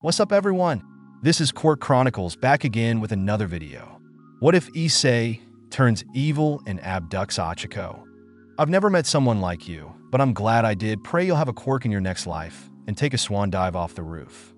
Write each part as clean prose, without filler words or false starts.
What's up everyone? This is Court Chronicles back again with another video. What if Issei turns evil and abducts Ochaco? I've never met someone like you, but I'm glad I did. Pray you'll have a quirk in your next life and take a swan dive off the roof.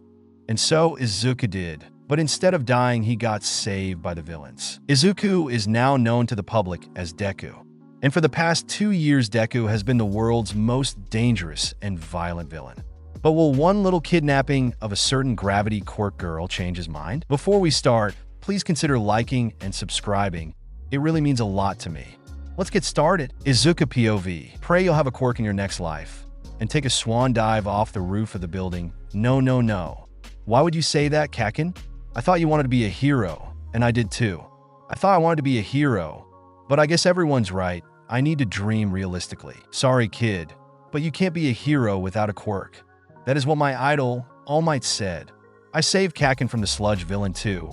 And so Isuku did, but instead of dying, he got saved by the villains. Isuku is now known to the public as Deku. And for the past 2 years, Deku has been the world's most dangerous and violent villain. But will one little kidnapping of a certain Gravity Court girl change his mind? Before we start, please consider liking and subscribing. It really means a lot to me. Let's get started. Isuku POV. Pray you'll have a quirk in your next life and take a swan dive off the roof of the building. No. Why would you say that, Kakin? I thought you wanted to be a hero, and I did too. I thought I wanted to be a hero, but I guess everyone's right. I need to dream realistically. Sorry, kid, but you can't be a hero without a quirk. That is what my idol, All Might, said. I saved Kakin from the sludge villain too,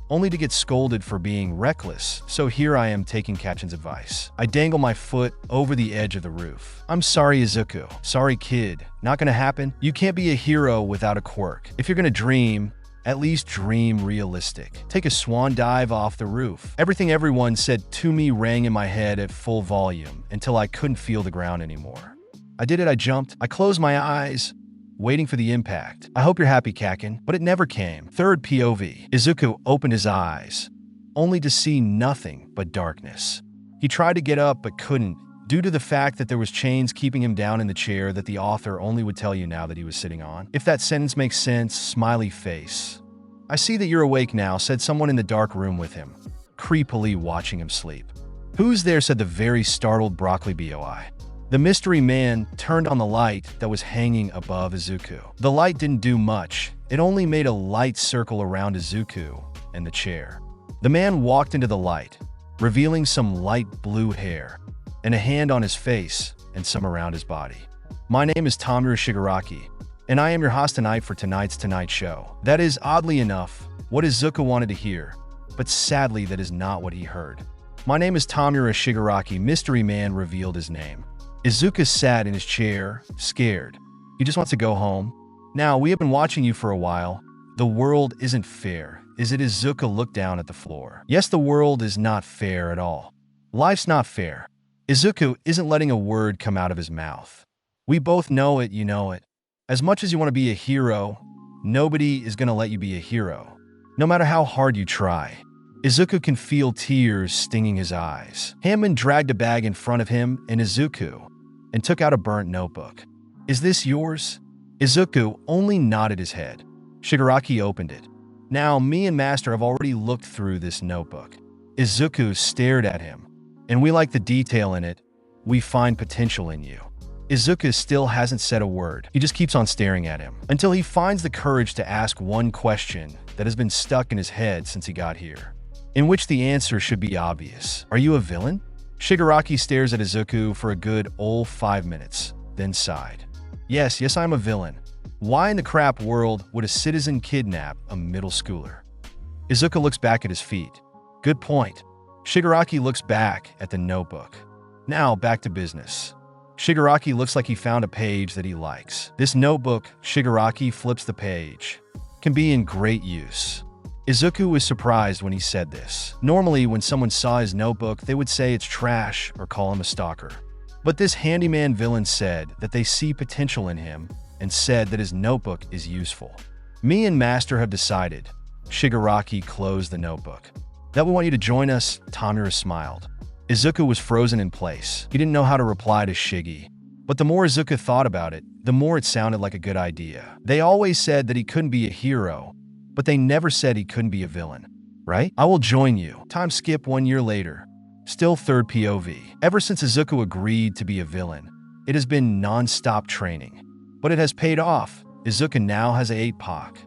only to get scolded for being reckless, so here I am taking Kakin's advice. I dangle my foot over the edge of the roof. I'm sorry, Isuku. Sorry, kid. Not gonna happen. You can't be a hero without a quirk. If you're gonna dream, at least dream realistic. Take a swan dive off the roof. Everything everyone said to me rang in my head at full volume until I couldn't feel the ground anymore. I did it. I jumped. I closed my eyes, waiting for the impact. I hope you're happy, Kakin, but it never came. Third POV. Isuku opened his eyes, only to see nothing but darkness. He tried to get up but couldn't, due to the fact that there was chains keeping him down in the chair that the author only would tell you now that he was sitting on. If that sentence makes sense, smiley face. I see that you're awake now, said someone in the dark room with him, creepily watching him sleep. Who's there, said the very startled Broccoli Boy. The mystery man turned on the light that was hanging above Isuku. The light didn't do much. It only made a light circle around Isuku and the chair. The man walked into the light, revealing some light blue hair and a hand on his face and some around his body. My name is Tamura Shigaraki, and I am your host tonight for tonight's Tonight Show. That is, oddly enough, what Isuku wanted to hear, but sadly that is not what he heard. My name is Tamura Shigaraki. Mystery man revealed his name. Isuku sat in his chair, scared. He just wants to go home. Now, we have been watching you for a while. The world isn't fair, is it? Isuku looked down at the floor. Yes, the world is not fair at all. Life's not fair. Isuku isn't letting a word come out of his mouth. We both know it, you know it. As much as you want to be a hero, nobody is going to let you be a hero, no matter how hard you try. Isuku can feel tears stinging his eyes. Hammond dragged a bag in front of him and Isuku and took out a burnt notebook. Is this yours? Isuku only nodded his head. Shigaraki opened it. Now, me and Master have already looked through this notebook. Isuku stared at him. And we like the detail in it. We find potential in you. Isuku still hasn't said a word. He just keeps on staring at him until he finds the courage to ask one question that has been stuck in his head since he got here, in which the answer should be obvious. Are you a villain? Shigaraki stares at Isuku for a good old 5 minutes, then sighed. Yes, I'm a villain. Why in the crap world would a citizen kidnap a middle schooler? Isuku looks back at his feet. Good point. Shigaraki looks back at the notebook. Now, back to business. Shigaraki looks like he found a page that he likes. This notebook, Shigaraki flips the page, can be in great use. Isuku was surprised when he said this. Normally, when someone saw his notebook, they would say it's trash or call him a stalker. But this handyman villain said that they see potential in him and said that his notebook is useful. Me and Master have decided. Shigaraki closed the notebook. That we want you to join us, Tamura smiled. Isuku was frozen in place. He didn't know how to reply to Shigi. But the more Isuku thought about it, the more it sounded like a good idea. They always said that he couldn't be a hero, but they never said he couldn't be a villain, right? I will join you. Time skip 1 year later. Still third POV. Ever since Isuku agreed to be a villain, it has been non-stop training. But it has paid off. Isuku now has a 8-pack.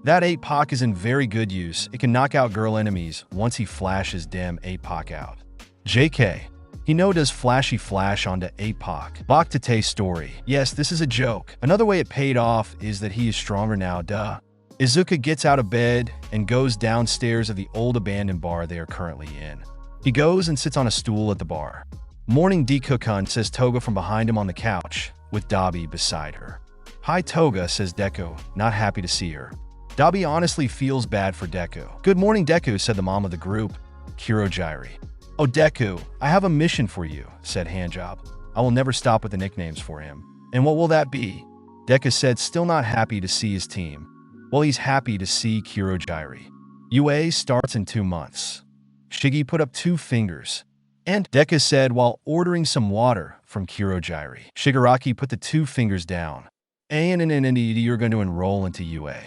That 8-pack is in very good use. It can knock out girl enemies once he flashes dem 8-pack out. JK. He know does flashy flash onto 8-pack. Bakugo story. Yes, this is a joke. Another way it paid off is that he is stronger now, duh. Isuku gets out of bed and goes downstairs of the old abandoned bar they are currently in. He goes and sits on a stool at the bar. Morning, Deku-kun, says Toga from behind him on the couch, with Dabi beside her. Hi, Toga, says Deku, not happy to see her. Dabi honestly feels bad for Deku. "Good morning, Deku," said the mom of the group, Kurogyri. "Oh, Deku, I have a mission for you," said Handjob. "I will never stop with the nicknames for him." "And what will that be?" Deku said, still not happy to see his team. Well, he's happy to see Kurogyri. UA starts in 2 months. Shiggy put up 2 fingers. And Deku said while ordering some water from Kurogyri. Shigaraki put the 2 fingers down. And you're going to enroll into UA.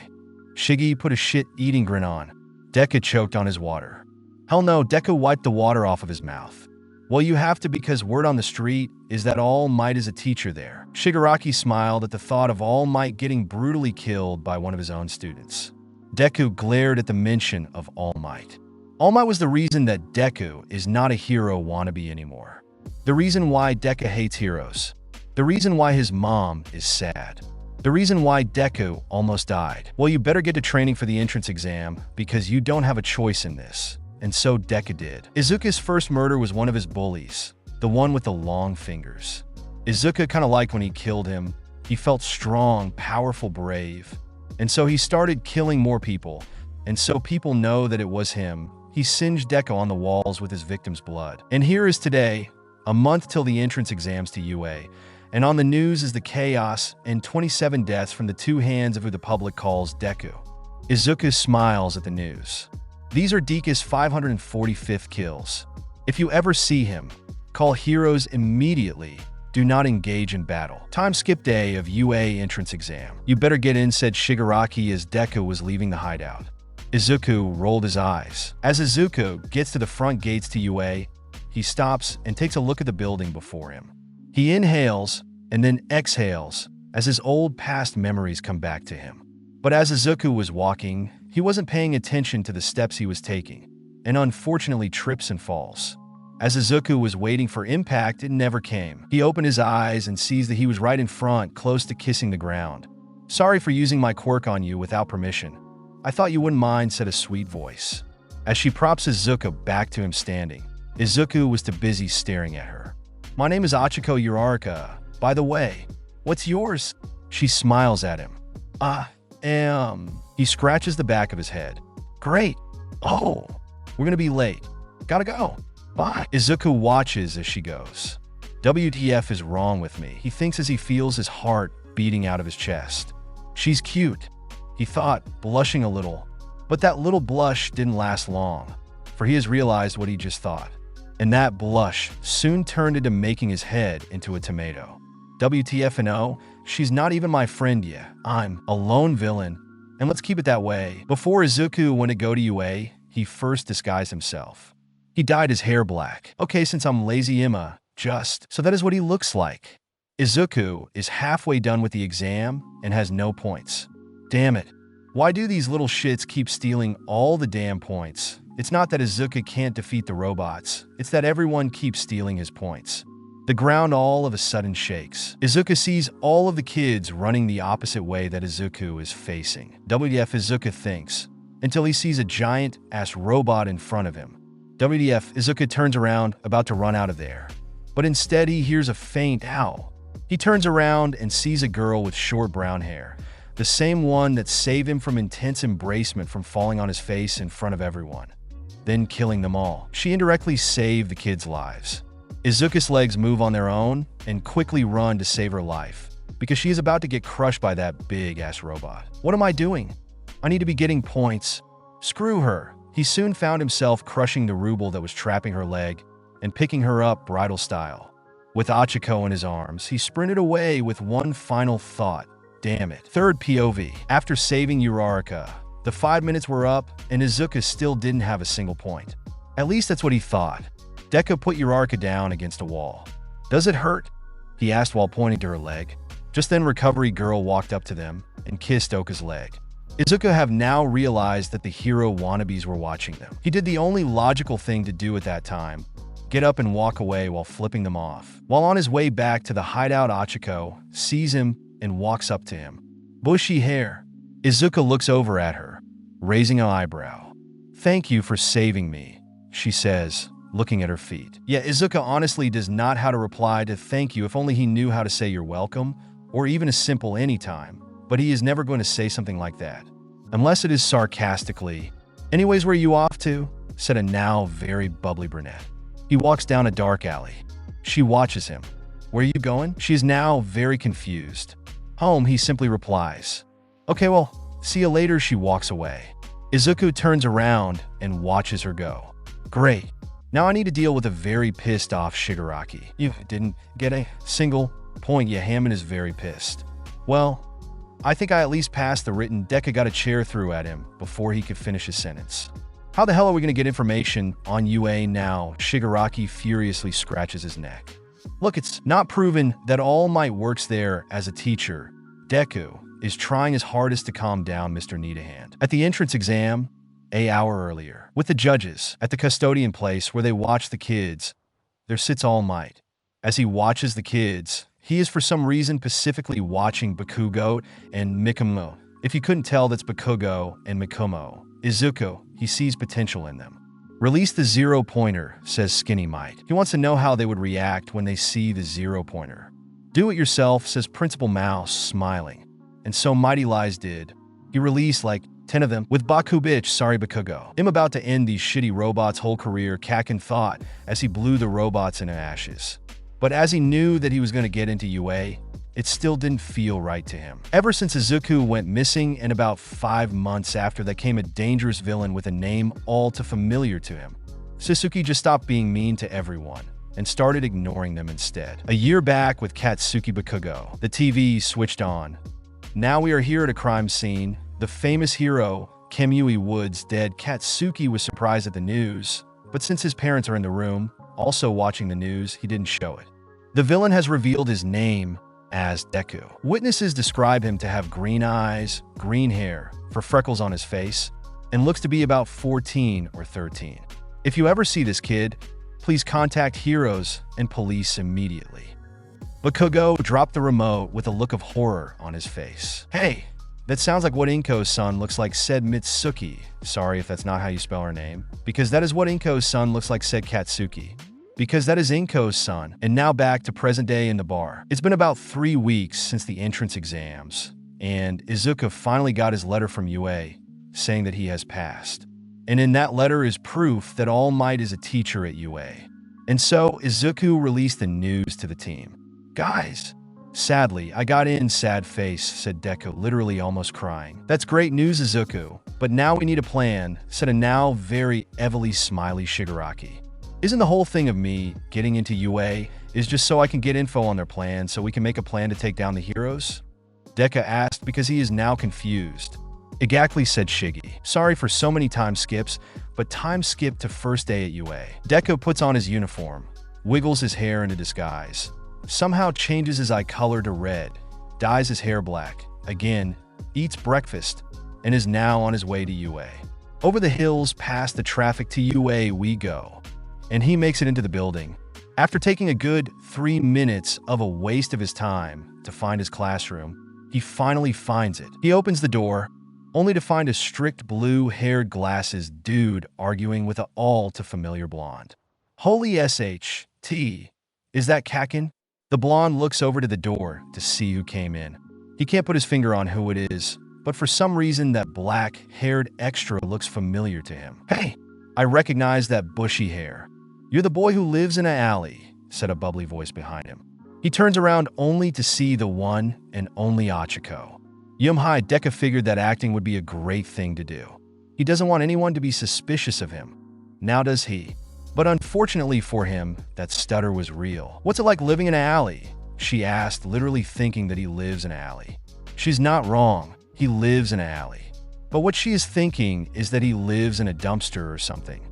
Shiggy put a shit-eating grin on. Deku choked on his water. Hell no, Deku wiped the water off of his mouth. "Well, you have to because word on the street is that All Might is a teacher there." Shigaraki smiled at the thought of All Might getting brutally killed by one of his own students. Deku glared at the mention of All Might. All Might was the reason that Deku is not a hero wannabe anymore. The reason why Deku hates heroes. The reason why his mom is sad. The reason why Deku almost died. Well, you better get to training for the entrance exam because you don't have a choice in this. And so Deku did. Izuku's first murder was one of his bullies, the one with the long fingers. Izuku kind of liked when he killed him. He felt strong, powerful, brave. And so he started killing more people. And so people know that it was him. He singed Deku on the walls with his victim's blood. And here is today, a month till the entrance exams to UA. And on the news is the chaos and 27 deaths from the 2 hands of who the public calls Deku. Izuku smiles at the news. These are Deku's 545th kills. If you ever see him, call heroes immediately. Do not engage in battle. Time skip day of UA entrance exam. You better get in, said Shigaraki as Deku was leaving the hideout. Izuku rolled his eyes. As Izuku gets to the front gates to UA, he stops and takes a look at the building before him. He inhales and then exhales as his old past memories come back to him. But as Isuku was walking, he wasn't paying attention to the steps he was taking, and unfortunately trips and falls. As Isuku was waiting for impact, it never came. He opened his eyes and sees that he was right in front, close to kissing the ground. "Sorry for using my quirk on you without permission. I thought you wouldn't mind," said a sweet voice. As she props Izuku back to him standing, Izuku was too busy staring at her. "My name is Ochaco Uraraka. By the way, what's yours?" She smiles at him. He scratches the back of his head. "Great. Oh, we're gonna be late. Gotta go. Bye." Izuku watches as she goes. WTF is wrong with me, he thinks as he feels his heart beating out of his chest. She's cute, he thought, blushing a little. But that little blush didn't last long, for he has realized what he just thought. And that blush soon turned into making his head into a tomato. WTF&O, she's not even my friend yet. I'm a lone villain, and let's keep it that way. Before Izuku went to go to UA, he first disguised himself. He dyed his hair black. Okay, since I'm lazy Emma, so that is what he looks like. Izuku is halfway done with the exam and has no points. Damn it. Why do these little shits keep stealing all the damn points? It's not that Izuku can't defeat the robots, it's that everyone keeps stealing his points. The ground all of a sudden shakes. Izuku sees all of the kids running the opposite way that Izuku is facing. WTF, Izuku thinks, until he sees a giant-ass robot in front of him. WTF, Izuku turns around, about to run out of there. But instead he hears a faint howl. He turns around and sees a girl with short brown hair, the same one that saved him from intense embracement from falling on his face in front of everyone, then killing them all. She indirectly saved the kids' lives. Izuku's legs move on their own and quickly run to save her life, because she is about to get crushed by that big-ass robot. What am I doing? I need to be getting points. Screw her. He soon found himself crushing the ruble that was trapping her leg and picking her up bridal style. With Ochaco in his arms, he sprinted away with one final thought. Damn it. Third POV. After saving Uraraka, the 5 minutes were up and Izuku still didn't have a single point. At least that's what he thought. Deku put Uraraka down against a wall. "Does it hurt?" he asked while pointing to her leg. Just then Recovery Girl walked up to them and kissed Oka's leg. Izuku have now realized that the hero wannabes were watching them. He did the only logical thing to do at that time, get up and walk away while flipping them off. While on his way back to the hideout, Ochaco sees him and walks up to him. Bushy hair. Izuku looks over at her, raising an eyebrow. "Thank you for saving me," she says, looking at her feet. Yeah, Izuku honestly does not know how to reply to thank you if only he knew how to say you're welcome, or even a simple anytime, but he is never going to say something like that. Unless it is sarcastically. Anyways, where are you off to? Said a now very bubbly brunette. He walks down a dark alley. She watches him. Where are you going? She is now very confused. Home, he simply replies. Okay, well, see you later. She walks away. Isuku turns around and watches her go. Great. Now I need to deal with a very pissed off Shigaraki. You didn't get a single point. Yahaman is very pissed. Well, I think I at least passed the written. Deku got a chair through at him before he could finish his sentence. How the hell are we going to get information on UA now? Shigaraki furiously scratches his neck. Look, it's not proven that All Might works there as a teacher. Deku is trying his hardest to calm down Mr. Need-a-Hand. At the entrance exam, an hour earlier, with the judges at the custodian place where they watch the kids, there sits All Might. As he watches the kids, he is for some reason specifically watching Bakugo and Mikumo. If you couldn't tell, that's Bakugo and Mikumo. Isuku, he sees potential in them. Release the 0-pointer, says Skinny Might. He wants to know how they would react when they see the 0-pointer. Do it yourself, says Principal Mouse, smiling. And so Mighty Lies did. He released like 10 of them with Baku bitch, sorry Bakugo. I'm about to end these shitty robots' whole career, Kakin thought as he blew the robots into ashes. But as he knew that he was going to get into UA, it still didn't feel right to him. Ever since Isuku went missing and about 5 months after that came a dangerous villain with a name all too familiar to him, Sasuke just stopped being mean to everyone and started ignoring them instead. A year back with Katsuki Bakugo, the TV switched on. Now we are here at a crime scene. The famous hero, Kamui Woods, dead. Katsuki was surprised at the news, but since his parents are in the room, also watching the news, he didn't show it. The villain has revealed his name as Deku. Witnesses describe him to have green eyes, green hair, for freckles on his face, and looks to be about 14 or 13. If you ever see this kid, please contact heroes and police immediately. Bakugo dropped the remote with a look of horror on his face. Hey, that sounds like what Inko's son looks like, said Mitsuki. Sorry if that's not how you spell her name. Because that is what Inko's son looks like, said Katsuki. Because that is Inko's son. And now back to present day in the bar. It's been about 3 weeks since the entrance exams, and Isuku finally got his letter from UA saying that he has passed. And in that letter is proof that All Might is a teacher at UA. And so Isuku released the news to the team. Guys, sadly, I got in, sad face, said Deku, literally almost crying. That's great news, Isuku, but now we need a plan, said a now very heavily smiley Shigaraki. Isn't the whole thing of me getting into UA is just so I can get info on their plan so we can make a plan to take down the heroes? Deku asked because he is now confused. Exactly, said Shiggy. Sorry for so many time skips, but time skipped to first day at UA. Deku puts on his uniform, wiggles his hair into disguise, somehow changes his eye color to red, dyes his hair black, again, eats breakfast, and is now on his way to UA. Over the hills past the traffic to UA we go, and he makes it into the building. After taking a good 3 minutes of a waste of his time to find his classroom, he finally finds it. He opens the door, only to find a strict blue-haired glasses dude arguing with an all-too-familiar blonde. Holy SHT, is that Kakin? The blonde looks over to the door to see who came in. He can't put his finger on who it is, but for some reason that black-haired extra looks familiar to him. Hey, I recognize that bushy hair. You're the boy who lives in an alley, said a bubbly voice behind him. He turns around only to see the one and only Ochaco. Yumhai, Deku figured that acting would be a great thing to do. He doesn't want anyone to be suspicious of him. Now does he? But unfortunately for him, that stutter was real. What's it like living in an alley? She asked, literally thinking that he lives in an alley. She's not wrong. He lives in an alley. But what she is thinking is that he lives in a dumpster or something.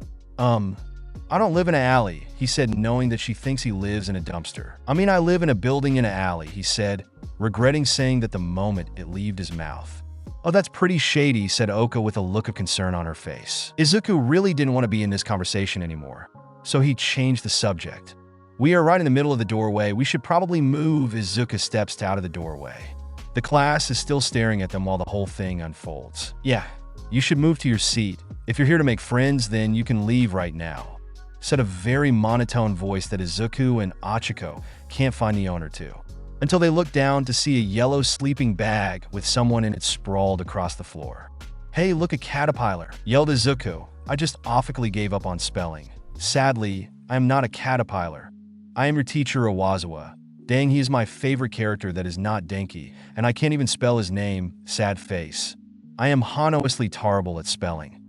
I don't live in an alley, he said, knowing that she thinks he lives in a dumpster. I mean, I live in a building in an alley, he said, regretting saying that the moment it left his mouth. Oh, that's pretty shady, said Oka with a look of concern on her face. Isuku really didn't want to be in this conversation anymore, so he changed the subject. We are right in the middle of the doorway. We should probably move. Isuku steps out of the doorway. The class is still staring at them while the whole thing unfolds. Yeah, you should move to your seat. If you're here to make friends, then you can leave right now, said a very monotone voice that Isuku and Ochaco can't find the owner to, until they look down to see a yellow sleeping bag with someone in it sprawled across the floor. "Hey, look, a caterpillar!" yelled Isuku. "I just awfully gave up on spelling. Sadly, I am not a caterpillar. I am your teacher, Owazawa. Dang, he is my favorite character that is not Denki, and I can't even spell his name, sad face. I am honestly terrible at spelling.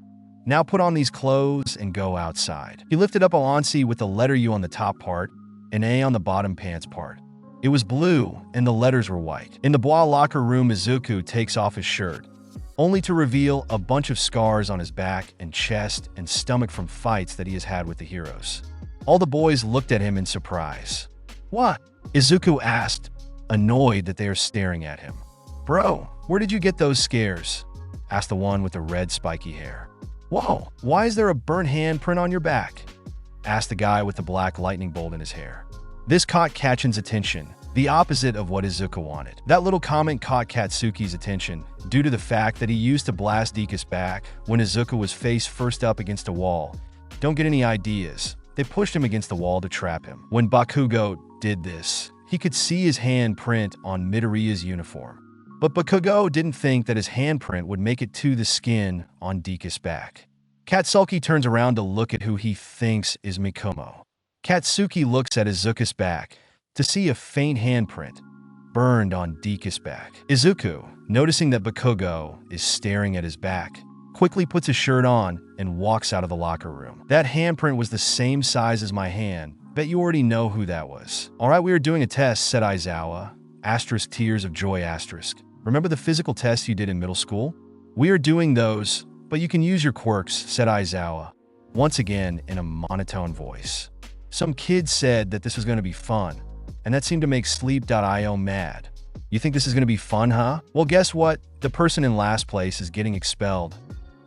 Now put on these clothes and go outside." He lifted up Oansi with the letter U on the top part, and A on the bottom pants part. It was blue, and the letters were white. In the bois locker room, Izuku takes off his shirt, only to reveal a bunch of scars on his back and chest and stomach from fights that he has had with the heroes. All the boys looked at him in surprise. "What?" Izuku asked, annoyed that they are staring at him. "Bro, where did you get those scares?" asked the one with the red spiky hair. "Whoa, why is there a burnt handprint on your back?" asked the guy with the black lightning bolt in his hair. This caught Kachin's attention, the opposite of what Izuku wanted. That little comment caught Katsuki's attention due to the fact that he used to blast Deku's back when Izuku was face first up against a wall. Don't get any ideas. They pushed him against the wall to trap him. When Bakugo did this, he could see his handprint on Midoriya's uniform. But Bakugo didn't think that his handprint would make it to the skin on Deku's back. Katsuki turns around to look at who he thinks is Mikomo. Katsuki looks at Izuku's back to see a faint handprint burned on Deku's back. Izuku, noticing that Bakugo is staring at his back, quickly puts his shirt on and walks out of the locker room. "That handprint was the same size as my hand. Bet you already know who that was." "Alright, we are doing a test," said Aizawa. Asterisk tears of joy asterisk. "Remember the physical tests you did in middle school? We are doing those, but you can use your quirks," said Aizawa, once again in a monotone voice. Some kids said that this was going to be fun, and that seemed to make Sleep.io mad. "You think this is going to be fun, huh? Well, guess what? The person in last place is getting expelled."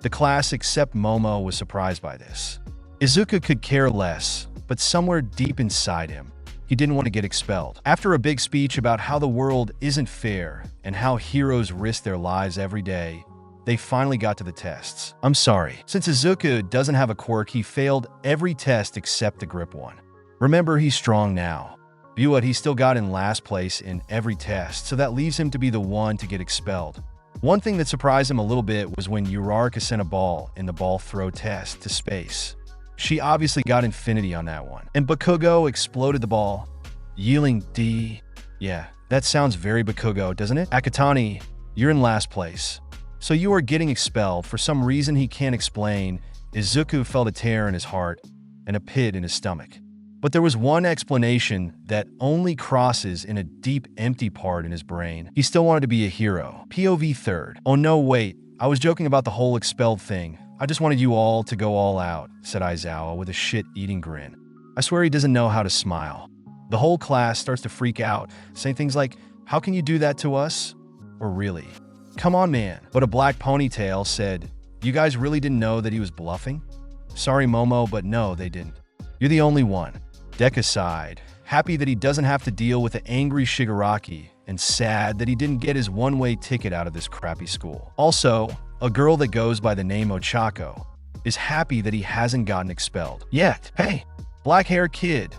The class except Momo was surprised by this. Izuku could care less, but somewhere deep inside him, he didn't want to get expelled. After a big speech about how the world isn't fair and how heroes risk their lives every day, they finally got to the tests. I'm sorry. Since Izuku doesn't have a quirk, he failed every test except the grip one. Remember, he's strong now. View what he still got in last place in every test, so that leaves him to be the one to get expelled. One thing that surprised him a little bit was when Uraraka sent a ball in the ball throw test to space. She obviously got infinity on that one. And Bakugo exploded the ball, yielding D. Yeah, that sounds very Bakugo, doesn't it? Akatani, you're in last place. So you are getting expelled for some reason he can't explain. Izuku felt a tear in his heart and a pit in his stomach. But there was one explanation that only crosses in a deep, empty part in his brain. He still wanted to be a hero. POV third. "Oh no, wait. I was joking about the whole expelled thing. I just wanted you all to go all out," said Aizawa with a shit-eating grin. I swear he doesn't know how to smile. The whole class starts to freak out, saying things like, "How can you do that to us?" Or "Really? Come on, man." But a black ponytail said, "You guys really didn't know that he was bluffing?" "Sorry, Momo, but no, they didn't. You're the only one." Deku sighed, happy that he doesn't have to deal with the angry Shigaraki, and sad that he didn't get his one-way ticket out of this crappy school. Also, a girl that goes by the name Ochaco is happy that he hasn't gotten expelled yet. Hey, black-haired kid.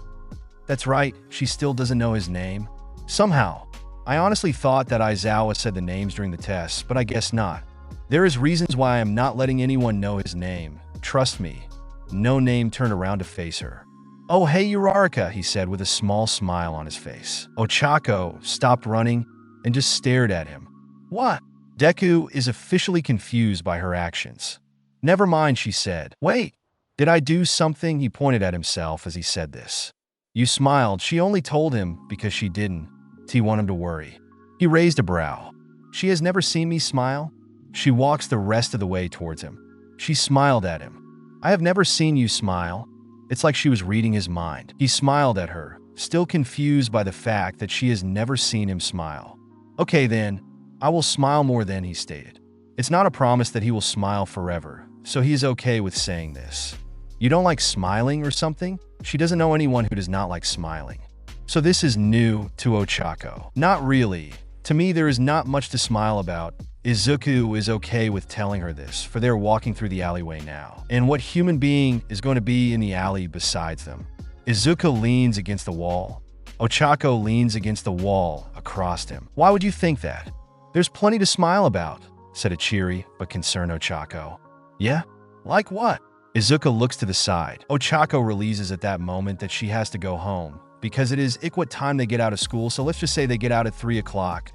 That's right, she still doesn't know his name. Somehow, I honestly thought that Aizawa said the names during the tests, but I guess not. There is reasons why I am not letting anyone know his name. Trust me. No name turned around to face her. "Oh, hey, Uraraka," he said with a small smile on his face. Ochaco stopped running and just stared at him. "What?" Deku is officially confused by her actions. "Never mind," she said. "Wait, did I do something?" He pointed at himself as he said this. "You smiled." She only told him because she didn't. He wanted him to worry. He raised a brow. "She has never seen me smile?" She walks the rest of the way towards him. She smiled at him. "I have never seen you smile." It's like she was reading his mind. He smiled at her, still confused by the fact that she has never seen him smile. "Okay then, I will smile more then," he stated. It's not a promise that he will smile forever, so he is okay with saying this. "You don't like smiling or something?" She doesn't know anyone who does not like smiling. So this is new to Ochaco. Not really. To me, there is not much to smile about. Izuku is okay with telling her this, for they're walking through the alleyway now. And what human being is going to be in the alley besides them? Izuku leans against the wall. Ochaco leans against the wall across him. Why would you think that? There's plenty to smile about. said a cheery but concerned Ochaco. Yeah? Like what? Izuku looks to the side. Ochaco realizes at that moment that she has to go home because it is what time they get out of school, so let's just say they get out at 3 o'clock.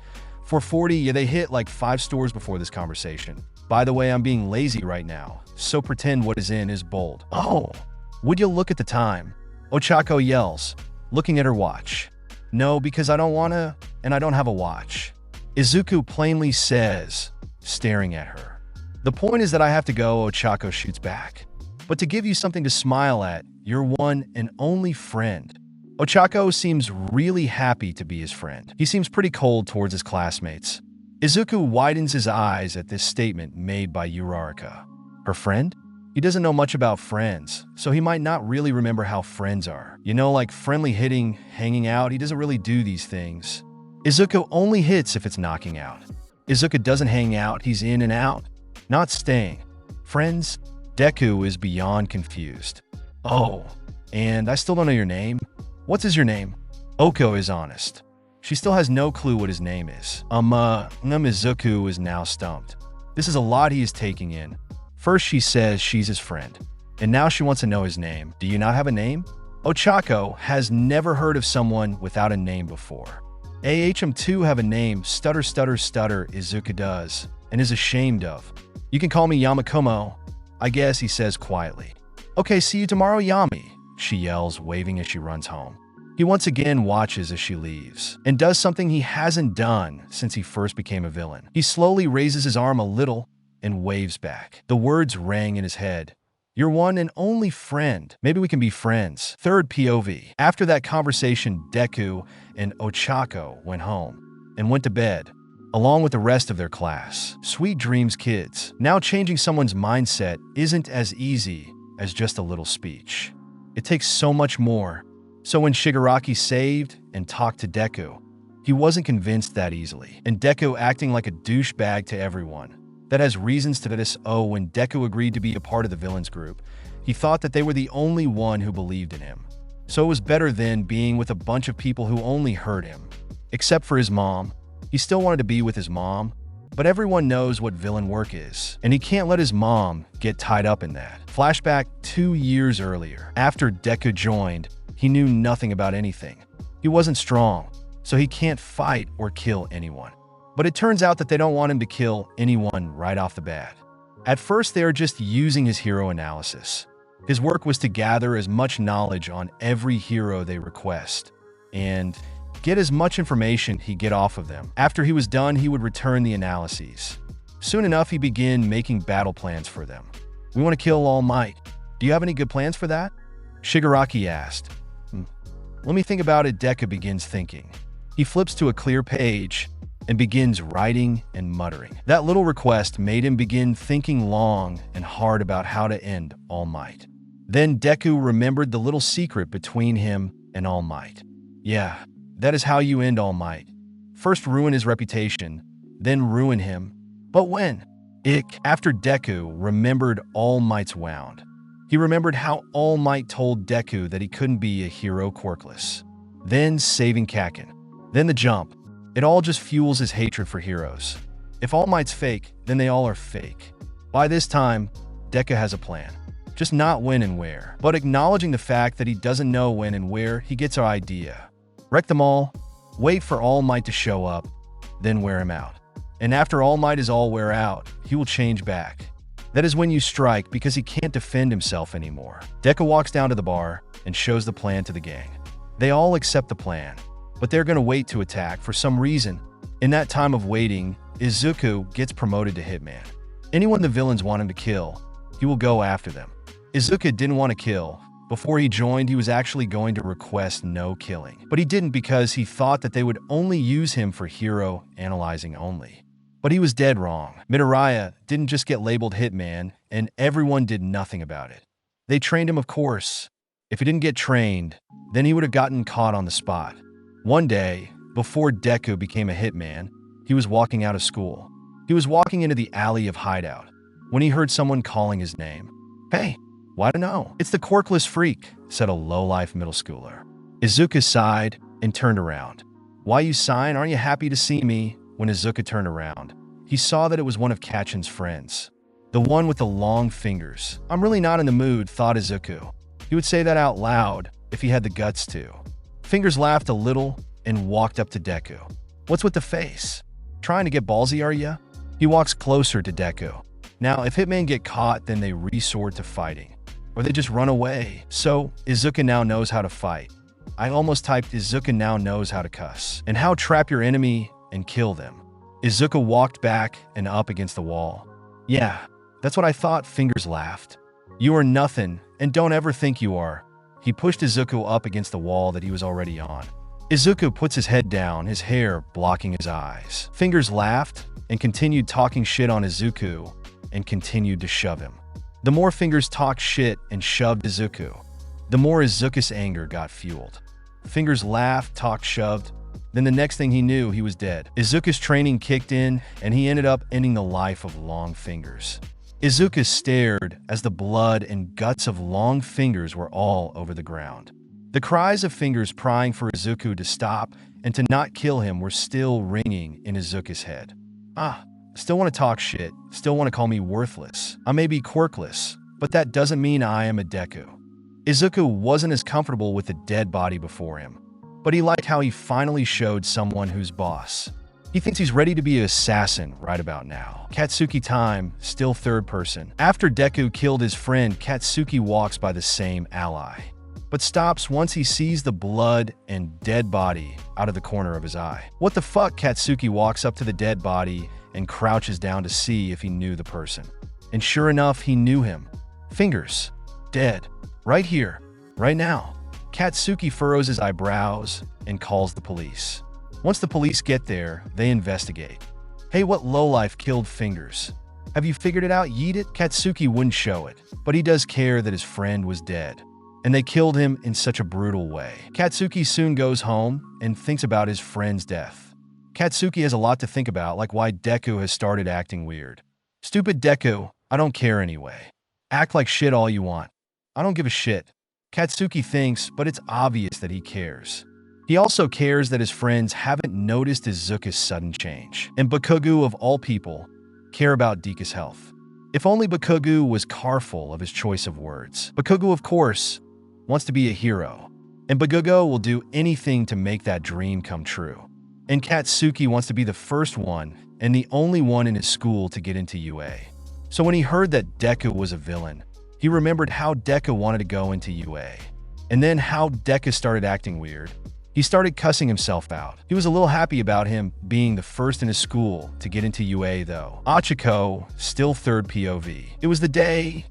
4:40, yeah, they hit like 5 stores before this conversation. By the way, I'm being lazy right now, so pretend what is in is bold. Oh, would you look at the time? Ochaco yells, looking at her watch. No, because I don't want to, and I don't have a watch. Izuku plainly says, staring at her. The point is that I have to go, Ochaco shoots back. But to give you something to smile at, your one and only friend. Ochaco seems really happy to be his friend. He seems pretty cold towards his classmates. Izuku widens his eyes at this statement made by Uraraka. Her friend? He doesn't know much about friends, so he might not really remember how friends are. You know, like friendly hitting, hanging out, he doesn't really do these things. Izuku only hits if it's knocking out. Izuku doesn't hang out, he's in and out, not staying. Friends? Deku is beyond confused. Oh, and I still don't know your name? What is your name? Oko is honest. She still has no clue what his name is. Izuku is now stumped. This is a lot he is taking in. First she says she's his friend, and now she wants to know his name. Do you not have a name? Ochaco has never heard of someone without a name before. AHM2 have a name, stutter, Izuku does, and is ashamed of. You can call me Yamakumo, I guess, he says quietly. Okay, see you tomorrow, Yami, she yells, waving as she runs home. He once again watches as she leaves, and does something he hasn't done since he first became a villain. He slowly raises his arm a little and waves back. The words rang in his head. Your one and only friend. Maybe we can be friends. Third POV. After that conversation, Deku and Ochaco went home and went to bed, along with the rest of their class. Sweet dreams, kids. Now changing someone's mindset isn't as easy as just a little speech. It takes so much more. So when Shigaraki saved and talked to Deku, he wasn't convinced that easily. And Deku acting like a douchebag to everyone. That has reasons to this. Oh, when Deku agreed to be a part of the villains group, he thought that they were the only one who believed in him. So it was better than being with a bunch of people who only hurt him. Except for his mom. He still wanted to be with his mom, but everyone knows what villain work is, and he can't let his mom get tied up in that. Flashback 2 years earlier. After Deku joined, he knew nothing about anything. He wasn't strong, so he can't fight or kill anyone. But it turns out that they don't want him to kill anyone right off the bat. At first, they are just using his hero analysis. His work was to gather as much knowledge on every hero they request, and get as much information he get off of them. After he was done, he would return the analyses. Soon enough, he began making battle plans for them. We want to kill All Might. Do you have any good plans for that? Shigaraki asked. Let me think about it. Deku begins thinking. He flips to a clear page and begins writing and muttering. That little request made him begin thinking long and hard about how to end All Might. Then Deku remembered the little secret between him and All Might. Yeah, that is how you end All Might. First ruin his reputation, then ruin him. But when? After Deku remembered All Might's wound. He remembered how All Might told Deku that he couldn't be a hero quirkless. Then saving Kakin. Then the jump. It all just fuels his hatred for heroes. If All Might's fake, then they all are fake. By this time, Deku has a plan. Just not when and where, but acknowledging the fact that he doesn't know when and where, he gets our idea. Wreck them all, wait for All Might to show up, then wear him out. And after All Might is all wear out, he will change back. That is when you strike because he can't defend himself anymore. Deku walks down to the bar and shows the plan to the gang. They all accept the plan, but they're going to wait to attack for some reason. In that time of waiting, Izuku gets promoted to Hitman. Anyone the villains want him to kill, he will go after them. Izuku didn't want to kill. Before he joined, he was actually going to request no killing. But he didn't because he thought that they would only use him for hero analyzing only. But he was dead wrong. Midoriya didn't just get labeled Hitman, and everyone did nothing about it. They trained him, of course. If he didn't get trained, then he would have gotten caught on the spot. One day, before Deku became a Hitman, he was walking out of school. He was walking into the alley of hideout when he heard someone calling his name. Hey, why don't know? It's the quirkless freak, said a low-life middle schooler. Izuku sighed and turned around. Why you sighing? Aren't you happy to see me? When Izuku turned around, he saw that it was one of Kachin's friends. The one with the long fingers. "I'm really not in the mood," thought Isuku. He would say that out loud if he had the guts to. Fingers laughed a little and walked up to Deku. "What's with the face? Trying to get ballsy, are ya?" He walks closer to Deku. Now, if hitmen get caught, then they resort to fighting. Or they just run away. So, Izuku now knows how to fight. I almost typed Izuku now knows how to cuss. And how trap your enemy and kill them. Izuku walked back and up against the wall. "Yeah, that's what I thought," Fingers laughed. "You are nothing, and don't ever think you are." He pushed Izuku up against the wall that he was already on. Izuku puts his head down, his hair blocking his eyes. Fingers laughed and continued talking shit on Izuku and continued to shove him. The more Fingers talked shit and shoved Izuku, the more Izuku's anger got fueled. Fingers laughed, talked, shoved. Then the next thing he knew, he was dead. Izuku's training kicked in, and he ended up ending the life of Long Fingers. Izuku stared as the blood and guts of Long Fingers were all over the ground. The cries of Fingers prying for Izuku to stop and to not kill him were still ringing in Izuku's head. Still want to talk shit, still want to call me worthless. I may be quirkless, but that doesn't mean I am a Deku. Izuku wasn't as comfortable with the dead body before him, but he liked how he finally showed someone who's boss. He thinks he's ready to be an assassin right about now. Katsuki time, still third person. After Deku killed his friend, Katsuki walks by the same ally, but stops once he sees the blood and dead body out of the corner of his eye. What the fuck? Katsuki walks up to the dead body and crouches down to see if he knew the person. And sure enough, he knew him. Fingers. Dead. Right here. Right now. Katsuki furrows his eyebrows and calls the police. Once the police get there, they investigate. "Hey, what lowlife killed Fingers? Have you figured it out, yeet it?" Katsuki wouldn't show it, but he does care that his friend was dead. And they killed him in such a brutal way. Katsuki soon goes home and thinks about his friend's death. Katsuki has a lot to think about, like why Deku has started acting weird. "Stupid Deku, I don't care anyway. Act like shit all you want. I don't give a shit." Katsuki thinks, but it's obvious that he cares. He also cares that his friends haven't noticed Izuku's sudden change. And Bakugo, of all people, care about Deku's health. If only Bakugo was careful of his choice of words. Bakugo, of course, wants to be a hero. And Bakugo will do anything to make that dream come true. And Katsuki wants to be the first one and the only one in his school to get into UA. So when he heard that Deku was a villain, he remembered how Deku wanted to go into UA. And then how Deku started acting weird. He started cussing himself out. He was a little happy about him being the first in his school to get into UA though. Ochaco, still third POV. It was the day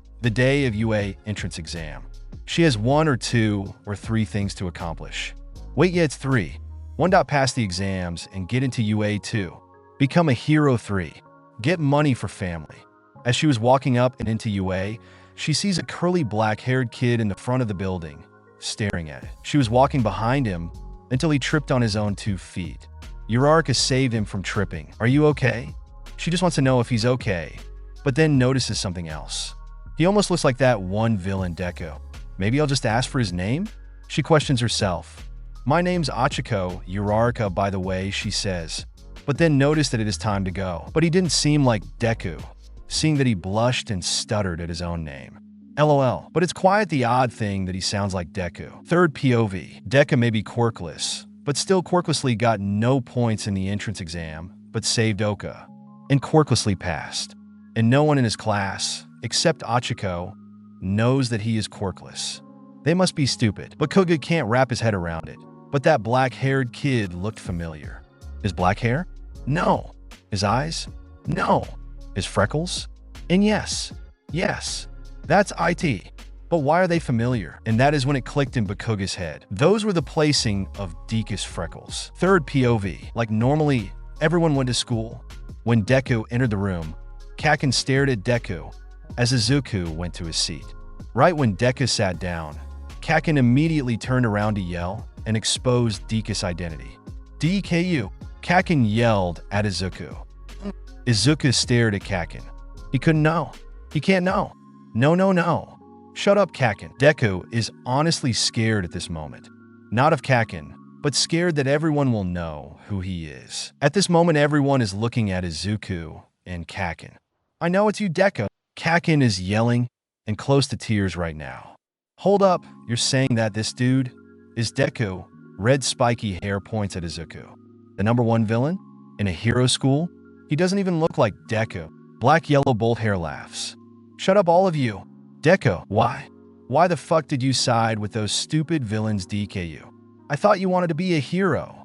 of UA entrance exam. She has 1 or 2 or 3 things to accomplish. Wait, yeah, it's 3. 1. Pass the exams and get into UA 2. Become a hero 3. Get money for family. As she was walking up and into UA, she sees a curly black-haired kid in the front of the building, staring at it. She was walking behind him until he tripped on his own 2 feet. Uraraka saved him from tripping. "Are you okay?" She just wants to know if he's okay, but then notices something else. He almost looks like that one villain Deku. Maybe I'll just ask for his name? She questions herself. "My name's Ochaco, Uraraka, by the way," she says, but then noticed that it is time to go. But he didn't seem like Deku, seeing that he blushed and stuttered at his own name. LOL. But it's quite the odd thing that he sounds like Deku. Third POV. Deku may be quirkless, but still quirklessly got no points in the entrance exam, but saved Oka, and quirklessly passed. And no one in his class, except Ochaco, knows that he is quirkless. They must be stupid. But Bakugo can't wrap his head around it. But that black-haired kid looked familiar. His black hair? No. His eyes? No. His freckles? And yes, that's IT. But why are they familiar? And that is when it clicked in Bakugo's head. Those were the placing of Deku's freckles. Third POV. Like normally, everyone went to school. When Deku entered the room, Kakin stared at Deku as Izuku went to his seat. Right when Deku sat down, Kakin immediately turned around to yell and exposed Deku's identity. "DKU!" Kakin yelled at Izuku. Izuku stared at Kakin. He couldn't know. He can't know. No. Shut up, Kakin. Deku is honestly scared at this moment. Not of Kakin, but scared that everyone will know who he is. At this moment, everyone is looking at Izuku and Kakin. I know it's you, Deku. Kakin is yelling and close to tears right now. Hold up, you're saying that this dude is Deku? Red spiky hair points at Isuku. The #1 villain? In a hero school? He doesn't even look like Deku. Black-yellow bolt hair laughs. Shut up, all of you. Deku, why? Why the fuck did you side with those stupid villains, DKU? I thought you wanted to be a hero.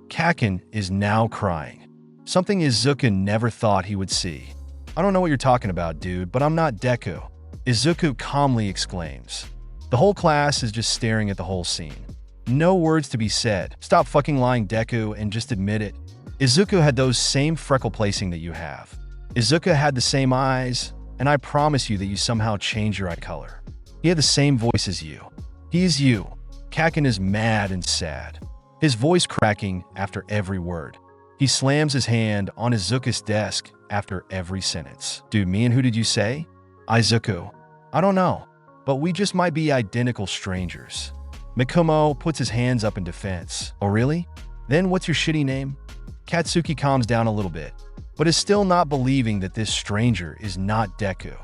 Kakin is now crying. Something Izuku never thought he would see. I don't know what you're talking about, dude, but I'm not Deku. Izuku calmly exclaims. The whole class is just staring at the whole scene. No words to be said. Stop fucking lying, Deku, and just admit it. Izuku had those same freckle placing that you have. Izuku had the same eyes, and I promise you that you somehow changed your eye color. He had the same voice as you. He is you. Kakin is mad and sad, his voice cracking after every word. He slams his hand on Izuku's desk after every sentence. Dude, me and who did you say? Izuku. I don't know, but we just might be identical strangers. Mikumo puts his hands up in defense. Oh really? Then what's your shitty name? Katsuki calms down a little bit, but is still not believing that this stranger is not Deku.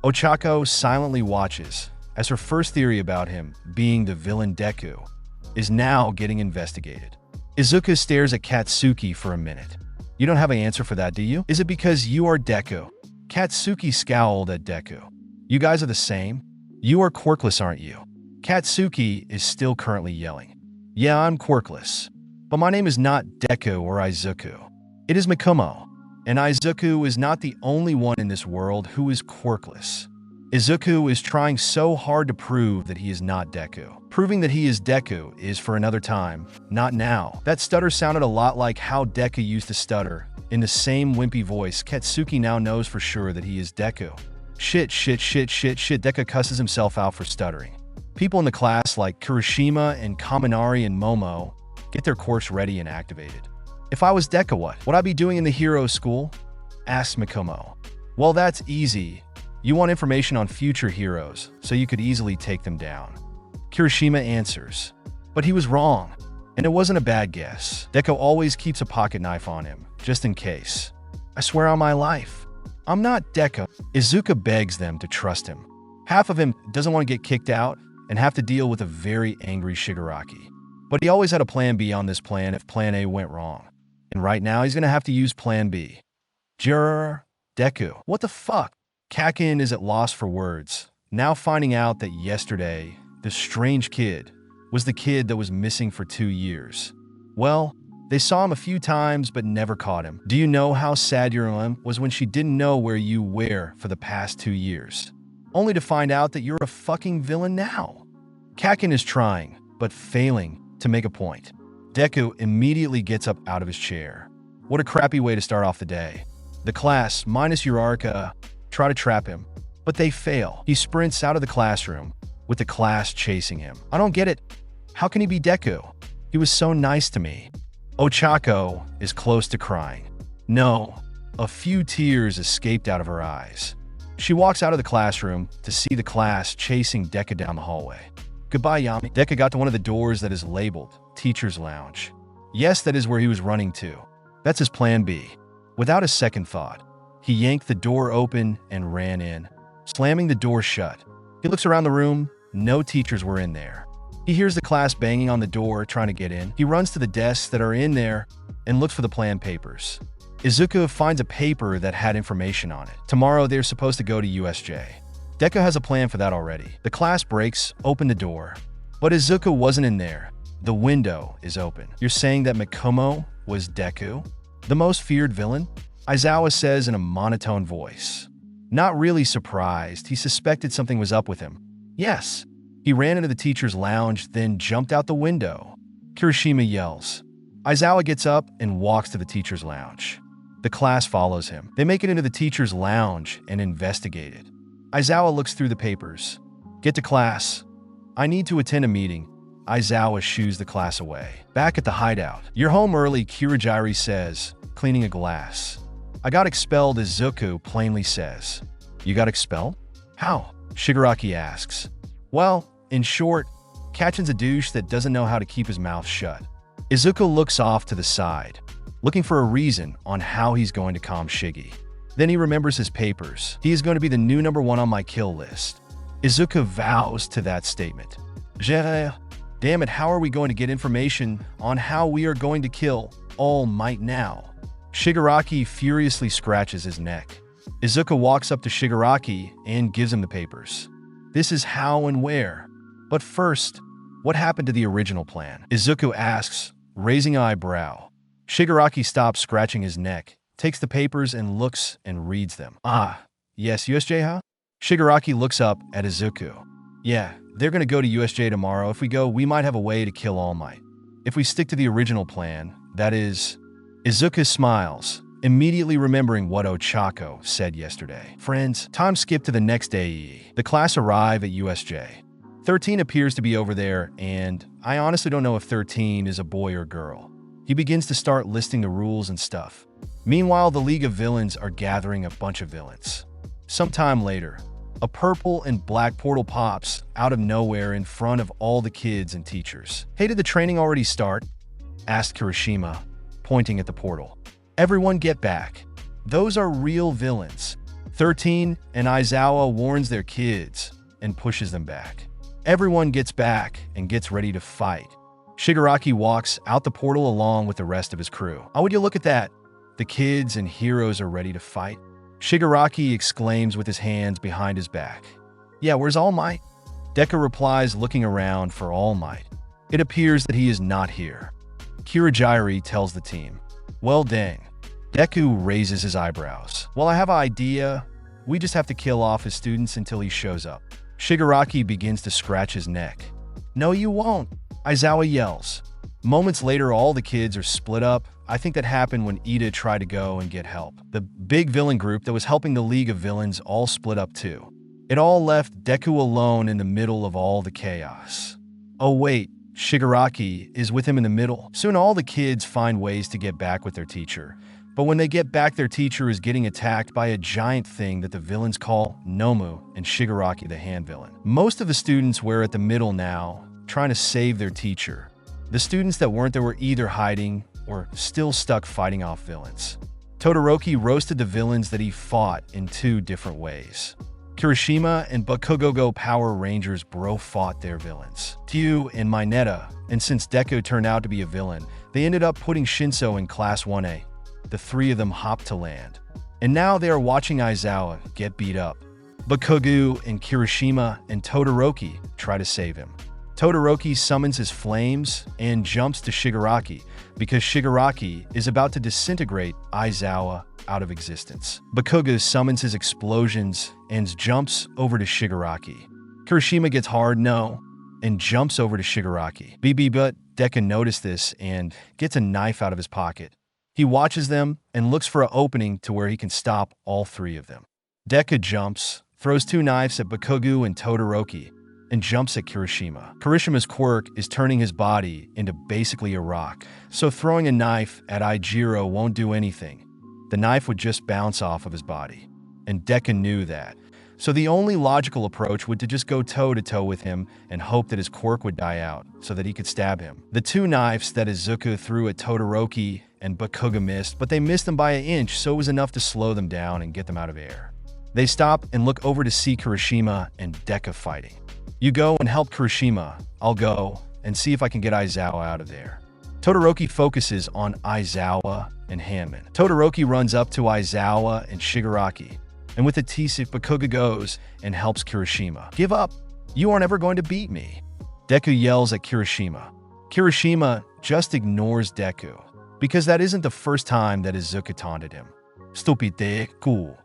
Ochaco silently watches as her first theory about him being the villain Deku is now getting investigated. Izuku stares at Katsuki for a minute. You don't have an answer for that, do you? Is it because you are Deku? Katsuki scowled at Deku. You guys are the same? You are quirkless, aren't you? Katsuki is still currently yelling. Yeah, I'm quirkless. But my name is not Deku or Izuku. It is Mikumo. And Izuku is not the only one in this world who is quirkless. Izuku is trying so hard to prove that he is not Deku. Proving that he is Deku is for another time, not now. That stutter sounded a lot like how Deku used to stutter. In the same wimpy voice, Katsuki now knows for sure that he is Deku. Shit, Deku cusses himself out for stuttering. People in the class like Kirishima and Kaminari and Momo get their course ready and activated. If I was Deku, what would I be doing in the hero school? Asks Mikumo. Well, that's easy. You want information on future heroes, so you could easily take them down. Kirishima answers. But he was wrong, and it wasn't a bad guess. Deku always keeps a pocket knife on him, just in case. I swear on my life. I'm not Deku. Izuku begs them to trust him. Half of him doesn't want to get kicked out and have to deal with a very angry Shigaraki. But he always had a plan B on this plan if plan A went wrong. And right now he's going to have to use plan B. Deku. What the fuck? Kakin is at loss for words, now finding out that yesterday, the strange kid was the kid that was missing for 2 years. Well, they saw him a few times but never caught him. Do you know how sad your mom was when she didn't know where you were for the past 2 years? Only to find out that you're a fucking villain now. Kakin is trying, but failing to make a point. Deku immediately gets up out of his chair. What a crappy way to start off the day. The class, minus Uraraka, try to trap him, but they fail. He sprints out of the classroom, with the class chasing him. I don't get it. How can he be Deku? He was so nice to me. Ochaco is close to crying. No, a few tears escaped out of her eyes. She walks out of the classroom to see the class chasing Deku down the hallway. Goodbye, Yami. Deku got to one of the doors that is labeled Teacher's Lounge. Yes, that is where he was running to. That's his plan B. Without a second thought, he yanked the door open and ran in, slamming the door shut. He looks around the room. No teachers were in there. He hears the class banging on the door, trying to get in. He runs to the desks that are in there and looks for the plan papers. Izuku finds a paper that had information on it. Tomorrow, they're supposed to go to USJ. Deku has a plan for that already. The class breaks open the door, but Izuku wasn't in there. The window is open. You're saying that Mikumo was Deku? The most feared villain? Aizawa says in a monotone voice. Not really surprised, he suspected something was up with him. Yes. He ran into the teacher's lounge, then jumped out the window. Kirishima yells. Aizawa gets up and walks to the teacher's lounge. The class follows him. They make it into the teacher's lounge and investigate it. Aizawa looks through the papers. Get to class. I need to attend a meeting. Aizawa shoos the class away. Back at the hideout. You're home early, Kirigiri says, cleaning a glass. I got expelled, Izuku plainly says. You got expelled? How? Shigaraki asks. Well, in short, Kachin's a douche that doesn't know how to keep his mouth shut. Izuku looks off to the side, looking for a reason on how he's going to calm Shiggy. Then he remembers his papers. He is going to be the new #1 on my kill list. Isuku vows to that statement. Damn it, how are we going to get information on how we are going to kill All Might now? Shigaraki furiously scratches his neck. Izuku walks up to Shigaraki and gives him the papers. This is how and where. But first, what happened to the original plan? Izuku asks, raising an eyebrow. Shigaraki stops scratching his neck, takes the papers and looks and reads them. Ah, yes, USJ, huh? Shigaraki looks up at Izuku. Yeah, they're gonna go to USJ tomorrow. If we go, we might have a way to kill All Might. If we stick to the original plan, that is... Izuku smiles, immediately remembering what Ochaco said yesterday. Friends, time skip to the next day. The class arrive at USJ. 13 appears to be over there, and I honestly don't know if 13 is a boy or girl. He begins to start listing the rules and stuff. Meanwhile, the League of Villains are gathering a bunch of villains. Sometime later, a purple and black portal pops out of nowhere in front of all the kids and teachers. Hey, did the training already start? Asked Kirishima, pointing at the portal. Everyone get back. Those are real villains. 13 and Aizawa warns their kids and pushes them back. Everyone gets back and gets ready to fight. Shigaraki walks out the portal along with the rest of his crew. How would you look at that? The kids and heroes are ready to fight. Shigaraki exclaims with his hands behind his back. Yeah, where's All Might? Deku replies, looking around for All Might. It appears that he is not here. Kirigiri tells the team. Well, dang. Deku raises his eyebrows. Well, I have an idea. We just have to kill off his students until he shows up. Shigaraki begins to scratch his neck. No, you won't, Aizawa yells. Moments later, all the kids are split up. I think that happened when Ida tried to go and get help. The big villain group that was helping the League of Villains all split up too. It all left Deku alone in the middle of all the chaos. Oh wait, Shigaraki is with him in the middle. Soon all the kids find ways to get back with their teacher. But when they get back, their teacher is getting attacked by a giant thing that the villains call Nomu and Shigaraki the hand villain. Most of the students were at the middle now, trying to save their teacher. The students that weren't there were either hiding or still stuck fighting off villains. Todoroki roasted the villains that he fought in 2 different ways. Kirishima and Bakugo Power Rangers bro fought their villains. Tyu and Mineta, and since Deku turned out to be a villain, they ended up putting Shinso in Class 1A. The 3 of them hopped to land. And now they are watching Aizawa get beat up. Bakugo and Kirishima and Todoroki try to save him. Todoroki summons his flames and jumps to Shigaraki because Shigaraki is about to disintegrate Aizawa out of existence. Bakugo summons his explosions and jumps over to Shigaraki. Kirishima gets hard no and jumps over to Shigaraki. But Deku noticed this and gets a knife out of his pocket. He watches them and looks for an opening to where he can stop all 3 of them. Deku jumps, throws 2 knives at Bakugo and Todoroki, and jumps at Kirishima. Kirishima's quirk is turning his body into basically a rock, so throwing a knife at Aijiro won't do anything. The knife would just bounce off of his body. And Deku knew that. So the only logical approach would to just go toe-to-toe with him and hope that his quirk would die out so that he could stab him. The 2 knives that Izuku threw at Todoroki and Bakugo missed, but they missed them by an inch, so it was enough to slow them down and get them out of air. They stop and look over to see Kirishima and Deku fighting. You go and help Kirishima. I'll go and see if I can get Aizawa out of there. Todoroki focuses on Aizawa and Hanman. Todoroki runs up to Aizawa and Shigaraki, and with a T-Sip, Bakugo goes and helps Kirishima. Give up. You aren't ever going to beat me. Deku yells at Kirishima. Kirishima just ignores Deku, because that isn't the first time that Izuku taunted him. Stupid Deku.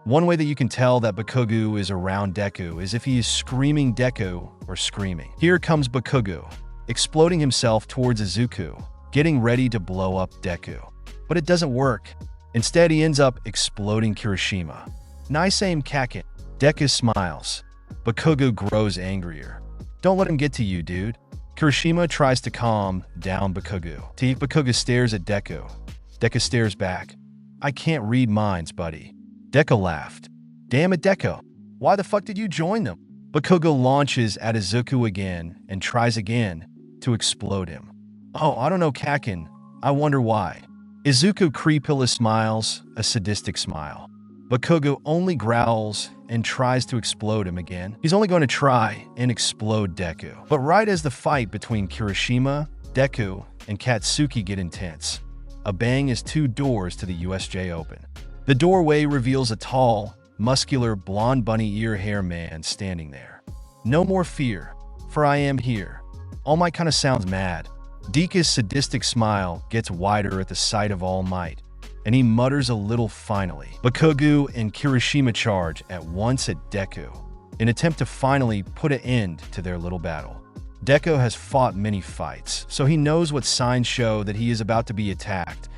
One way that you can tell that Bakugo is around Deku is if he is screaming Deku or screaming. Here comes Bakugo, exploding himself towards Izuku, getting ready to blow up Deku. But it doesn't work. Instead, he ends up exploding Kirishima. Nice aim, Kakin. Deku smiles. Bakugo grows angrier. Don't let him get to you, dude. Kirishima tries to calm down Bakugo. Bakugo stares at Deku. Deku stares back. I can't read minds, buddy. Deku laughed. Damn it, Deku. Why the fuck did you join them? Bakugo launches at Izuku again and tries again to explode him. Oh, I don't know, Kakin. I wonder why. Izuku creepily smiles, a sadistic smile. Bakugo only growls and tries to explode him again. He's only going to try and explode Deku. But right as the fight between Kirishima, Deku, and Katsuki get intense, a bang as two doors to the USJ open. The doorway reveals a tall, muscular, blonde bunny ear hair man standing there. No more fear, for I am here. All Might kind of sounds mad. Deku's sadistic smile gets wider at the sight of All Might, and he mutters a little finally. Bakugo and Kirishima charge at once at Deku, in attempt to finally put an end to their little battle. Deku has fought many fights, so he knows what signs show that he is about to be attacked,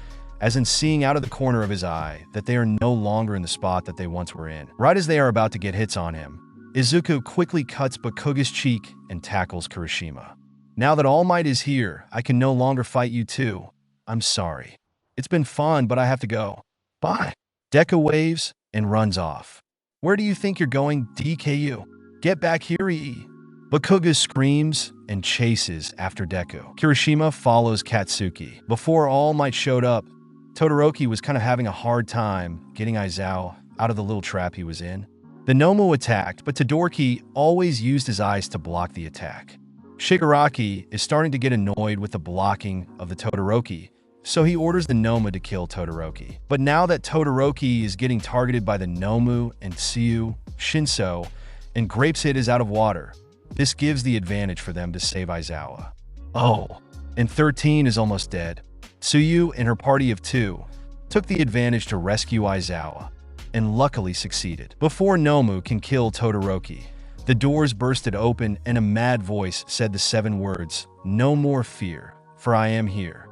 as in seeing out of the corner of his eye that they are no longer in the spot that they once were in. Right as they are about to get hits on him, Isuku quickly cuts Bakugo's cheek and tackles Kirishima. Now that All Might is here, I can no longer fight you too. I'm sorry. It's been fun, but I have to go. Bye. Deku waves and runs off. Where do you think you're going, DKU? Get back here, EE. Bakugo screams and chases after Deku. Kirishima follows Katsuki. Before All Might showed up, Todoroki was kind of having a hard time getting Aizawa out of the little trap he was in. The Nomu attacked, but Todoroki always used his eyes to block the attack. Shigaraki is starting to get annoyed with the blocking of the Todoroki, so he orders the Nomu to kill Todoroki. But now that Todoroki is getting targeted by the Nomu and Tsuyu, Shinso, and Grape's hit is out of water, this gives the advantage for them to save Aizawa. Oh, and 13 is almost dead. Tsuyu and her party of 2 took the advantage to rescue Aizawa, and luckily succeeded. Before Nomu can kill Todoroki, the doors bursted open and a mad voice said the 7 words, "No more fear, for I am here."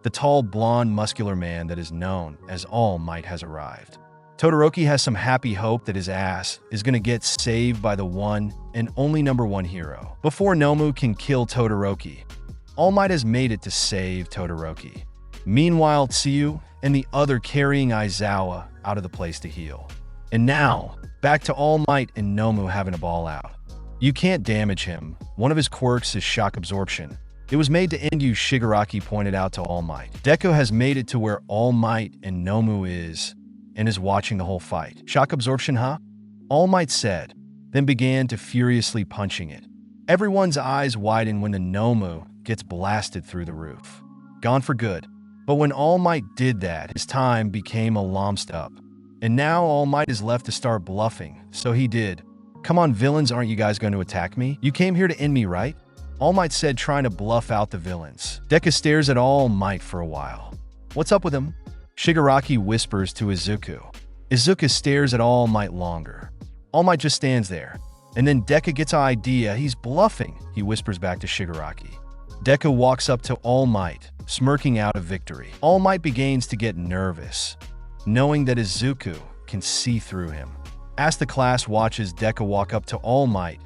The tall, blonde, muscular man that is known as All Might has arrived. Todoroki has some happy hope that his ass is going to get saved by the one and only #1 hero. Before Nomu can kill Todoroki, All Might has made it to save Todoroki. Meanwhile, Tsuyu and the other carrying Aizawa out of the place to heal. And now, back to All Might and Nomu having a ball out. You can't damage him. One of his quirks is shock absorption. It was made to end you, Shigaraki pointed out to All Might. Deku has made it to where All Might and Nomu is, and is watching the whole fight. Shock absorption, huh? All Might said, then began to furiously punching it. Everyone's eyes widen when the Nomu gets blasted through the roof. Gone for good. But when All Might did that, his time became a lomst up. And now All Might is left to start bluffing, so he did. Come on, villains, aren't you guys going to attack me? You came here to end me, right? All Might said, trying to bluff out the villains. Deku stares at All Might for a while. What's up with him? Shigaraki whispers to Isuku. Isuku stares at All Might longer. All Might just stands there. And then Deku gets an idea. He's bluffing, he whispers back to Shigaraki. Deku walks up to All Might, smirking out of victory. All Might begins to get nervous, knowing that Isuku can see through him. As the class watches Deku walk up to All Might,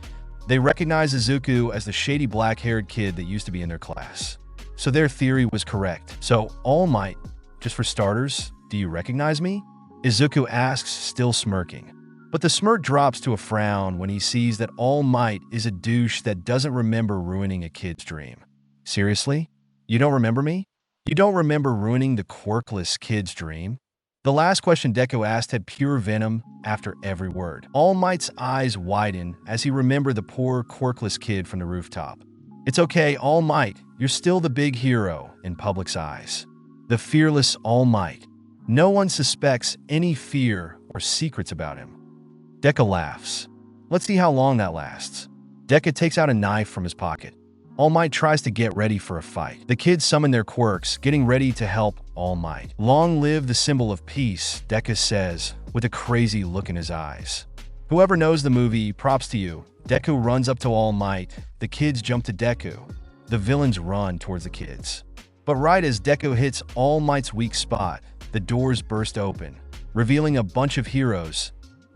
they recognize Isuku as the shady black-haired kid that used to be in their class. So their theory was correct. So, All Might, just for starters, do you recognize me? Isuku asks, still smirking. But the smirk drops to a frown when he sees that All Might is a douche that doesn't remember ruining a kid's dream. Seriously? You don't remember me? You don't remember ruining the quirkless kid's dream? The last question Deku asked had pure venom after every word. All Might's eyes widen as he remembered the poor, quirkless kid from the rooftop. It's okay, All Might. You're still the big hero in public's eyes. The fearless All Might. No one suspects any fear or secrets about him. Deku laughs. Let's see how long that lasts. Deku takes out a knife from his pocket. All Might tries to get ready for a fight. The kids summon their quirks, getting ready to help All Might. Long live the symbol of peace, Deku says, with a crazy look in his eyes. Whoever knows the movie, props to you. Deku runs up to All Might. The kids jump to Deku. The villains run towards the kids. But right as Deku hits All Might's weak spot, the doors burst open, revealing a bunch of heroes,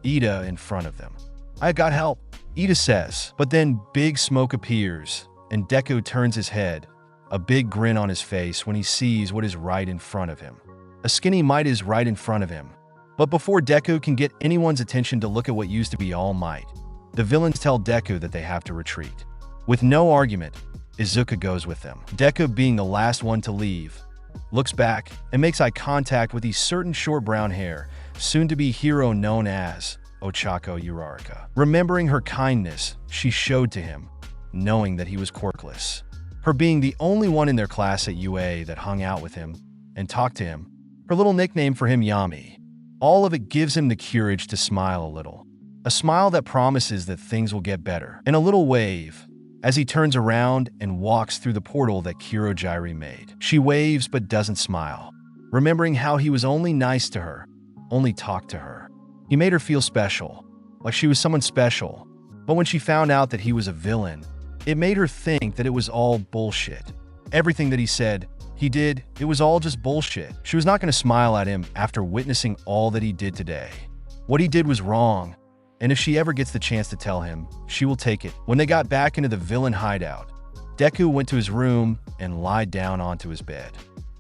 Ida in front of them. I got help, Ida says. But then big smoke appears, and Deku turns his head, a big grin on his face when he sees what is right in front of him. A skinny Might is right in front of him. But before Deku can get anyone's attention to look at what used to be All Might, the villains tell Deku that they have to retreat. With no argument, Isuku goes with them. Deku, being the last one to leave, looks back and makes eye contact with his certain short brown hair soon-to-be hero known as Ochaco Uraraka. Remembering her kindness she showed to him, knowing that he was quirkless. Her being the only one in their class at UA that hung out with him and talked to him. Her little nickname for him, Yami. All of it gives him the courage to smile a little. A smile that promises that things will get better. And a little wave as he turns around and walks through the portal that Kirojiri made. She waves but doesn't smile, remembering how he was only nice to her, only talked to her. He made her feel special, like she was someone special. But when she found out that he was a villain, it made her think that it was all bullshit. Everything that he said, he did, it was all just bullshit. She was not going to smile at him after witnessing all that he did today. What he did was wrong, and if she ever gets the chance to tell him, she will take it. When they got back into the villain hideout, Deku went to his room and lied down onto his bed.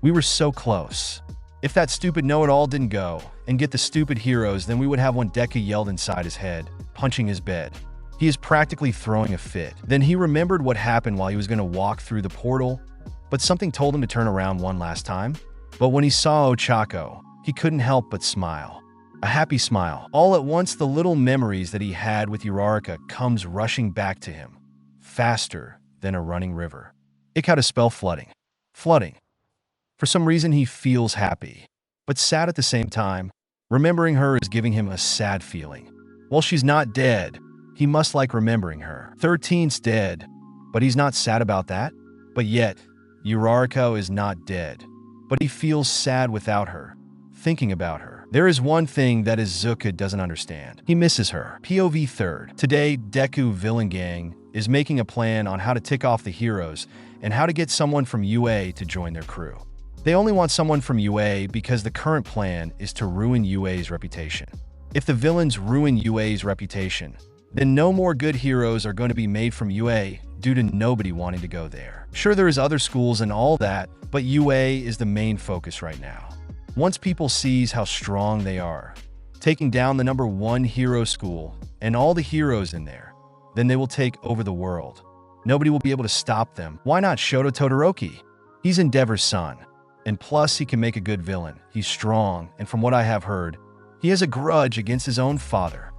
We were so close. If that stupid know-it-all didn't go and get the stupid heroes, then we would have one. Deku yelled inside his head, punching his bed. He is practically throwing a fit. Then he remembered what happened while he was going to walk through the portal, but something told him to turn around one last time. But when he saw Ochaco, he couldn't help but smile. A happy smile. All at once, the little memories that he had with Uraraka comes rushing back to him, faster than a running river. It had a spell flooding. For some reason, he feels happy, but sad at the same time. Remembering her is giving him a sad feeling. While she's not dead, he must like remembering her. 13's dead, but he's not sad about that. But yet, Uraraka is not dead, but he feels sad without her, thinking about her. There is one thing that Isuku doesn't understand. He misses her. POV 3rd. Today, Deku Villain Gang is making a plan on how to tick off the heroes and how to get someone from UA to join their crew. They only want someone from UA because the current plan is to ruin UA's reputation. If the villains ruin UA's reputation, then no more good heroes are going to be made from UA due to nobody wanting to go there. Sure, there is other schools and all that, but UA is the main focus right now. Once people sees how strong they are, taking down the #1 hero school and all the heroes in there, then they will take over the world. Nobody will be able to stop them. Why not Shoto Todoroki? He's Endeavor's son, and plus he can make a good villain. He's strong, and from what I have heard, he has a grudge against his own father.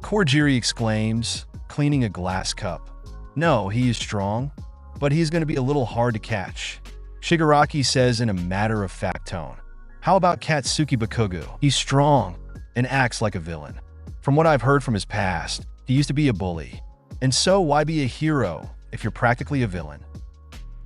Korjiri exclaims, cleaning a glass cup. No, he is strong, but he's going to be a little hard to catch. Shigaraki says in a matter-of-fact tone. How about Katsuki Bakugo? He's strong and acts like a villain. From what I've heard from his past, he used to be a bully. And so why be a hero if you're practically a villain?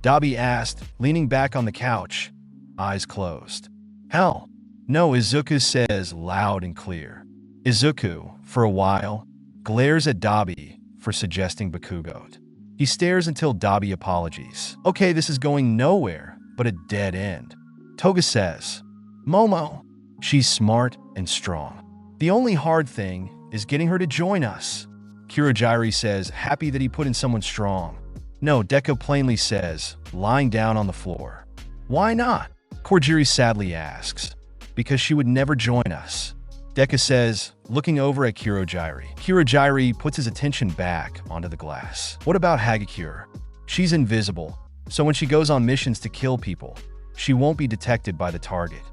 Dabi asked, leaning back on the couch, eyes closed. Hell, no, Izuku says loud and clear. Izuku, for a while, glares at Dabi for suggesting Bakugo. He stares until Dabi apologies. Okay, this is going nowhere but a dead end. Toga says, Momo, she's smart and strong. The only hard thing is getting her to join us. Kirojiri says, happy that he put in someone strong. No, Deku plainly says, lying down on the floor. Why not? Korjiri sadly asks. Because she would never join us. Deku says, looking over at Kirojiri. Kirojiri puts his attention back onto the glass. What about Hagakure? She's invisible, so when she goes on missions to kill people, she won't be detected by the target.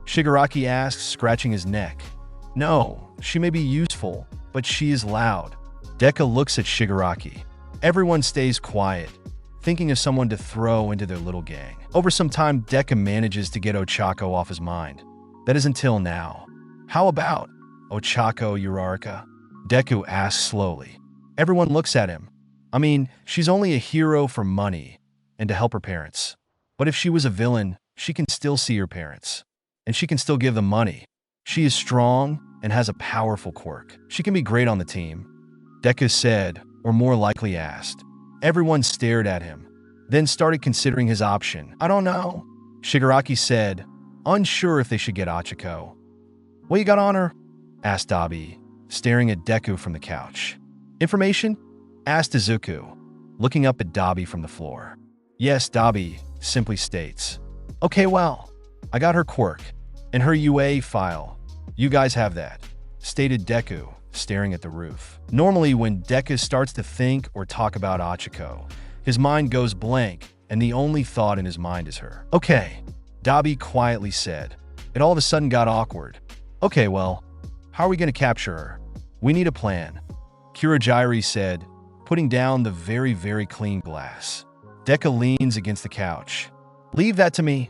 Shigaraki asks, scratching his neck. No, she may be useful, but she is loud. Deku looks at Shigaraki. Everyone stays quiet, thinking of someone to throw into their little gang. Over some time, Deku manages to get Ochaco off his mind. That is until now. How about Ochaco Uraraka? Deku asks slowly. Everyone looks at him. I mean, she's only a hero for money and to help her parents. But if she was a villain, she can still see her parents. And she can still give them money. She is strong and has a powerful quirk. She can be great on the team. Deku said, or more likely asked. Everyone stared at him, then started considering his option. I don't know. Shigaraki said, unsure if they should get Ochaco. What you got on her? Asked Dabi, staring at Deku from the couch. Information? Asked Izuku, looking up at Dabi from the floor. Yes, Dabi simply states. Okay, well, I got her quirk and her UA file. You guys have that, stated Deku, staring at the roof. Normally, when Deku starts to think or talk about Ochaco, his mind goes blank and the only thought in his mind is her. Okay, Dabi quietly said. It all of a sudden got awkward. Okay, well, How are we going to capture her? We need a plan, Kurogiri said, putting down the very clean glass. Deku leans against the couch. Leave that to me.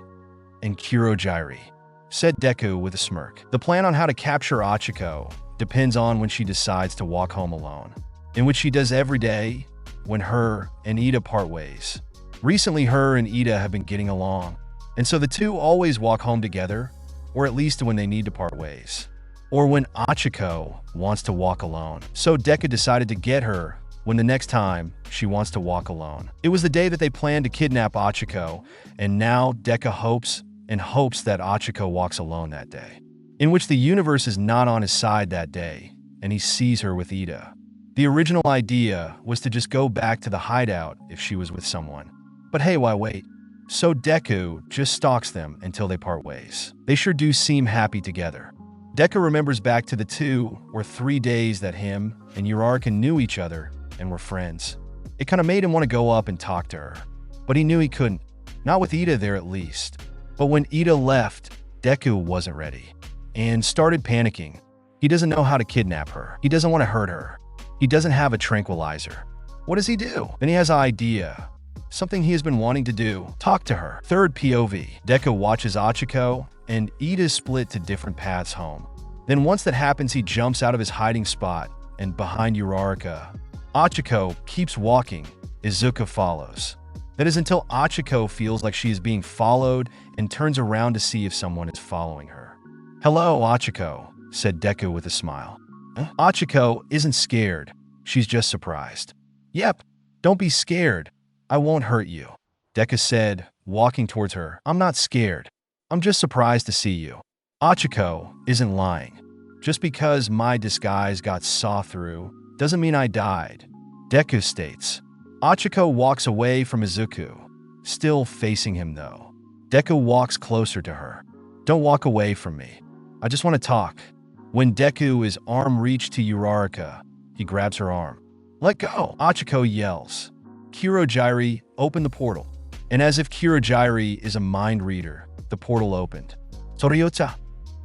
And Kurogiri, said Deku with a smirk. The plan on how to capture Ochaco depends on when she decides to walk home alone, in which she does every day when her and Ida part ways. Recently, her and Ida have been getting along, and so the two always walk home together, or at least when they need to part ways, or when Ochaco wants to walk alone. So Deku decided to get her when the next time she wants to walk alone. It was the day that they planned to kidnap Ochaco, and now Deku hopes that Ochaco walks alone that day, in which the universe is not on his side that day, and he sees her with Ida. The original idea was to just go back to the hideout if she was with someone. But hey, why wait? So Deku just stalks them until they part ways. They sure do seem happy together. Deku remembers back to the 2 or 3 days that him and Uraraka knew each other and were friends. It kind of made him want to go up and talk to her. But he knew he couldn't. Not with Ida there at least. But when Ida left, Deku wasn't ready and started panicking. He doesn't know how to kidnap her. He doesn't want to hurt her. He doesn't have a tranquilizer. What does he do? Then he has an idea. Something he has been wanting to do. Talk to her. Third POV. Deku watches Ochaco and Ida split to different paths home. Then once that happens, he jumps out of his hiding spot and behind Uraraka. Ochaco keeps walking. Isuku follows. That is until Ochaco feels like she is being followed and turns around to see if someone is following her. Hello, Ochaco, said Deku with a smile. Ochaco isn't scared. She's just surprised. Yep, don't be scared. I won't hurt you, Deku said, walking towards her. I'm not scared. I'm just surprised to see you. Ochaco isn't lying. Just because my disguise got saw through doesn't mean I died, Deku states. Ochaco walks away from Isuku, still facing him though. Deku walks closer to her. Don't walk away from me. I just want to talk. When Deku is arm reached to Uraraka, he grabs her arm. Let go, Ochaco yells. Kurogiri, open the portal. And as if Kurogiri is a mind reader, the portal opened. Toryota.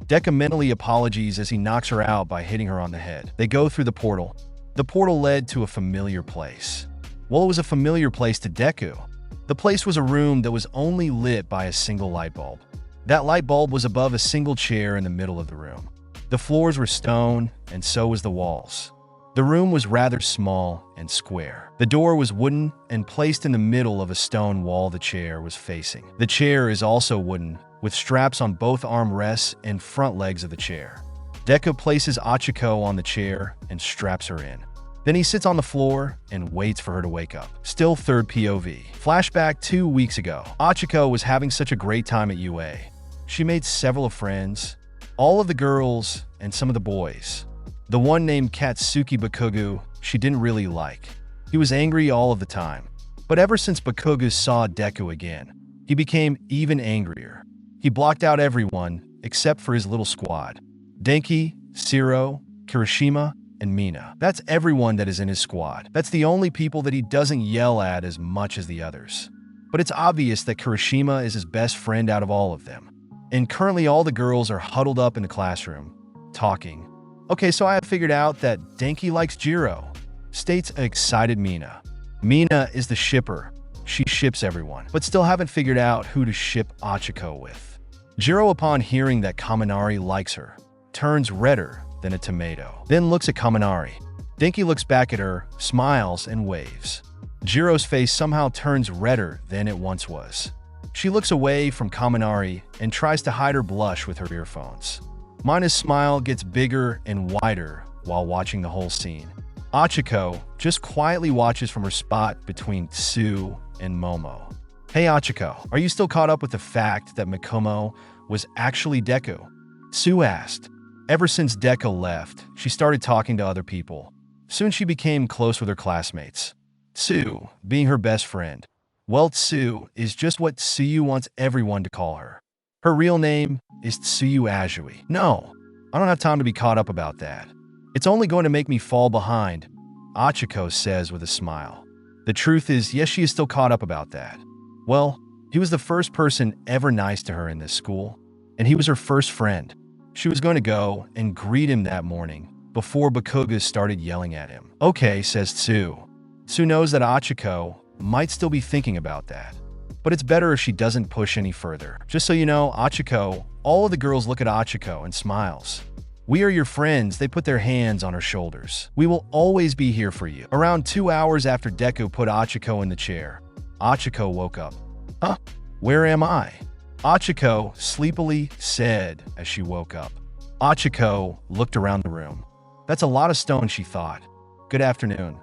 Deku mentally apologies as he knocks her out by hitting her on the head. They go through the portal. The portal led to a familiar place. Well, it was a familiar place to Deku. The place was a room that was only lit by a single light bulb. That light bulb was above a single chair in the middle of the room. The floors were stone, and so was the walls. The room was rather small and square. The door was wooden and placed in the middle of a stone wall the chair was facing. The chair is also wooden, with straps on both armrests and front legs of the chair. Deku places Ochaco on the chair and straps her in. Then he sits on the floor and waits for her to wake up. Still third POV. Flashback 2 weeks ago. Ochaco was having such a great time at UA. She made several friends, all of the girls and some of the boys. The one named Katsuki Bakugo she didn't really like. He was angry all of the time. But ever since Bakugo saw Deku again, he became even angrier. He blocked out everyone except for his little squad. Denki, Shiro, Kirishima, and Mina. That's everyone that is in his squad. That's the only people that he doesn't yell at as much as the others. But it's obvious that Kirishima is his best friend out of all of them. And currently all the girls are huddled up in the classroom, talking. Okay, so I have figured out that Denki likes Jiro, states an excited Mina. Mina is the shipper. She ships everyone, but still haven't figured out who to ship Ochaco with. Jiro, upon hearing that Kaminari likes her, turns redder than a tomato, then looks at Kaminari. Denki looks back at her, smiles, and waves. Jiro's face somehow turns redder than it once was. She looks away from Kaminari and tries to hide her blush with her earphones. Mina's smile gets bigger and wider while watching the whole scene. Ochaco just quietly watches from her spot between Tsu and Momo. Hey Ochaco, are you still caught up with the fact that Mikomo was actually Deku? Tsu asked. Ever since Deku left, she started talking to other people. Soon she became close with her classmates. Tsu, being her best friend. Well, Tsu is just what Tsuyu wants everyone to call her. Her real name is Tsuyu Ajui. No, I don't have time to be caught up about that. It's only going to make me fall behind, Ochaco says with a smile. The truth is, yes, she is still caught up about that. Well, he was the first person ever nice to her in this school, and he was her first friend. She was going to go and greet him that morning before Bakugo started yelling at him. Okay, says Tsu. Tsu knows that Ochaco might still be thinking about that, but it's better if she doesn't push any further. Just so you know, Ochaco, all of the girls look at Ochaco and smiles. We are your friends. They put their hands on her shoulders. We will always be here for you. Around 2 hours after Deku put Ochaco in the chair, Ochaco woke up. Huh? Where am I? Ochaco sleepily said as she woke up. Ochaco looked around the room. That's a lot of stone, she thought. Good afternoon.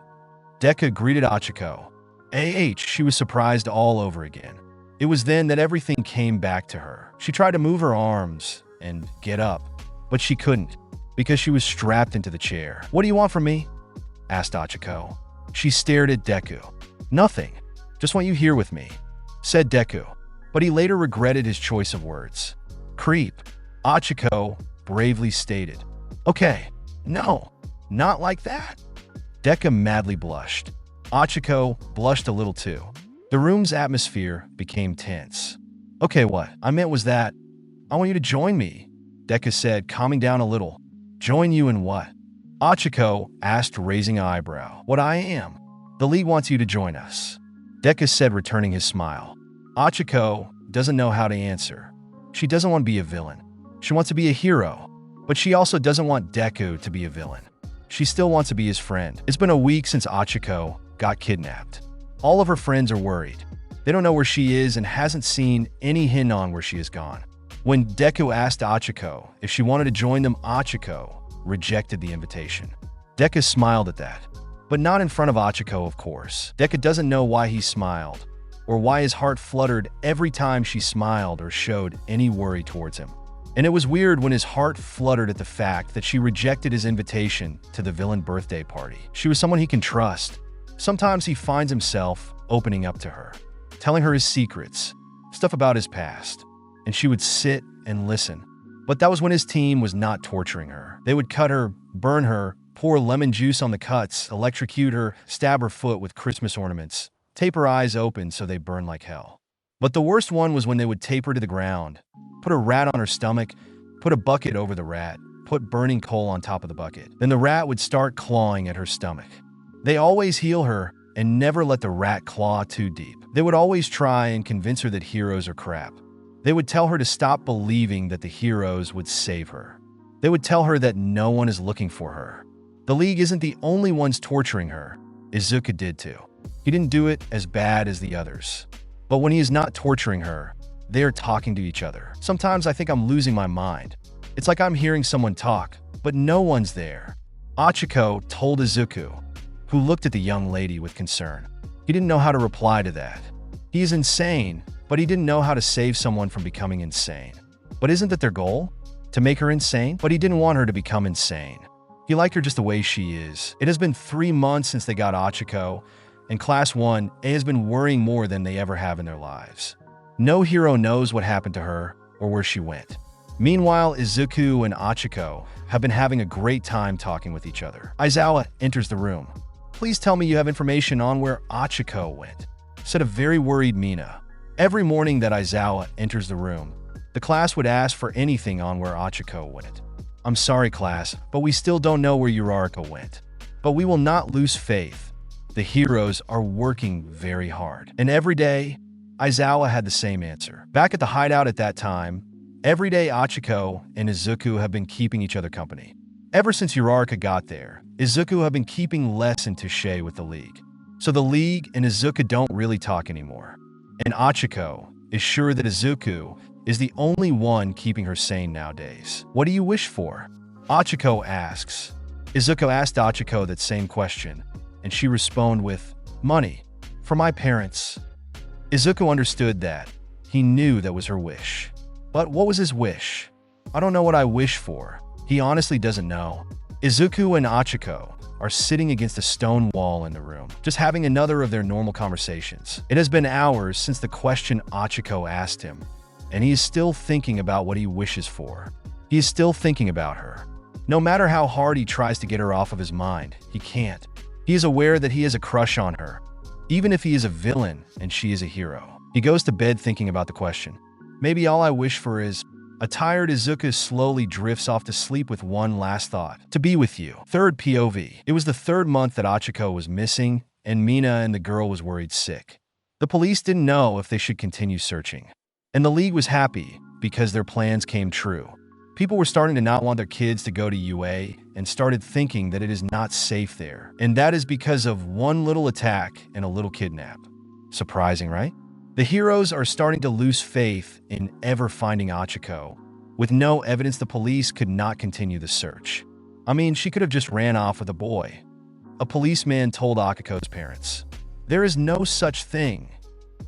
Deku greeted Ochaco. She was surprised all over again. It was then that everything came back to her. She tried to move her arms and get up, but she couldn't because she was strapped into the chair. What do you want from me? Asked Ochaco. She stared at Deku. Nothing. Just want you here with me, said Deku. But he later regretted his choice of words. Creep. Ochaco bravely stated. Okay, no, not like that. Deku madly blushed. Ochaco blushed a little too. The room's atmosphere became tense. Okay, what I meant was that I want you to join me, Deku said, calming down a little. Join you in what? Ochaco asked, raising an eyebrow. What I am. The League wants you to join us, Deku said, returning his smile. Ochaco doesn't know how to answer. She doesn't want to be a villain. She wants to be a hero, but she also doesn't want Deku to be a villain. She still wants to be his friend. It's been a week since Ochaco got kidnapped. All of her friends are worried. They don't know where she is and hasn't seen any hint on where she has gone. When Deku asked Ochaco if she wanted to join them, Ochaco rejected the invitation. Deku smiled at that, but not in front of Ochaco, of course. Deku doesn't know why he smiled, or why his heart fluttered every time she smiled or showed any worry towards him. And it was weird when his heart fluttered at the fact that she rejected his invitation to the villain birthday party. She was someone he can trust. Sometimes he finds himself opening up to her, telling her his secrets, stuff about his past, and she would sit and listen. But that was when his team was not torturing her. They would cut her, burn her, pour lemon juice on the cuts, electrocute her, stab her foot with Christmas ornaments, tape her eyes open so they burn like hell. But the worst one was when they would tape her to the ground, put a rat on her stomach, put a bucket over the rat, put burning coal on top of the bucket. Then the rat would start clawing at her stomach. They always heal her and never let the rat claw too deep. They would always try and convince her that heroes are crap. They would tell her to stop believing that the heroes would save her. They would tell her that no one is looking for her. The League isn't the only ones torturing her. Isuku did too. He didn't do it as bad as the others. But when he is not torturing her, they are talking to each other. Sometimes I think I'm losing my mind. It's like I'm hearing someone talk, but no one's there. Ochaco told Isuku, who looked at the young lady with concern. He didn't know how to reply to that. He is insane, but he didn't know how to save someone from becoming insane. But isn't that their goal? To make her insane? But he didn't want her to become insane. He liked her just the way she is. It has been 3 months since they got Ochaco, and Class 1A has been worrying more than they ever have in their lives. No hero knows what happened to her or where she went. Meanwhile, Isuku and Ochaco have been having a great time talking with each other. Aizawa enters the room. Please tell me you have information on where Ochaco went, said a very worried Mina. Every morning that Aizawa enters the room, the class would ask for anything on where Ochaco went. I'm sorry, class, but we still don't know where Uraraka went. But we will not lose faith. The heroes are working very hard. And every day, Aizawa had the same answer. Back at the hideout at that time, every day Ochaco and Isuku have been keeping each other company. Ever since Uraraka got there, Isuku have been keeping less in touche with the League. So the League and Isuku don't really talk anymore. And Ochaco is sure that Isuku is the only one keeping her sane nowadays. What do you wish for? Ochaco asks. Isuku asked Ochaco that same question, and she responded with, money. For my parents. Isuku understood that. He knew that was her wish. But what was his wish? I don't know what I wish for. He honestly doesn't know. Isuku and Ochaco are sitting against a stone wall in the room, just having another of their normal conversations. It has been hours since the question Ochaco asked him, and he is still thinking about what he wishes for. He is still thinking about her. No matter how hard he tries to get her off of his mind, he can't. He is aware that he has a crush on her, even if he is a villain and she is a hero. He goes to bed thinking about the question. Maybe all I wish for is A tired Izuku slowly drifts off to sleep with one last thought: to be with you. Third POV. It was the third month that Ochako was missing, and Mina and the girl was worried sick. The police didn't know if they should continue searching. And the League was happy because their plans came true. People were starting to not want their kids to go to UA and started thinking that it is not safe there. And that is because of one little attack and a little kidnap. Surprising, right? The heroes are starting to lose faith in ever finding Ochako. With no evidence, the police could not continue the search. I mean, she could have just ran off with a boy. A policeman told Akako's parents, "There is no such thing."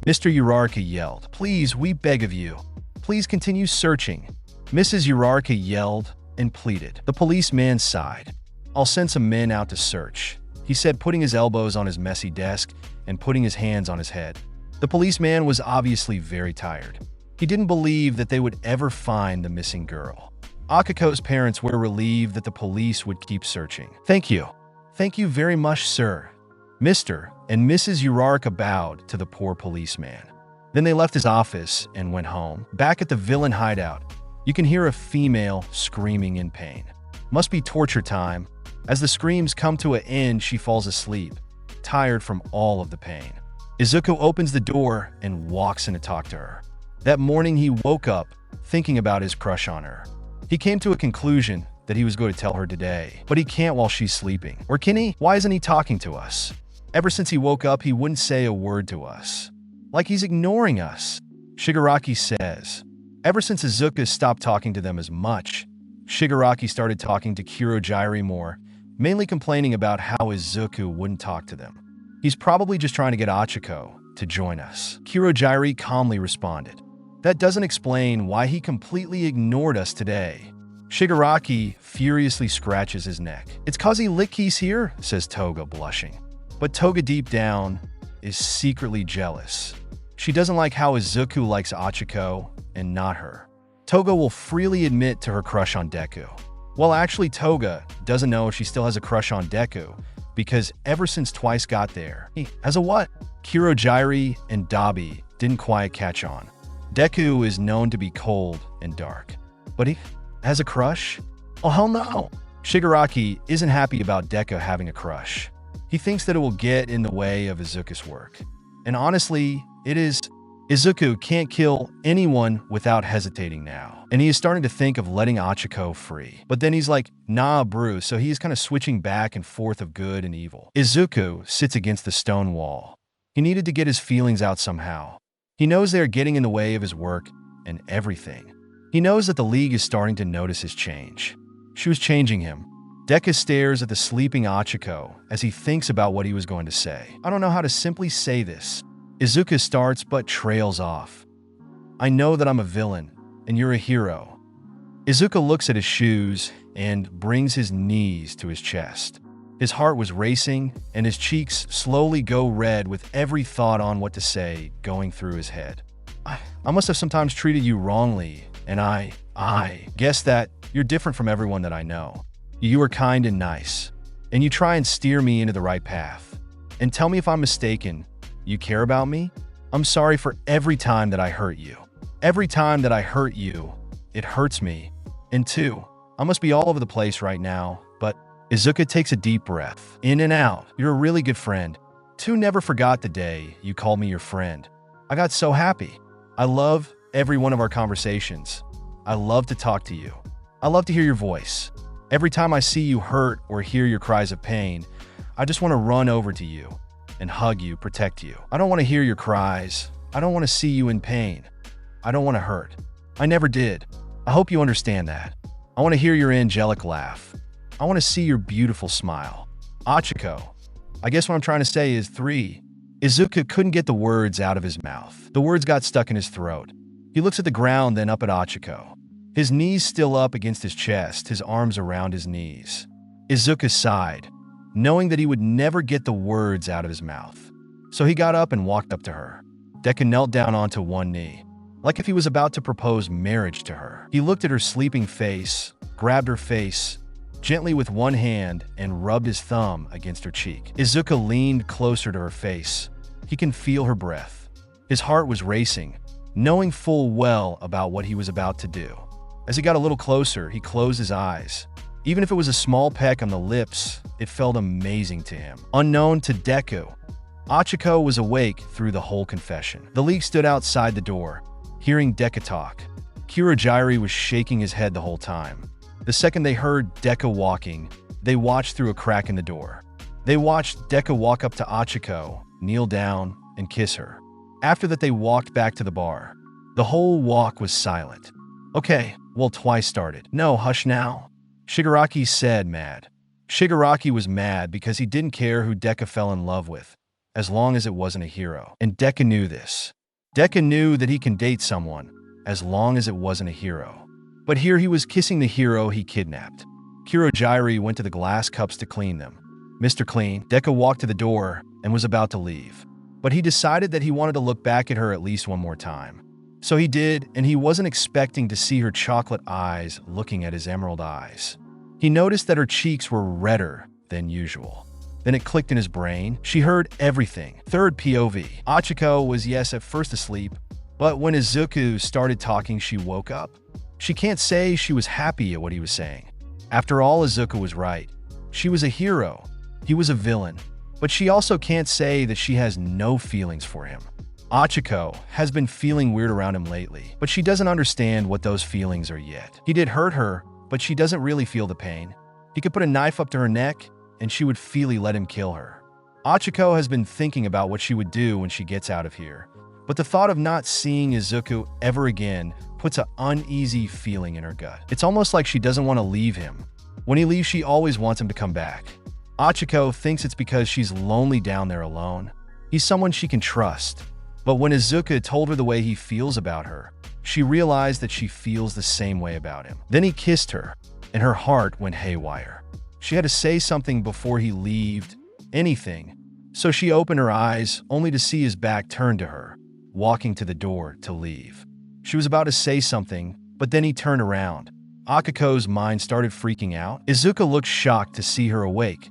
Mr. Uraraka yelled, "Please, we beg of you. Please continue searching." Mrs. Uraraka yelled and pleaded. The policeman sighed. "I'll send some men out to search," he said, putting his elbows on his messy desk and putting his hands on his head. The policeman was obviously very tired. He didn't believe that they would ever find the missing girl. Akako's parents were relieved that the police would keep searching. "Thank you. Thank you very much, sir." Mr. and Mrs. Uraraka bowed to the poor policeman. Then they left his office and went home. Back at the villain hideout, you can hear a female screaming in pain. Must be torture time. As the screams come to an end, she falls asleep, tired from all of the pain. Izuku opens the door and walks in to talk to her. That morning, he woke up thinking about his crush on her. He came to a conclusion that he was going to tell her today, but he can't while she's sleeping. Or can he? Why isn't he talking to us? Ever since he woke up, he wouldn't say a word to us. Like he's ignoring us. Shigaraki says. Ever since Izuku stopped talking to them as much, Shigaraki started talking to Kurojairi more, mainly complaining about how Izuku wouldn't talk to them. He's probably just trying to get Ochako to join us. Kurojairi calmly responded. That doesn't explain why he completely ignored us today. Shigaraki furiously scratches his neck. "It's 'cause he lit keys here," says Toga, blushing. But Toga deep down is secretly jealous. She doesn't like how Izuku likes Ochako and not her. Toga will freely admit to her crush on Deku. Well, actually, Toga doesn't know if she still has a crush on Deku, because ever since Twice got there, he has a what? Kurojairi and Dabi didn't quite catch on. Deku is known to be cold and dark. But he has a crush? Oh, hell no! Shigaraki isn't happy about Deku having a crush. He thinks that it will get in the way of Izuku's work. And honestly, it is. Izuku can't kill anyone without hesitating now. And he is starting to think of letting Ochako free. But then he's like, nah, Bruce, so he's kind of switching back and forth of good and evil. Izuku sits against the stone wall. He needed to get his feelings out somehow. He knows they are getting in the way of his work and everything. He knows that the League is starting to notice his change. She was changing him. Deku stares at the sleeping Ochako as he thinks about what he was going to say. I don't know how to simply say this. Izuku starts but trails off. I know that I'm a villain, and you're a hero. Izuku looks at his shoes and brings his knees to his chest. His heart was racing, and his cheeks slowly go red with every thought on what to say going through his head. I must have sometimes treated you wrongly, and I guess that you're different from everyone that I know. You are kind and nice, and you try and steer me into the right path. And tell me if I'm mistaken, you care about me? I'm sorry for every time that I hurt you. Every time that I hurt you, it hurts me. And two, I must be all over the place right now, but Izuku takes a deep breath, in and out. You're a really good friend. Two never forgot the day you called me your friend. I got so happy. I love every one of our conversations. I love to talk to you. I love to hear your voice. Every time I see you hurt or hear your cries of pain, I just want to run over to you and hug you, protect you. I don't want to hear your cries. I don't want to see you in pain. I don't want to hurt. I never did. I hope you understand that. I want to hear your angelic laugh. I want to see your beautiful smile. Ochako. I guess what I'm trying to say is 3. Izuku couldn't get the words out of his mouth. The words got stuck in his throat. He looks at the ground, then up at Ochako. His knees still up against his chest, his arms around his knees. Izuku sighed, knowing that he would never get the words out of his mouth. So he got up and walked up to her. Deku knelt down onto one knee, like if he was about to propose marriage to her. He looked at her sleeping face, grabbed her face gently with one hand, and rubbed his thumb against her cheek. Izuku leaned closer to her face. He can feel her breath. His heart was racing, knowing full well about what he was about to do. As he got a little closer, he closed his eyes. Even if it was a small peck on the lips, it felt amazing to him. Unknown to Deku, Ochaco was awake through the whole confession. The League stood outside the door, hearing Deku talk. Kurogiri was shaking his head the whole time. The second they heard Deku walking, they watched through a crack in the door. They watched Deku walk up to Ochaco, kneel down, and kiss her. After that, they walked back to the bar. The whole walk was silent. Okay, well, twice started. No, hush now, Shigaraki said, mad. Shigaraki was mad because he didn't care who Deku fell in love with, as long as it wasn't a hero. And Deku knew this. Deku knew that he can date someone, as long as it wasn't a hero. But here he was kissing the hero he kidnapped. Kurogiri went to the glass cups to clean them. Mr. Clean, Deku walked to the door and was about to leave. But he decided that he wanted to look back at her at least one more time. So he did, and he wasn't expecting to see her chocolate eyes looking at his emerald eyes. He noticed that her cheeks were redder than usual. Then it clicked in his brain. She heard everything. Third POV. Ochaco was, yes, at first asleep, but when Isuku started talking, she woke up. She can't say she was happy at what he was saying. After all, Isuku was right. She was a hero. He was a villain. But she also can't say that she has no feelings for him. Ochaco has been feeling weird around him lately, but she doesn't understand what those feelings are yet. He did hurt her, but she doesn't really feel the pain. He could put a knife up to her neck, and she would freely let him kill her. Ochaco has been thinking about what she would do when she gets out of here, but the thought of not seeing Isuku ever again puts an uneasy feeling in her gut. It's almost like she doesn't want to leave him. When he leaves, she always wants him to come back. Ochaco thinks it's because she's lonely down there alone. He's someone she can trust. But when Isuku told her the way he feels about her, she realized that she feels the same way about him. Then he kissed her, and her heart went haywire. She had to say something before he left, anything. So she opened her eyes, only to see his back turned to her, walking to the door to leave. She was about to say something, but then he turned around. Akako's mind started freaking out. Izuku looked shocked to see her awake,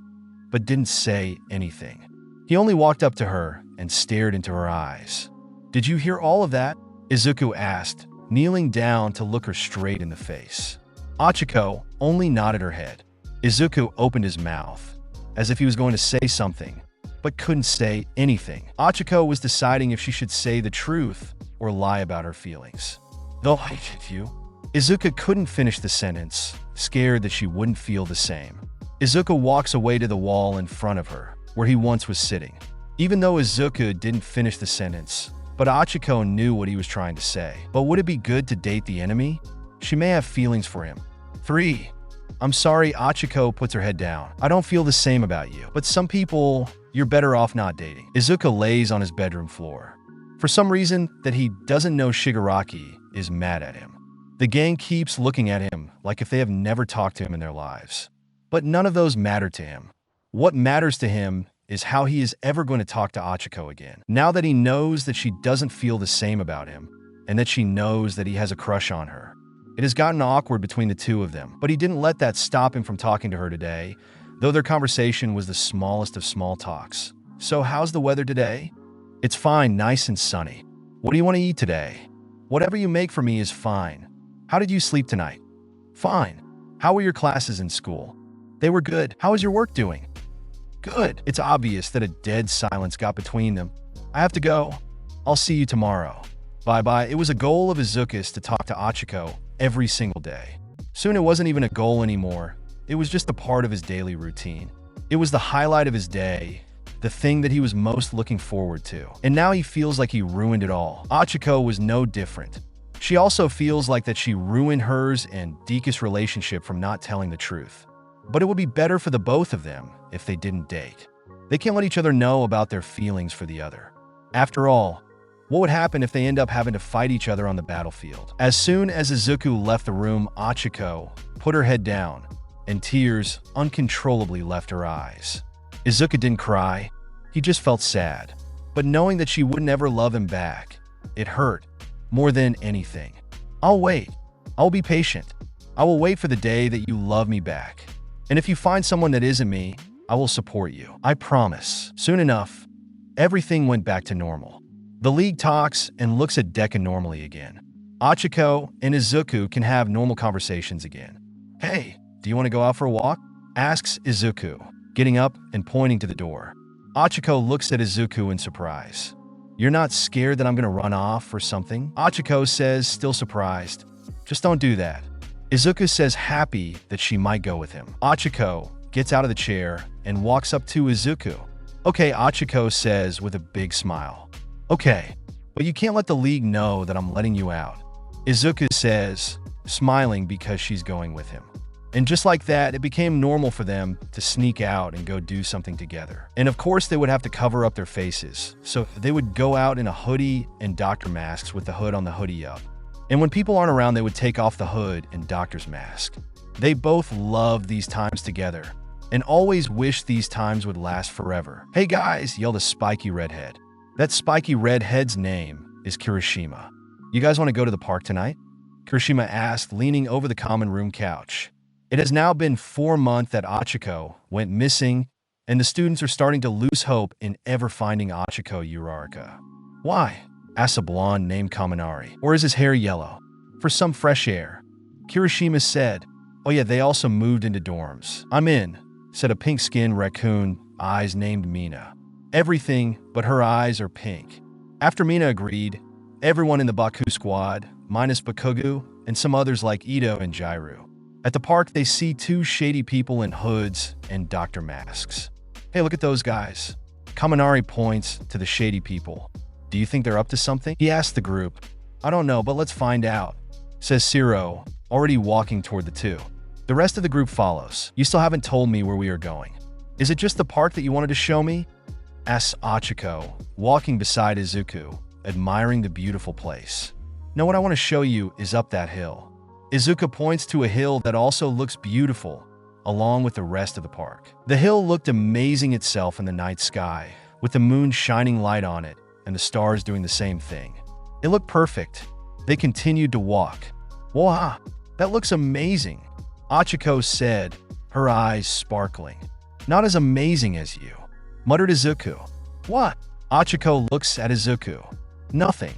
but didn't say anything. He only walked up to her and stared into her eyes. "Did you hear all of that?" Izuku asked, kneeling down to look her straight in the face. Ochako only nodded her head. Izuku opened his mouth, as if he was going to say something, but couldn't say anything. Ochako was deciding if she should say the truth or lie about her feelings. "They'll hate you." Izuku couldn't finish the sentence, scared that she wouldn't feel the same. Izuku walks away to the wall in front of her, where he once was sitting. Even though Izuku didn't finish the sentence, but Ochako knew what he was trying to say. But would it be good to date the enemy? She may have feelings for him. 3. "I'm sorry," Ochako puts her head down. "I don't feel the same about you, but some people, you're better off not dating." Izuku lays on his bedroom floor. For some reason that he doesn't know, Shigaraki is mad at him. The gang keeps looking at him like if they have never talked to him in their lives. But none of those matter to him. What matters to him is how he is ever going to talk to Ochako again. Now that he knows that she doesn't feel the same about him, and that she knows that he has a crush on her. It has gotten awkward between the two of them, but he didn't let that stop him from talking to her today, though their conversation was the smallest of small talks. "So how's the weather today?" "It's fine, nice and sunny." "What do you want to eat today?" "Whatever you make for me is fine." "How did you sleep tonight?" "Fine." "How were your classes in school?" "They were good." "How is your work doing?" "Good." It's obvious that a dead silence got between them. "I have to go. I'll see you tomorrow." Bye-bye. It was a goal of Izuku's to talk to Ochako every single day. Soon it wasn't even a goal anymore. It was just a part of his daily routine. It was the highlight of his day, the thing that he was most looking forward to. And now he feels like he ruined it all. Ochako was no different. She also feels like that she ruined hers and Deku's relationship from not telling the truth. But it would be better for the both of them if they didn't date. They can't let each other know about their feelings for the other. After all, what would happen if they end up having to fight each other on the battlefield? As soon as Izuku left the room, Ochako put her head down, and tears uncontrollably left her eyes. Izuku didn't cry. He just felt sad. But knowing that she wouldn't ever love him back, it hurt more than anything. "I'll wait. I'll be patient. I will wait for the day that you love me back. And if you find someone that isn't me, I will support you. I promise." Soon enough, everything went back to normal. The League talks and looks at Deku normally again. Ochako and Izuku can have normal conversations again. Hey, do you want to go out for a walk? Asks Izuku, getting up and pointing to the door. Ochako looks at Izuku in surprise. You're not scared that I'm going to run off or something? Ochako says, still surprised. Just don't do that. Izuku says happy that she might go with him. Ochako gets out of the chair and walks up to Izuku. Okay, Ochako says with a big smile. Okay, but you can't let the league know that I'm letting you out. Izuku says, smiling because she's going with him. And just like that, it became normal for them to sneak out and go do something together. And of course, they would have to cover up their faces. So they would go out in a hoodie and doctor masks with the hood on the hoodie up. And when people aren't around, they would take off the hood and doctor's mask. They both loved these times together and always wished these times would last forever. Hey guys, yelled a spiky redhead. That spiky redhead's name is Kirishima. You guys want to go to the park tonight? Kirishima asked, leaning over the common room couch. It has now been 4 months that Ochako went missing, and the students are starting to lose hope in ever finding Ochako Uraraka. Why? Asks a blonde named Kaminari. Or is his hair yellow? For some fresh air. Kirishima said, oh yeah, they also moved into dorms. I'm in, said a pink-skinned raccoon, eyes named Mina. Everything but her eyes are pink. After Mina agreed, everyone in the Baku squad, minus Bakugo, and some others like Ito and Jairu. At the park, they see 2 shady people in hoods and doctor masks. Hey, look at those guys. Kaminari points to the shady people. Do you think they're up to something? He asks the group. I don't know, but let's find out, says Siro, already walking toward the 2. The rest of the group follows. You still haven't told me where we are going. Is it just the park that you wanted to show me? Asks Ochako, walking beside Izuku, admiring the beautiful place. No, what I want to show you is up that hill. Izuku points to a hill that also looks beautiful, along with the rest of the park. The hill looked amazing itself in the night sky, with the moon shining light on it and the stars doing the same thing. It looked perfect. They continued to walk. Wow, that looks amazing, Ochako said, her eyes sparkling. Not as amazing as you, muttered Izuku. What? Ochako looks at Izuku. Nothing.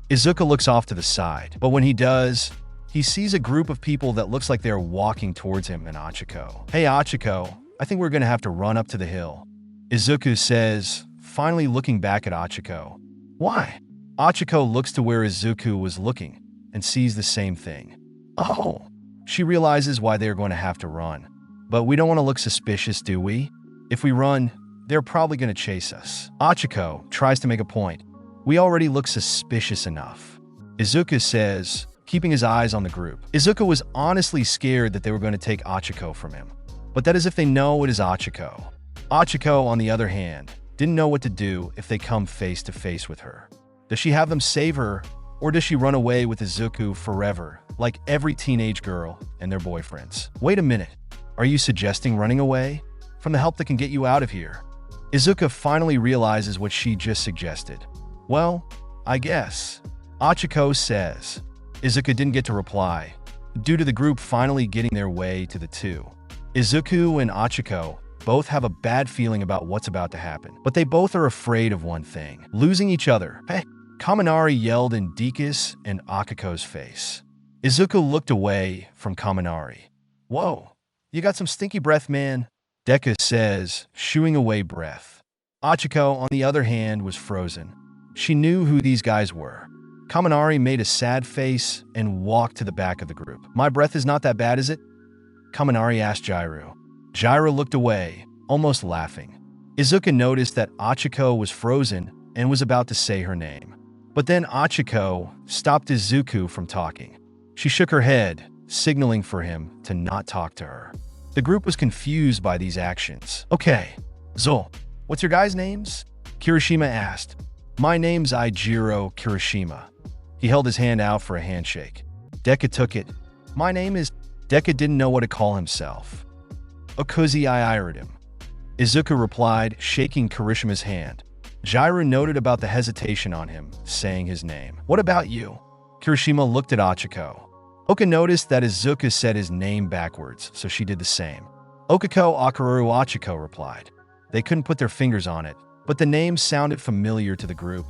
Izuku looks off to the side, but when he does, he sees a group of people that looks like they're walking towards him and Ochako. Hey Ochako, I think we're gonna have to run up to the hill, Izuku says, finally looking back at Ochako. Why? Ochako looks to where Izuku was looking and sees the same thing. Oh, she realizes why they're going to have to run. But we don't want to look suspicious, do we? If we run, they're probably going to chase us. Ochako tries to make a point. We already look suspicious enough, Izuku says, keeping his eyes on the group. Izuku was honestly scared that they were going to take Ochako from him. But that is if they know it is Ochako. Ochako, on the other hand, didn't know what to do if they come face to face with her. Does she have them save her, or does she run away with Izuku forever, like every teenage girl and their boyfriends? Wait a minute. Are you suggesting running away from the help that can get you out of here? Izuku finally realizes what she just suggested. Well, I guess, Ochako says. Izuku didn't get to reply, due to the group finally getting their way to the 2. Izuku and Ochako both have a bad feeling about what's about to happen, but they both are afraid of one thing, losing each other. Hey, Kaminari yelled in Dekus and Akako's face. Izuku looked away from Kaminari. Whoa, you got some stinky breath, man, Deku says, shooing away breath. Ochako, on the other hand, was frozen. She knew who these guys were. Kaminari made a sad face and walked to the back of the group. My breath is not that bad, is it? Kaminari asked Jairu. Jairu looked away, almost laughing. Izuku noticed that Ochako was frozen and was about to say her name. But then Ochako stopped Izuku from talking. She shook her head, signaling for him to not talk to her. The group was confused by these actions. Okay, Zol, what's your guys' names? Kirishima asked. My name's Ijiro Kirishima. He held his hand out for a handshake. Deku took it. My name is... Deku didn't know what to call himself. Okuzi I ired him. Izuku replied, shaking Kirishima's hand. Jairu noted about the hesitation on him, saying his name. What about you? Kirishima looked at Ochako. Oka noticed that Izuku said his name backwards, so she did the same. Okako Akaru Ochako replied. They couldn't put their fingers on it, but the name sounded familiar to the group.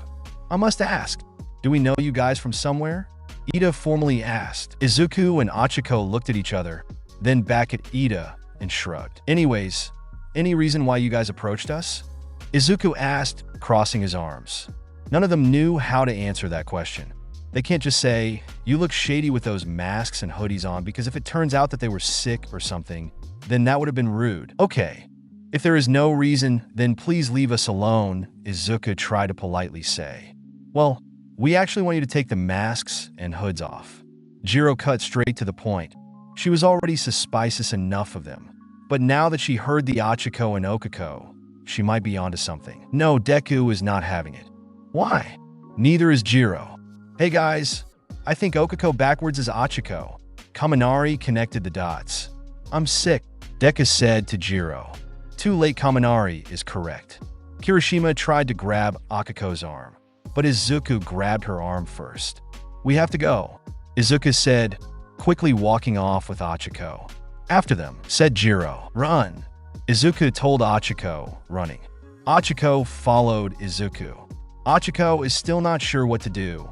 I must ask, do we know you guys from somewhere? Ida formally asked. Izuku and Ochako looked at each other, then back at Ida and shrugged. Anyways, any reason why you guys approached us? Izuku asked, crossing his arms. None of them knew how to answer that question. They can't just say, you look shady with those masks and hoodies on, because if it turns out that they were sick or something, then that would have been rude. Okay, if there is no reason, then please leave us alone, Izuku tried to politely say. Well, we actually want you to take the masks and hoods off. Jiro cut straight to the point. She was already suspicious enough of them, but now that she heard the Ochaco and Ochaco, she might be onto something. No, Deku is not having it. Why? Neither is Jiro. Hey guys, I think Ochaco backwards is Ochaco. Kaminari connected the dots. I'm sick, Deku said to Jiro. Too late, Kaminari is correct. Kirishima tried to grab Akako's arm, but Izuku grabbed her arm first. We have to go, Izuku said, quickly walking off with Ochaco. After them, said Jiro. Run, Izuku told Ochaco, running. Ochaco followed Izuku. Ochaco is still not sure what to do.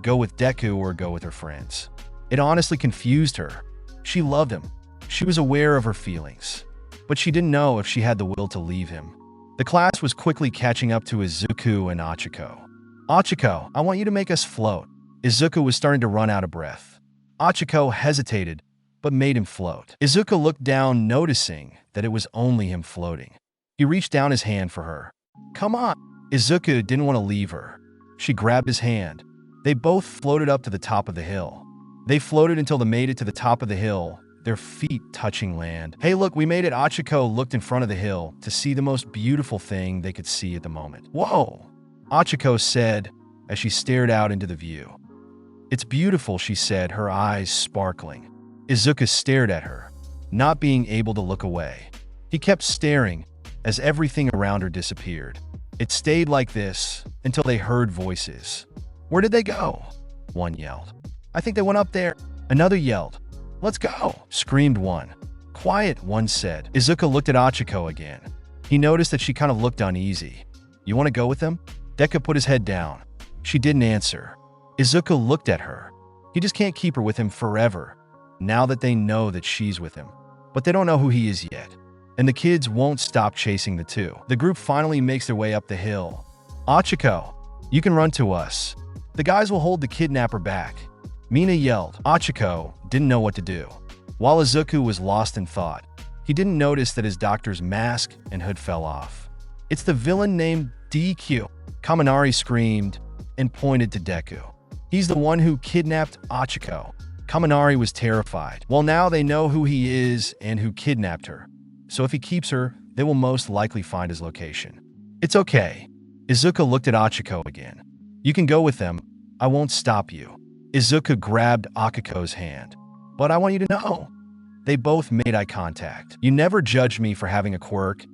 Go with Deku or go with her friends. It honestly confused her. She loved him. She was aware of her feelings, but she didn't know if she had the will to leave him. The class was quickly catching up to Izuku and Ochaco. Ochaco, I want you to make us float. Izuku was starting to run out of breath. Ochaco hesitated, but made him float. Izuku looked down, noticing that it was only him floating. He reached down his hand for her. Come on. Izuku didn't want to leave her. She grabbed his hand. They both floated up to the top of the hill. They floated until they made it to the top of the hill, their feet touching land. Hey look, we made it. Ochaco looked in front of the hill to see the most beautiful thing they could see at the moment. Whoa, Ochaco said as she stared out into the view. It's beautiful, she said, her eyes sparkling. Izuku stared at her, not being able to look away. He kept staring as everything around her disappeared. It stayed like this until they heard voices. Where did they go? One yelled. I think they went up there. Another yelled. Let's go, screamed one. Quiet, one said. Izuku looked at Ochaco again. He noticed that she kind of looked uneasy. You want to go with them? Deku put his head down. She didn't answer. Izuku looked at her. He just can't keep her with him forever, now that they know that she's with him. But they don't know who he is yet. And the kids won't stop chasing the two. The group finally makes their way up the hill. Ochaco, you can run to us. The guys will hold the kidnapper back. Mina yelled. Ochaco didn't know what to do. While Izuku was lost in thought, he didn't notice that his doctor's mask and hood fell off. It's the villain named Deku, Kaminari screamed and pointed to Deku. He's the one who kidnapped Ochaco. Kaminari was terrified. Well, now they know who he is and who kidnapped her. So if he keeps her, they will most likely find his location. It's okay. Izuku looked at Ochaco again. You can go with them. I won't stop you. Izuku grabbed Akako's hand. But I want you to know. They both made eye contact. You never judged me for having a quirk,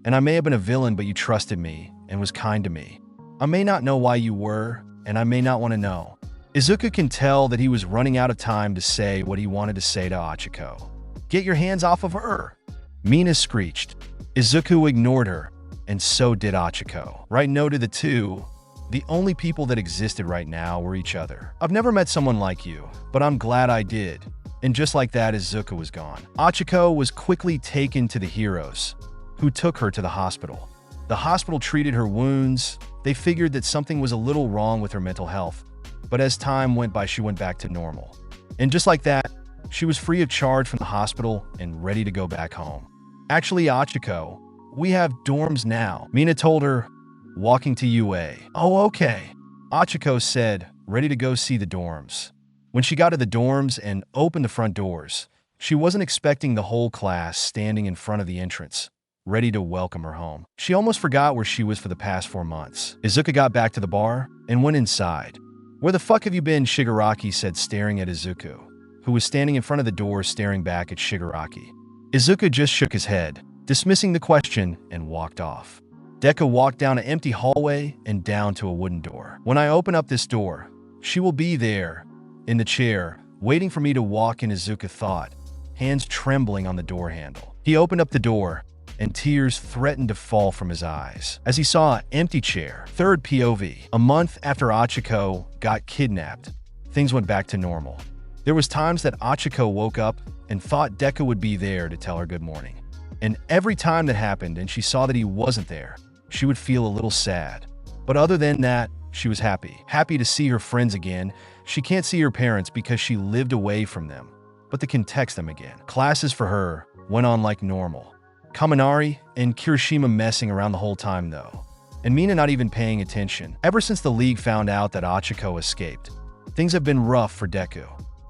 and I may have been a villain, but you trusted me and was kind to me. I may not know why you were, and I may not want to know. Izuku can tell that he was running out of time to say what he wanted to say to Ochaco. Get your hands off of her, Mina screeched. Izuku ignored her, and so did Ochaco. Right now to the two, the only people that existed right now were each other. I've never met someone like you, but I'm glad I did. And just like that, Izuku was gone. Ochaco was quickly taken to the heroes, who took her to the hospital. The hospital treated her wounds. They figured that something was a little wrong with her mental health, but as time went by, she went back to normal. And just like that, she was free of charge from the hospital and ready to go back home. Actually, Ochaco, we have dorms now, Mina told her, walking to UA. Oh, okay, Ochaco said, ready to go see the dorms. When she got to the dorms and opened the front doors, she wasn't expecting the whole class standing in front of the entrance, ready to welcome her home. She almost forgot where she was for the past 4 months. Izuku got back to the bar and went inside. Where the fuck have you been? Shigaraki said, staring at Izuku, who was standing in front of the door staring back at Shigaraki. Izuku just shook his head, dismissing the question, and walked off. Deku walked down an empty hallway and down to a wooden door. When I open up this door, she will be there, in the chair, waiting for me to walk in, Izuku thought, hands trembling on the door handle. He opened up the door, and tears threatened to fall from his eyes as he saw an empty chair. Third POV. A month after Ochaco got kidnapped, things went back to normal. There was times that Ochaco woke up and thought Deku would be there to tell her good morning. And every time that happened and she saw that he wasn't there, she would feel a little sad. But other than that, she was happy. Happy to see her friends again. She can't see her parents because she lived away from them, but they can text them again. Classes for her went on like normal. Kaminari and Kirishima messing around the whole time though, and Mina not even paying attention. Ever since the League found out that Ochaco escaped, things have been rough for Deku.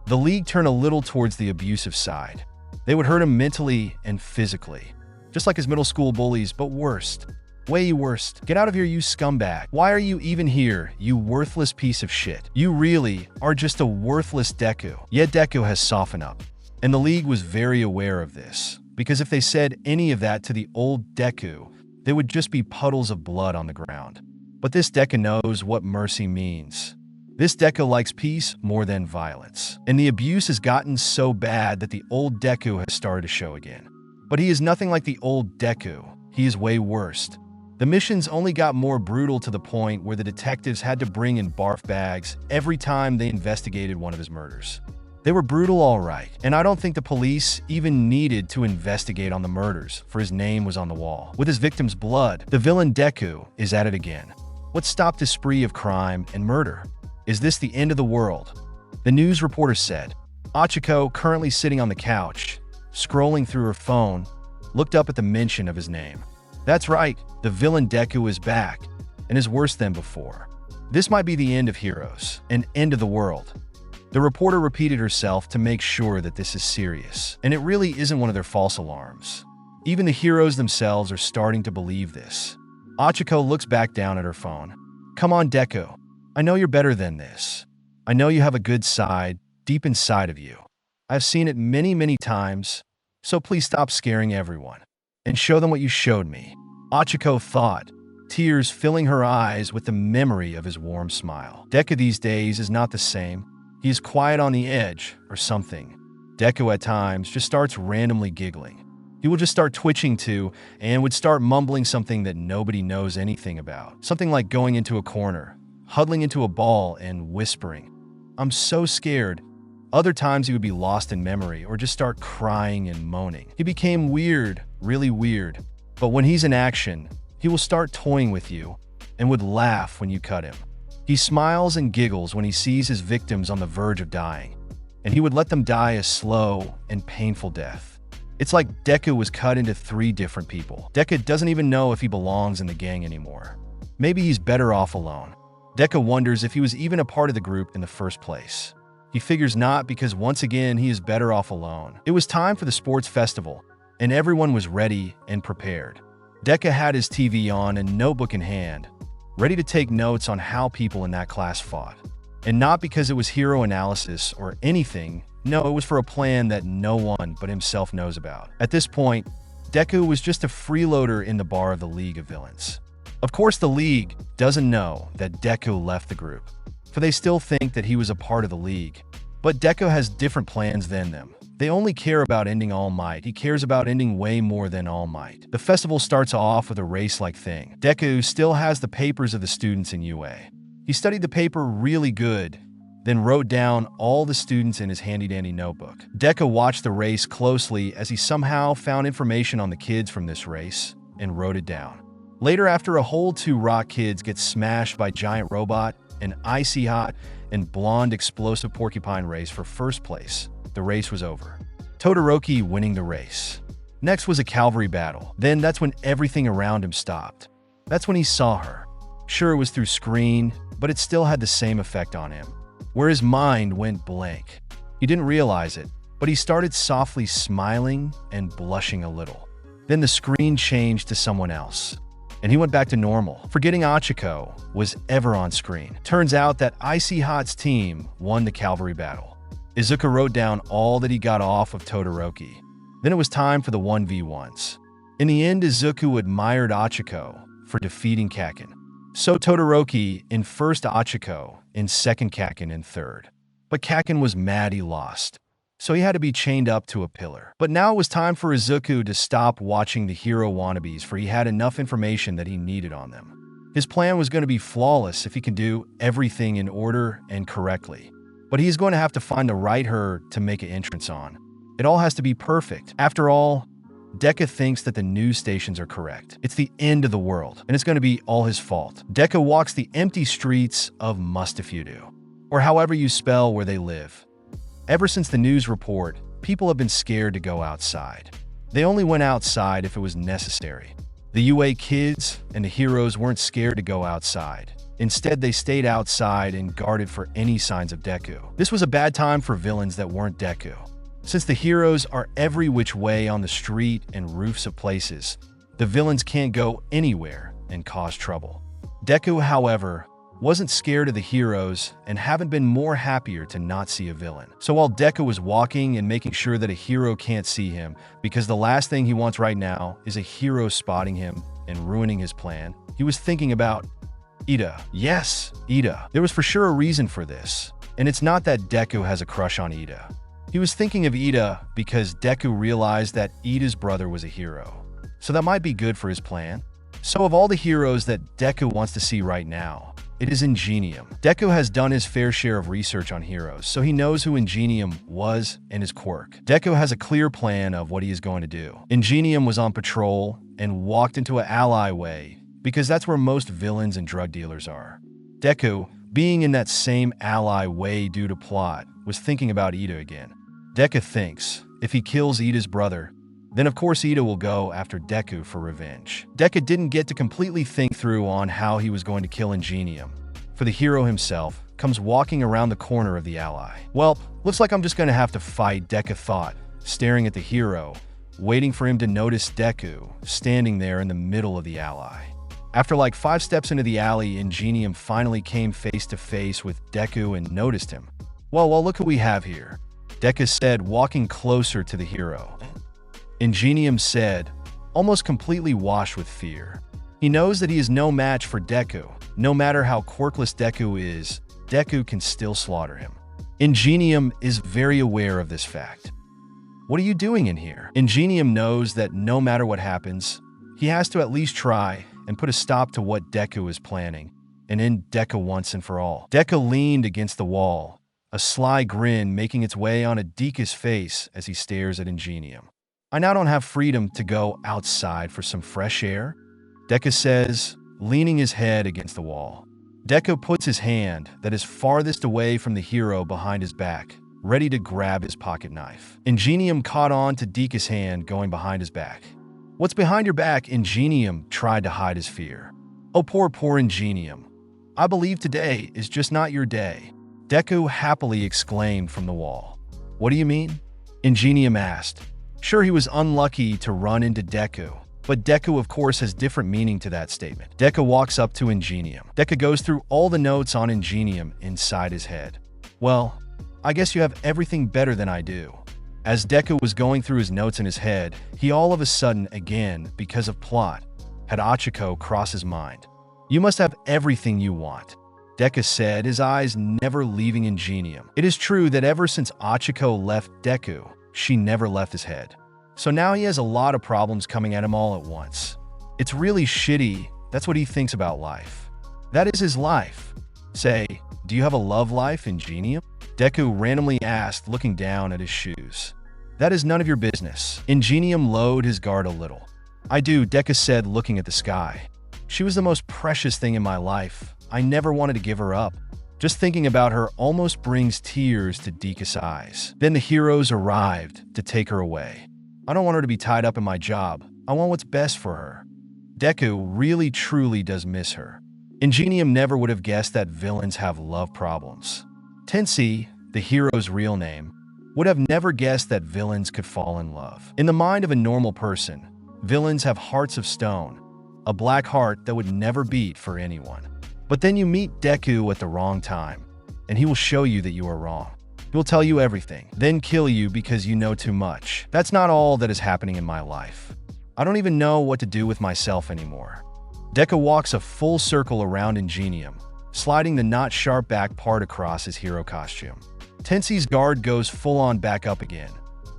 The League turned a little towards the abusive side. They would hurt him mentally and physically, just like his middle school bullies, but worst. Way worst. Get out of here, you scumbag. Why are you even here, you worthless piece of shit? You really are just a worthless Deku. Yet Deku has softened up, and the League was very aware of this, because if they said any of that to the old Deku, there would just be puddles of blood on the ground. But this Deku knows what mercy means. This Deku likes peace more than violence, and the abuse has gotten so bad that the old Deku has started to show again. But he is nothing like the old Deku. He is way worse. The missions only got more brutal to the point where the detectives had to bring in barf bags every time they investigated one of his murders. They were brutal, all right, and I don't think the police even needed to investigate on the murders, for his name was on the wall. With his victim's blood, the villain Deku is at it again. What stopped this spree of crime and murder? Is this the end of the world? The news reporter said. Ochaco, currently sitting on the couch, scrolling through her phone, looked up at the mention of his name. That's right, the villain Deku is back, and is worse than before. This might be the end of heroes, an end of the world. The reporter repeated herself to make sure that this is serious, and it really isn't one of their false alarms. Even the heroes themselves are starting to believe this. Ochaco looks back down at her phone. Come on, Deku. I know you're better than this. I know you have a good side deep inside of you. I've seen it many, many times, so please stop scaring everyone and show them what you showed me. Ochaco thought, tears filling her eyes with the memory of his warm smile. Deku these days is not the same. He is quiet on the edge or something. Deku at times just starts randomly giggling. He will just start twitching too and would start mumbling something that nobody knows anything about. Something like going into a corner, huddling into a ball and whispering, "I'm so scared." Other times he would be lost in memory or just start crying and moaning. He became weird, really weird. But when he's in action, he will start toying with you and would laugh when you cut him. He smiles and giggles when he sees his victims on the verge of dying, and he would let them die a slow and painful death. It's like Deku was cut into 3 different people. Deku doesn't even know if he belongs in the gang anymore. Maybe he's better off alone. Deku wonders if he was even a part of the group in the first place. He figures not, because once again he is better off alone. It was time for the sports festival, and everyone was ready and prepared. Deku had his TV on and notebook in hand, ready to take notes on how people in that class fought. And not because it was hero analysis or anything, no, it was for a plan that no one but himself knows about. At this point, Deku was just a freeloader in the bar of the League of Villains. Of course, the League doesn't know that Deku left the group, for they still think that he was a part of the League. But Deku has different plans than them. They only care about ending All Might. He cares about ending way more than All Might. The festival starts off with a race-like thing. Deku still has the papers of the students in UA. He studied the paper really good, then wrote down all the students in his handy-dandy notebook. Deku watched the race closely as he somehow found information on the kids from this race and wrote it down. Later, after a whole 2 rock kids get smashed by giant robot, an icy hot and blonde explosive porcupine race for first place, the race was over. Todoroki winning the race. Next was a cavalry battle. Then that's when everything around him stopped. That's when he saw her. Sure, it was through screen, but it still had the same effect on him, where his mind went blank. He didn't realize it, but he started softly smiling and blushing a little. Then the screen changed to someone else, and he went back to normal, forgetting Ochaco was ever on screen. Turns out that Icy Hot's team won the cavalry battle. Isuku wrote down all that he got off of Todoroki. Then it was time for the 1v1s. In the end, Isuku admired Ochaco for defeating Kaken. So Todoroki in first, Ochaco in second, Kaken in third. But Kaken was mad he lost, so he had to be chained up to a pillar. But now it was time for Isuku to stop watching the hero wannabes, for he had enough information that he needed on them. His plan was going to be flawless if he could do everything in order and correctly. but he's going to have to find the right her to make an entrance on. It all has to be perfect. After all, Deku thinks that the news stations are correct. It's the end of the world, and it's going to be all his fault. Deku walks the empty streets of Mustafudu, or however you spell where they live. Ever since the news report, people have been scared to go outside. They only went outside if it was necessary. The UA kids and the heroes weren't scared to go outside. Instead, they stayed outside and guarded for any signs of Deku. This was a bad time for villains that weren't Deku. Since the heroes are every which way on the street and roofs of places, the villains can't go anywhere and cause trouble. Deku, however, wasn't scared of the heroes and haven't been more happier to not see a villain. So while Deku was walking and making sure that a hero can't see him, because the last thing he wants right now is a hero spotting him and ruining his plan, he was thinking about Ida. Yes, Ida. There was for sure a reason for this, and it's not that Deku has a crush on Ida. He was thinking of Ida because Deku realized that Ida's brother was a hero, so that might be good for his plan. So of all the heroes that Deku wants to see right now, it is Ingenium. Deku has done his fair share of research on heroes, so he knows who Ingenium was and his quirk. Deku has a clear plan of what he is going to do. Ingenium was on patrol and walked into an alleyway because that's where most villains and drug dealers are. Deku, being in that same alleyway due to plot, was thinking about Ida again. Deku thinks if he kills Ida's brother, then of course Ida will go after Deku for revenge. Deku didn't get to completely think through on how he was going to kill Ingenium, for the hero himself comes walking around the corner of the alley. Well, looks like I'm just going to have to fight, Deku thought, staring at the hero, waiting for him to notice Deku standing there in the middle of the alley. After like 5 steps into the alley, Ingenium finally came face to face with Deku and noticed him. Well, look who we have here, Deku said, walking closer to the hero. Ingenium said, almost completely washed with fear. He knows that he is no match for Deku. No matter how quirkless Deku is, Deku can still slaughter him. Ingenium is very aware of this fact. What are you doing in here? Ingenium knows that no matter what happens, he has to at least try and put a stop to what Deku is planning, and end Deku once and for all. Deku leaned against the wall, a sly grin making its way on Adika's face as he stares at Ingenium. I now don't have freedom to go outside for some fresh air, Deku says, leaning his head against the wall. Deku puts his hand that is farthest away from the hero behind his back, ready to grab his pocket knife. Ingenium caught on to Dika's hand going behind his back. What's behind your back? Ingenium tried to hide his fear. Oh, poor Ingenium. I believe today is just not your day, Deku happily exclaimed from the wall. What do you mean? Ingenium asked. Sure, he was unlucky to run into Deku, but Deku of course has different meaning to that statement. Deku walks up to Ingenium. Deku goes through all the notes on Ingenium inside his head. Well, I guess you have everything better than I do. As Deku was going through his notes in his head, he all of a sudden, again, because of plot, had Ochaco cross his mind. You must have everything you want, Deku said, his eyes never leaving Ingenium. It is true that ever since Ochaco left Deku, she never left his head. So now he has a lot of problems coming at him all at once. It's really shitty, that's what he thinks about life. That is his life. Say, do you have a love life, Ingenium? Deku randomly asked, looking down at his shoes. That is none of your business. Ingenium lowered his guard a little. I do, Deku said, looking at the sky. She was the most precious thing in my life. I never wanted to give her up. Just thinking about her almost brings tears to Dika's eyes. Then the heroes arrived to take her away. I don't want her to be tied up in my job. I want what's best for her. Deku really truly does miss her. Ingenium never would have guessed that villains have love problems. Tensei, the hero's real name, would have never guessed that villains could fall in love. In the mind of a normal person, villains have hearts of stone, a black heart that would never beat for anyone. But then you meet Deku at the wrong time, and he will show you that you are wrong. He will tell you everything, then kill you because you know too much. That's not all that is happening in my life. I don't even know what to do with myself anymore. Deku walks a full circle around Ingenium, sliding the not sharp back part across his hero costume. Tensei's guard goes full on back up again,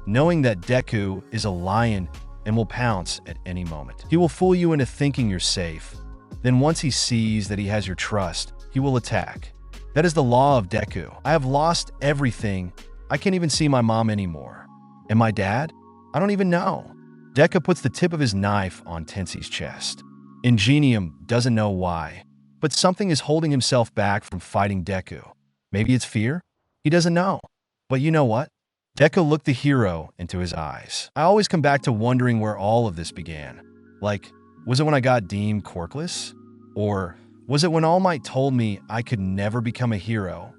knowing that Deku is a lion and will pounce at any moment. He will fool you into thinking you're safe. Then once he sees that he has your trust, he will attack. That is the law of Deku. I have lost everything. I can't even see my mom anymore. And my dad? I don't even know. Deku puts the tip of his knife on Tensi's chest. Ingenium doesn't know why, but something is holding himself back from fighting Deku. Maybe it's fear? He doesn't know. But you know what? Deku looked the hero into his eyes. I always come back to wondering where all of this began. Like, was it when I got deemed quirkless? Or was it when All Might told me I could never become a hero?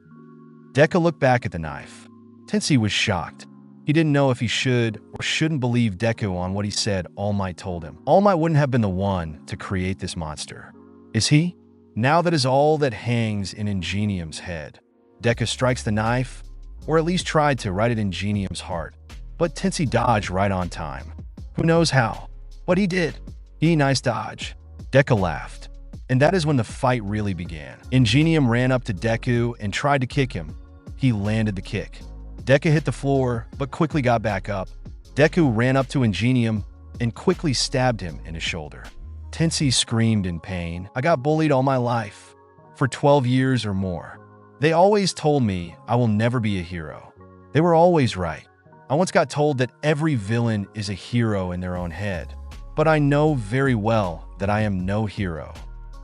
Deku looked back at the knife. Tensi was shocked. He didn't know if he should or shouldn't believe Deku on what he said All Might told him. All Might wouldn't have been the one to create this monster. Is he? Now that is all that hangs in Ingenium's head. Deku strikes the knife, or at least tried to right at Ingenium's heart. But Tensi dodged right on time. Who knows how? But he did. Nice dodge. Deku laughed. And that is when the fight really began. Ingenium ran up to Deku and tried to kick him. He landed the kick. Deku hit the floor, but quickly got back up. Deku ran up to Ingenium and quickly stabbed him in his shoulder. Tensi screamed in pain. I got bullied all my life, for 12 years or more. They always told me I will never be a hero. They were always right. I once got told that every villain is a hero in their own head, but I know very well that I am no hero.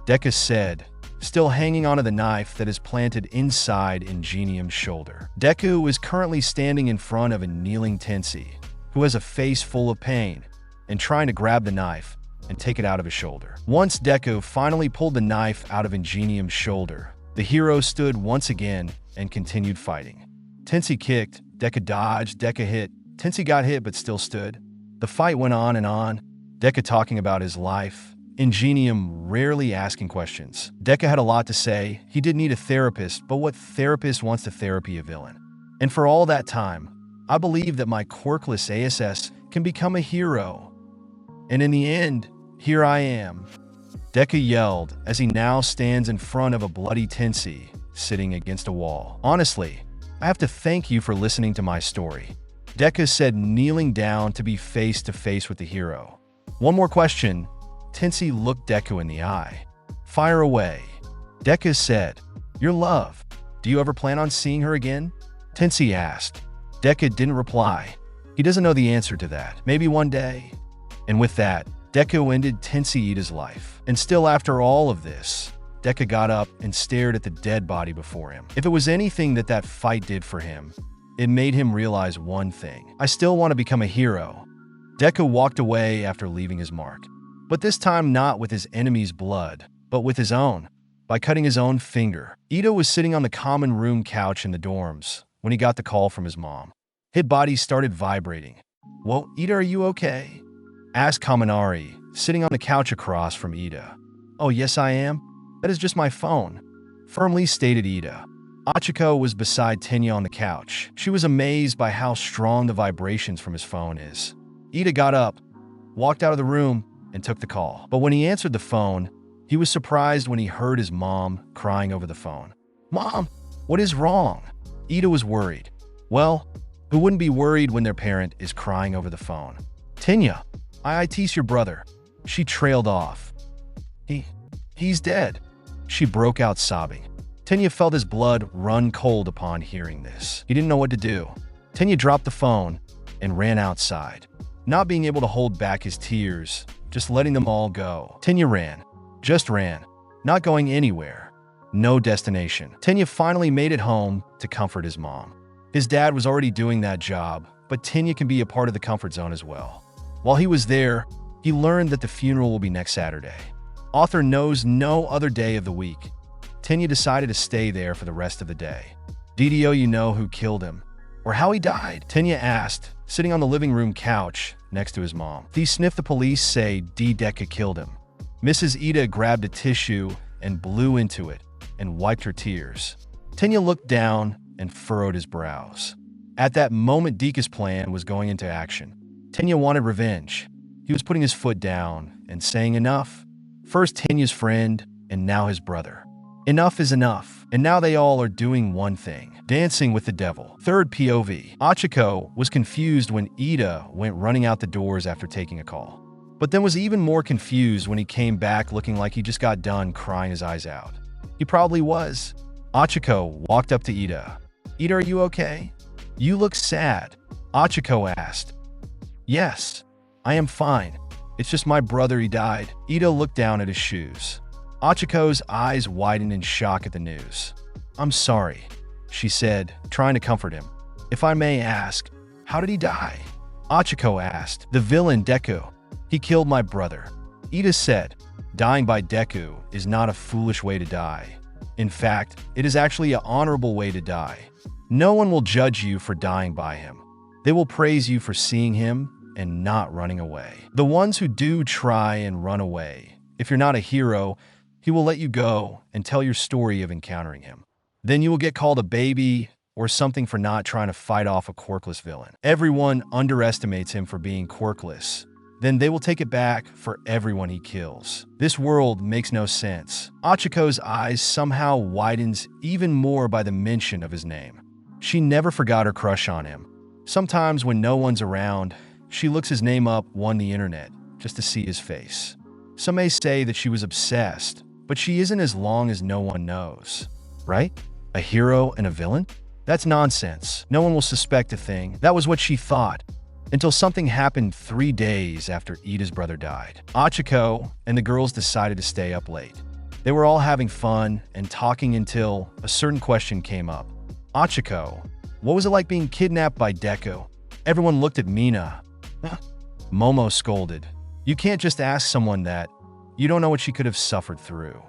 Deku said, still hanging onto the knife that is planted inside Ingenium's shoulder. Deku is currently standing in front of a kneeling Tensi, who has a face full of pain, and trying to grab the knife and take it out of his shoulder. Once Deku finally pulled the knife out of Ingenium's shoulder, the hero stood once again and continued fighting. Tensi kicked, Deku dodged, Deku hit. Tensi got hit but still stood. The fight went on and on, Deku talking about his life, Ingenium rarely asking questions. Deku had a lot to say. He did need a therapist, but what therapist wants to therapy a villain? And for all that time, I believe that my quirkless ASS can become a hero. And in the end, here I am. Deku yelled as he now stands in front of a bloody Tensi sitting against a wall. Honestly, I have to thank you for listening to my story. Deku said, kneeling down to be face to face with the hero. One more question. Tensi looked Deku in the eye. Fire away. Deku said, your love. Do you ever plan on seeing her again? Tensi asked. Deku didn't reply. He doesn't know the answer to that. Maybe one day. And with that, Deku ended Tensi Ida's life. And still after all of this, Deku got up and stared at the dead body before him. If it was anything that fight did for him, it made him realize one thing. I still want to become a hero. Deku walked away after leaving his mark. But this time not with his enemy's blood, but with his own, by cutting his own finger. Ida was sitting on the common room couch in the dorms when he got the call from his mom. His body started vibrating. Well, Ida, are you okay? Asked Kaminari, sitting on the couch across from Ida. Oh, yes, I am. That is just my phone, firmly stated Ida. Ochaco was beside Tenya on the couch. She was amazed by how strong the vibrations from his phone is. Ida got up, walked out of the room, and took the call. But when he answered the phone, he was surprised when he heard his mom crying over the phone. Mom, what is wrong? Ida was worried. Well, who wouldn't be worried when their parent is crying over the phone? Tenya, IIT's your brother. She trailed off. He's dead. She broke out sobbing. Tenya felt his blood run cold upon hearing this. He didn't know what to do. Tenya dropped the phone and ran outside, not being able to hold back his tears, just letting them all go. Tenya ran. Just ran. Not going anywhere. No destination. Tenya finally made it home to comfort his mom. His dad was already doing that job, but Tenya can be a part of the comfort zone as well. While he was there, he learned that the funeral will be next Saturday. Author knows no other day of the week. Tenya decided to stay there for the rest of the day. DDO, you know who killed him? Or how he died? Tenya asked, sitting on the living room couch next to his mom. They sniffed the police say Deku killed him. Mrs. Ida grabbed a tissue and blew into it and wiped her tears. Tenya looked down and furrowed his brows. At that moment, Deku's plan was going into action. Tenya wanted revenge. He was putting his foot down and saying enough. First Tenya's friend and now his brother. Enough is enough, and now they all are doing one thing, dancing with the devil. Third POV. Ochaco was confused when Ida went running out the doors after taking a call, but then was even more confused when he came back looking like he just got done crying his eyes out. He probably was. Ochako walked up to Ida. Ida, are you okay? You look sad. Ochako asked. Yes, I am fine. It's just my brother, he died. Ida looked down at his shoes. Ochako's eyes widened in shock at the news. I'm sorry, she said, trying to comfort him. If I may ask, how did he die? Ochako asked. The villain, Deku. He killed my brother. Ida said, dying by Deku is not a foolish way to die. In fact, it is actually an honorable way to die. No one will judge you for dying by him. They will praise you for seeing him and not running away. The ones who do try and run away, if you're not a hero, he will let you go and tell your story of encountering him. Then you will get called a baby or something for not trying to fight off a quirkless villain. Everyone underestimates him for being quirkless. Then they will take it back for everyone he kills. This world makes no sense. Ochako's eyes somehow widens even more by the mention of his name. She never forgot her crush on him. Sometimes when no one's around, she looks his name up on the internet just to see his face. Some may say that she was obsessed, but she isn't as long as no one knows. Right? A hero and a villain? That's nonsense. No one will suspect a thing. That was what she thought. Until something happened 3 days after Ida's brother died. Ochako and the girls decided to stay up late. They were all having fun and talking until a certain question came up. Ochako, what was it like being kidnapped by Deku? Everyone looked at Mina. Momo scolded. You can't just ask someone that. You don't know what she could have suffered through.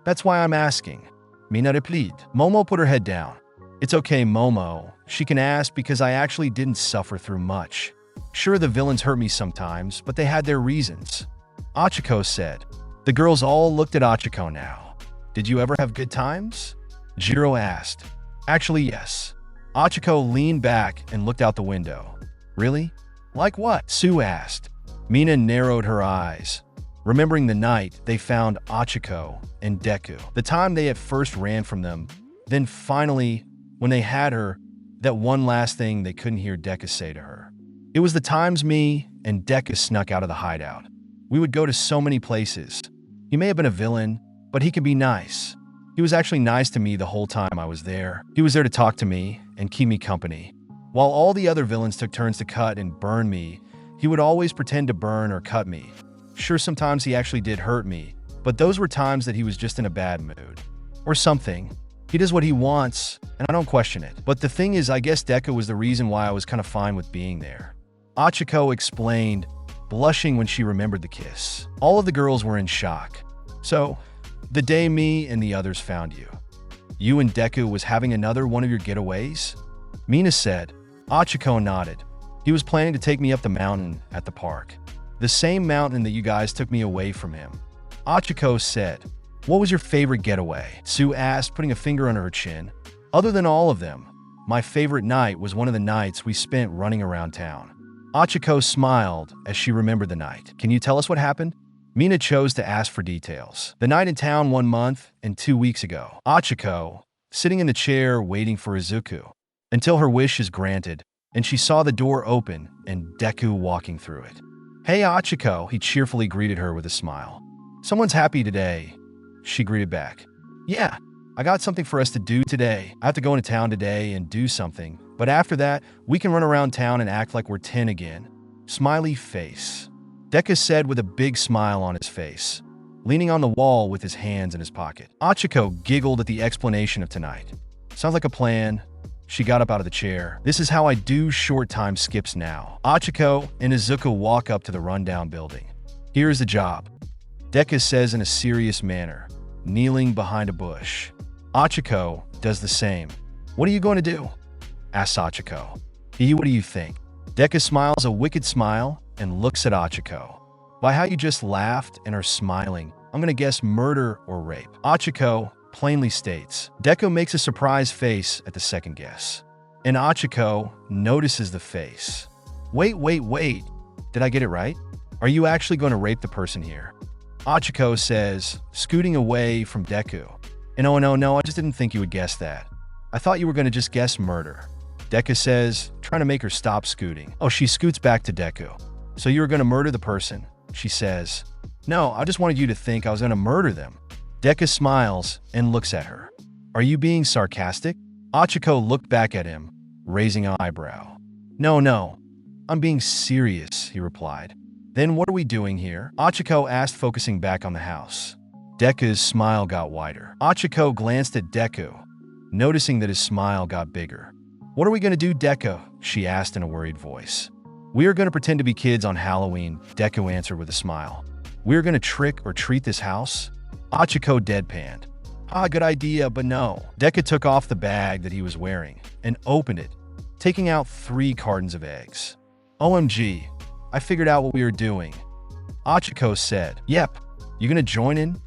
That's why I'm asking. Mina replied. Momo put her head down. It's okay, Momo. She can ask because I actually didn't suffer through much. Sure, the villains hurt me sometimes, but they had their reasons. Ochako said. The girls all looked at Ochako now. Did you ever have good times? Jiro asked. Actually, yes. Ochako leaned back and looked out the window. Really? Like what? Sue asked. Mina narrowed her eyes, remembering the night they found Ochako and Deku. The time they at first ran from them, then finally, when they had her, that one last thing they couldn't hear Deku say to her. It was the times me and Deku snuck out of the hideout. We would go to so many places. He may have been a villain, but he could be nice. He was actually nice to me the whole time I was there. He was there to talk to me and keep me company. While all the other villains took turns to cut and burn me, he would always pretend to burn or cut me. Sure, sometimes he actually did hurt me, but those were times that he was just in a bad mood. Or something. He does what he wants, and I don't question it. But the thing is, I guess Deku was the reason why I was kind of fine with being there. Ochako explained, blushing when she remembered the kiss. All of the girls were in shock. So, the day me and the others found you, you and Deku was having another one of your getaways? Mina said. Ochako nodded. He was planning to take me up the mountain at the park. The same mountain that you guys took me away from him. Ochako said. What was your favorite getaway? Sue asked, putting a finger under her chin. Other than all of them, my favorite night was one of the nights we spent running around town. Ochako smiled as she remembered the night. Can you tell us what happened? Mina chose to ask for details. The night in town 1 month and 2 weeks ago. Ochako, sitting in the chair waiting for Isuku, until her wish is granted, and she saw the door open and Deku walking through it. Hey Ochako, he cheerfully greeted her with a smile. Someone's happy today, she greeted back. Yeah, I got something for us to do today. I have to go into town today and do something, but after that, we can run around town and act like we're 10 again. Smiley face. Deku said with a big smile on his face, leaning on the wall with his hands in his pocket. Ochako giggled at the explanation of tonight. Sounds like a plan. She got up out of the chair. This is how I do short time skips now. Ochako and Isuku walk up to the rundown building. Here's the job, Deku says in a serious manner, kneeling behind a bush. Ochako does the same. What are you going to do? Asks Ochako. What do you think? Deku smiles a wicked smile and looks at Ochako. By how you just laughed and are smiling, I'm going to guess murder or rape. Ochako plainly states. Deku makes a surprised face at the second guess. And Ochako notices the face. Wait. Did I get it right? Are you actually going to rape the person here? Ochako says, scooting away from Deku. And oh no, I just didn't think you would guess that. I thought you were going to just guess murder. Deku says, trying to make her stop scooting. Oh, she scoots back to Deku. So you were going to murder the person? She says. No, I just wanted you to think I was going to murder them. Deku smiles and looks at her. Are you being sarcastic? Ochako looked back at him, raising an eyebrow. No, I'm being serious, he replied. Then what are we doing here? Ochako asked, focusing back on the house. Deku's smile got wider. Ochako glanced at Deku, noticing that his smile got bigger. What are we going to do, Deku? She asked in a worried voice. We are going to pretend to be kids on Halloween, Deku answered with a smile. We are going to trick or treat this house? Ochako deadpanned. Good idea, but no. Deku took off the bag that he was wearing and opened it, taking out 3 cartons of eggs. OMG, I figured out what we were doing. Ochako said. Yep, you gonna join in?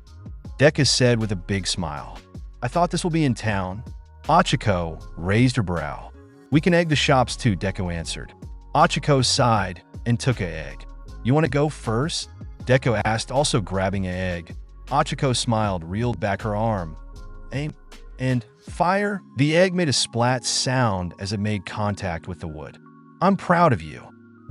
Deku said with a big smile. I thought this will be in town. Ochako raised her brow. We can egg the shops too, Deku answered. Ochako sighed and took an egg. You want to go first? Deku asked, also grabbing an egg. Ochako smiled, reeled back her arm. Aim and fire. The egg made a splat sound as it made contact with the wood. I'm proud of you,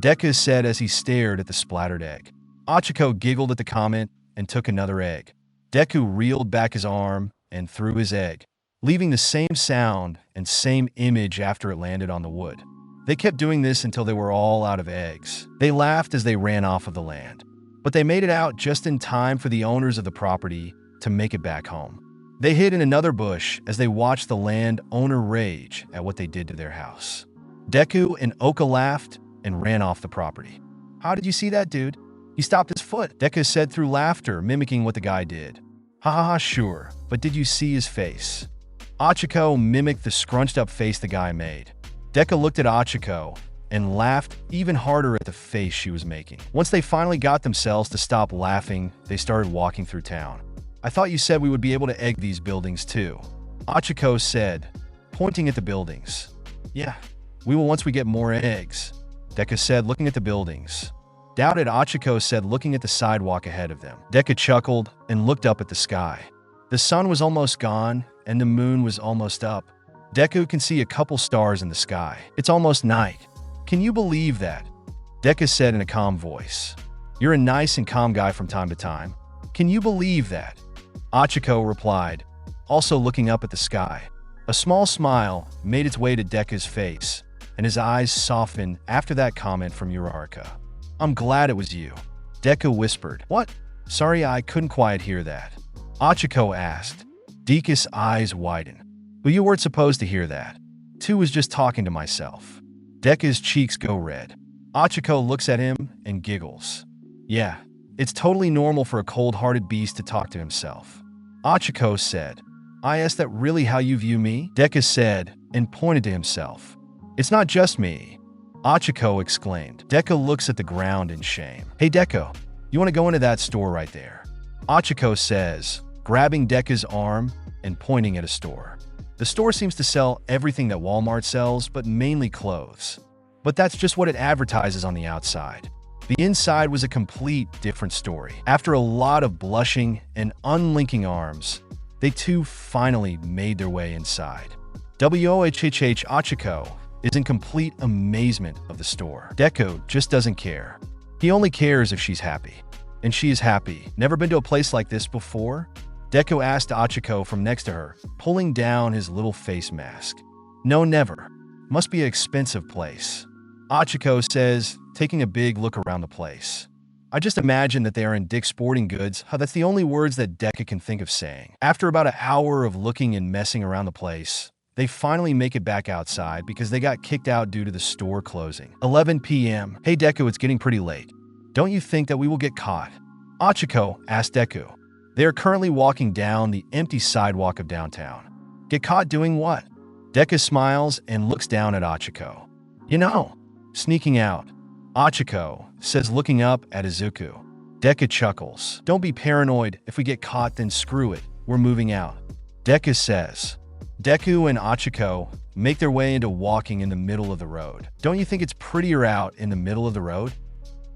Deku said as he stared at the splattered egg. Ochako giggled at the comment and took another egg. Deku reeled back his arm and threw his egg, leaving the same sound and same image after it landed on the wood. They kept doing this until they were all out of eggs. They laughed as they ran off of the land, but they made it out just in time for the owners of the property to make it back home. They hid in another bush as they watched the land owner rage at what they did to their house. Deku and Oka laughed and ran off the property. How did you see that, dude? He stopped his foot, Deku said through laughter, mimicking what the guy did. Ha, sure, but did you see his face? Ochako mimicked the scrunched up face the guy made. Deku looked at Ochako and laughed even harder at the face she was making. Once they finally got themselves to stop laughing, they started walking through town. I thought you said we would be able to egg these buildings too, Ochako said, pointing at the buildings. Yeah, we will once we get more eggs, Deku said, looking at the buildings. Doubted, Ochako said, looking at the sidewalk ahead of them. Deku chuckled and looked up at the sky. The sun was almost gone and the moon was almost up. Deku can see a couple stars in the sky. It's almost night. Can you believe that? Deku said in a calm voice. You're a nice and calm guy from time to time. Can you believe that? Ochako replied, also looking up at the sky. A small smile made its way to Deku's face, and his eyes softened after that comment from Uraraka. I'm glad it was you, Deku whispered. What? Sorry, I couldn't quite hear that. Ochako asked. Deku's eyes widened. But you weren't supposed to hear that. Tu was just talking to myself. Deku's cheeks go red. Ochako looks at him and giggles. Yeah, it's totally normal for a cold-hearted beast to talk to himself. Ochako said. Is that really how you view me? Deku said and pointed to himself. It's not just me, Ochako exclaimed. Deku looks at the ground in shame. Hey Deku, you want to go into that store right there? Ochako says, grabbing Deku's arm and pointing at a store. The store seems to sell everything that Walmart sells, but mainly clothes. But that's just what it advertises on the outside. The inside was a complete different story. After a lot of blushing and unlinking arms, they too finally made their way inside. Ochako is in complete amazement of the store. Deku just doesn't care. He only cares if she's happy. And she is happy. Never been to a place like this before? Deku asked Ochako from next to her, pulling down his little face mask. No, never. Must be an expensive place. Ochako says, taking a big look around the place. I just imagine that they are in Dick's Sporting Goods. That's the only words that Deku can think of saying. After about an hour of looking and messing around the place, they finally make it back outside because they got kicked out due to the store closing. 11 p.m. Hey Deku, it's getting pretty late. Don't you think that we will get caught? Ochako asked Deku. They are currently walking down the empty sidewalk of downtown. Get caught doing what? Deku smiles and looks down at Ochako. You know, sneaking out. Ochako says, looking up at Isuku. Deku chuckles. Don't be paranoid. If we get caught, then screw it. We're moving out. Deku says. Deku and Ochako make their way into walking in the middle of the road. Don't you think it's prettier out in the middle of the road?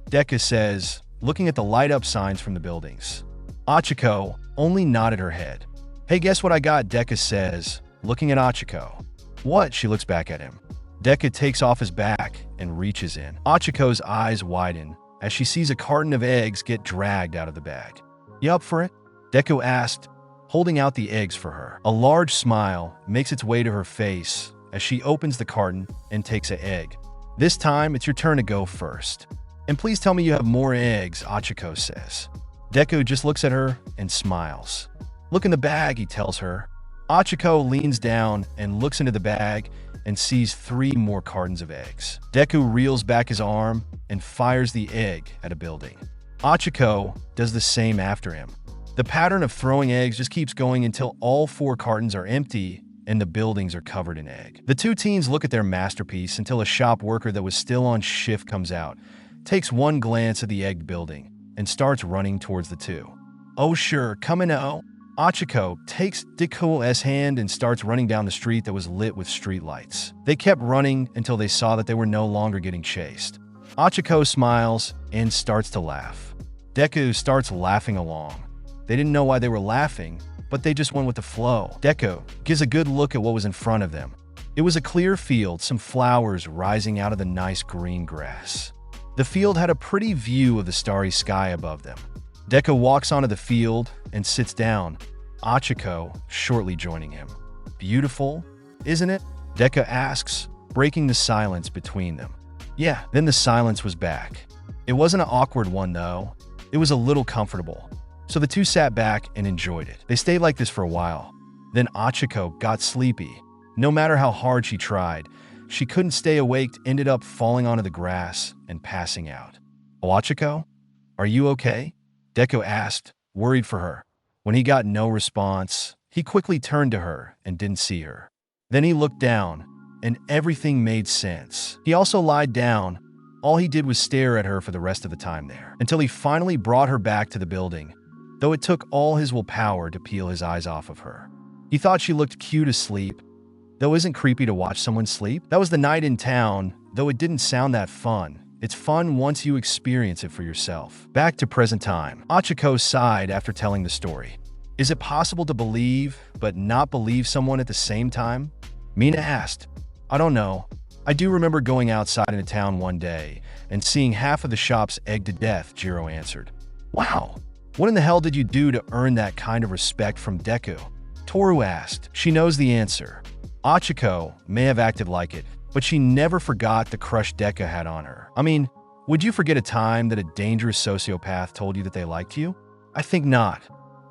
Deku says, looking at the light-up signs from the buildings. Ochako only nodded her head. Hey, guess what I got? Deku says, looking at Ochako. What? She looks back at him. Deku takes off his back and reaches in. Ochako's eyes widen as she sees a carton of eggs get dragged out of the bag. You up for it? Deku asked. holding out the eggs for her. A large smile makes its way to her face as she opens the carton and takes an egg. This time, it's your turn to go first. And please tell me you have more eggs, Ochaco says. Deku just looks at her and smiles. Look in the bag, he tells her. Ochaco leans down and looks into the bag and sees 3 more cartons of eggs. Deku reels back his arm and fires the egg at a building. Ochaco does the same after him. The pattern of throwing eggs just keeps going until all 4 cartons are empty and the buildings are covered in egg. The 2 teens look at their masterpiece until a shop worker that was still on shift comes out, takes one glance at the egged building, and starts running towards the 2. Oh sure, coming out. Ochaco takes Deku's hand and starts running down the street that was lit with streetlights. They kept running until they saw that they were no longer getting chased. Ochaco smiles and starts to laugh. Deku starts laughing along. They didn't know why they were laughing, but they just went with the flow. Deku gives a good look at what was in front of them. It was a clear field, some flowers rising out of the nice green grass. The field had a pretty view of the starry sky above them. Deku walks onto the field and sits down, Ochaco shortly joining him. Beautiful, isn't it? Deku asks, breaking the silence between them. Yeah, then the silence was back. It wasn't an awkward one though. It was a little comfortable. So the 2 sat back and enjoyed it. They stayed like this for a while. Then Ochaco got sleepy. No matter how hard she tried, she couldn't stay awake, ended up falling onto the grass and passing out. Ochaco, are you okay? Deku asked, worried for her. When he got no response, he quickly turned to her and didn't see her. Then he looked down, and everything made sense. He also lied down. All he did was stare at her for the rest of the time there, until he finally brought her back to the building, though it took all his willpower to peel his eyes off of her. He thought she looked cute asleep, though isn't creepy to watch someone sleep? That was the night in town, though it didn't sound that fun. It's fun once you experience it for yourself. Back to present time. Ochaco sighed after telling the story. Is it possible to believe, but not believe someone at the same time? Mina asked. I don't know. I do remember going outside in a town one day and seeing half of the shops egged to death, Jiro answered. Wow. What in the hell did you do to earn that kind of respect from Deku? Toru asked. She knows the answer. Ochaco may have acted like it, but she never forgot the crush Deku had on her. I mean, would you forget a time that a dangerous sociopath told you that they liked you? I think not.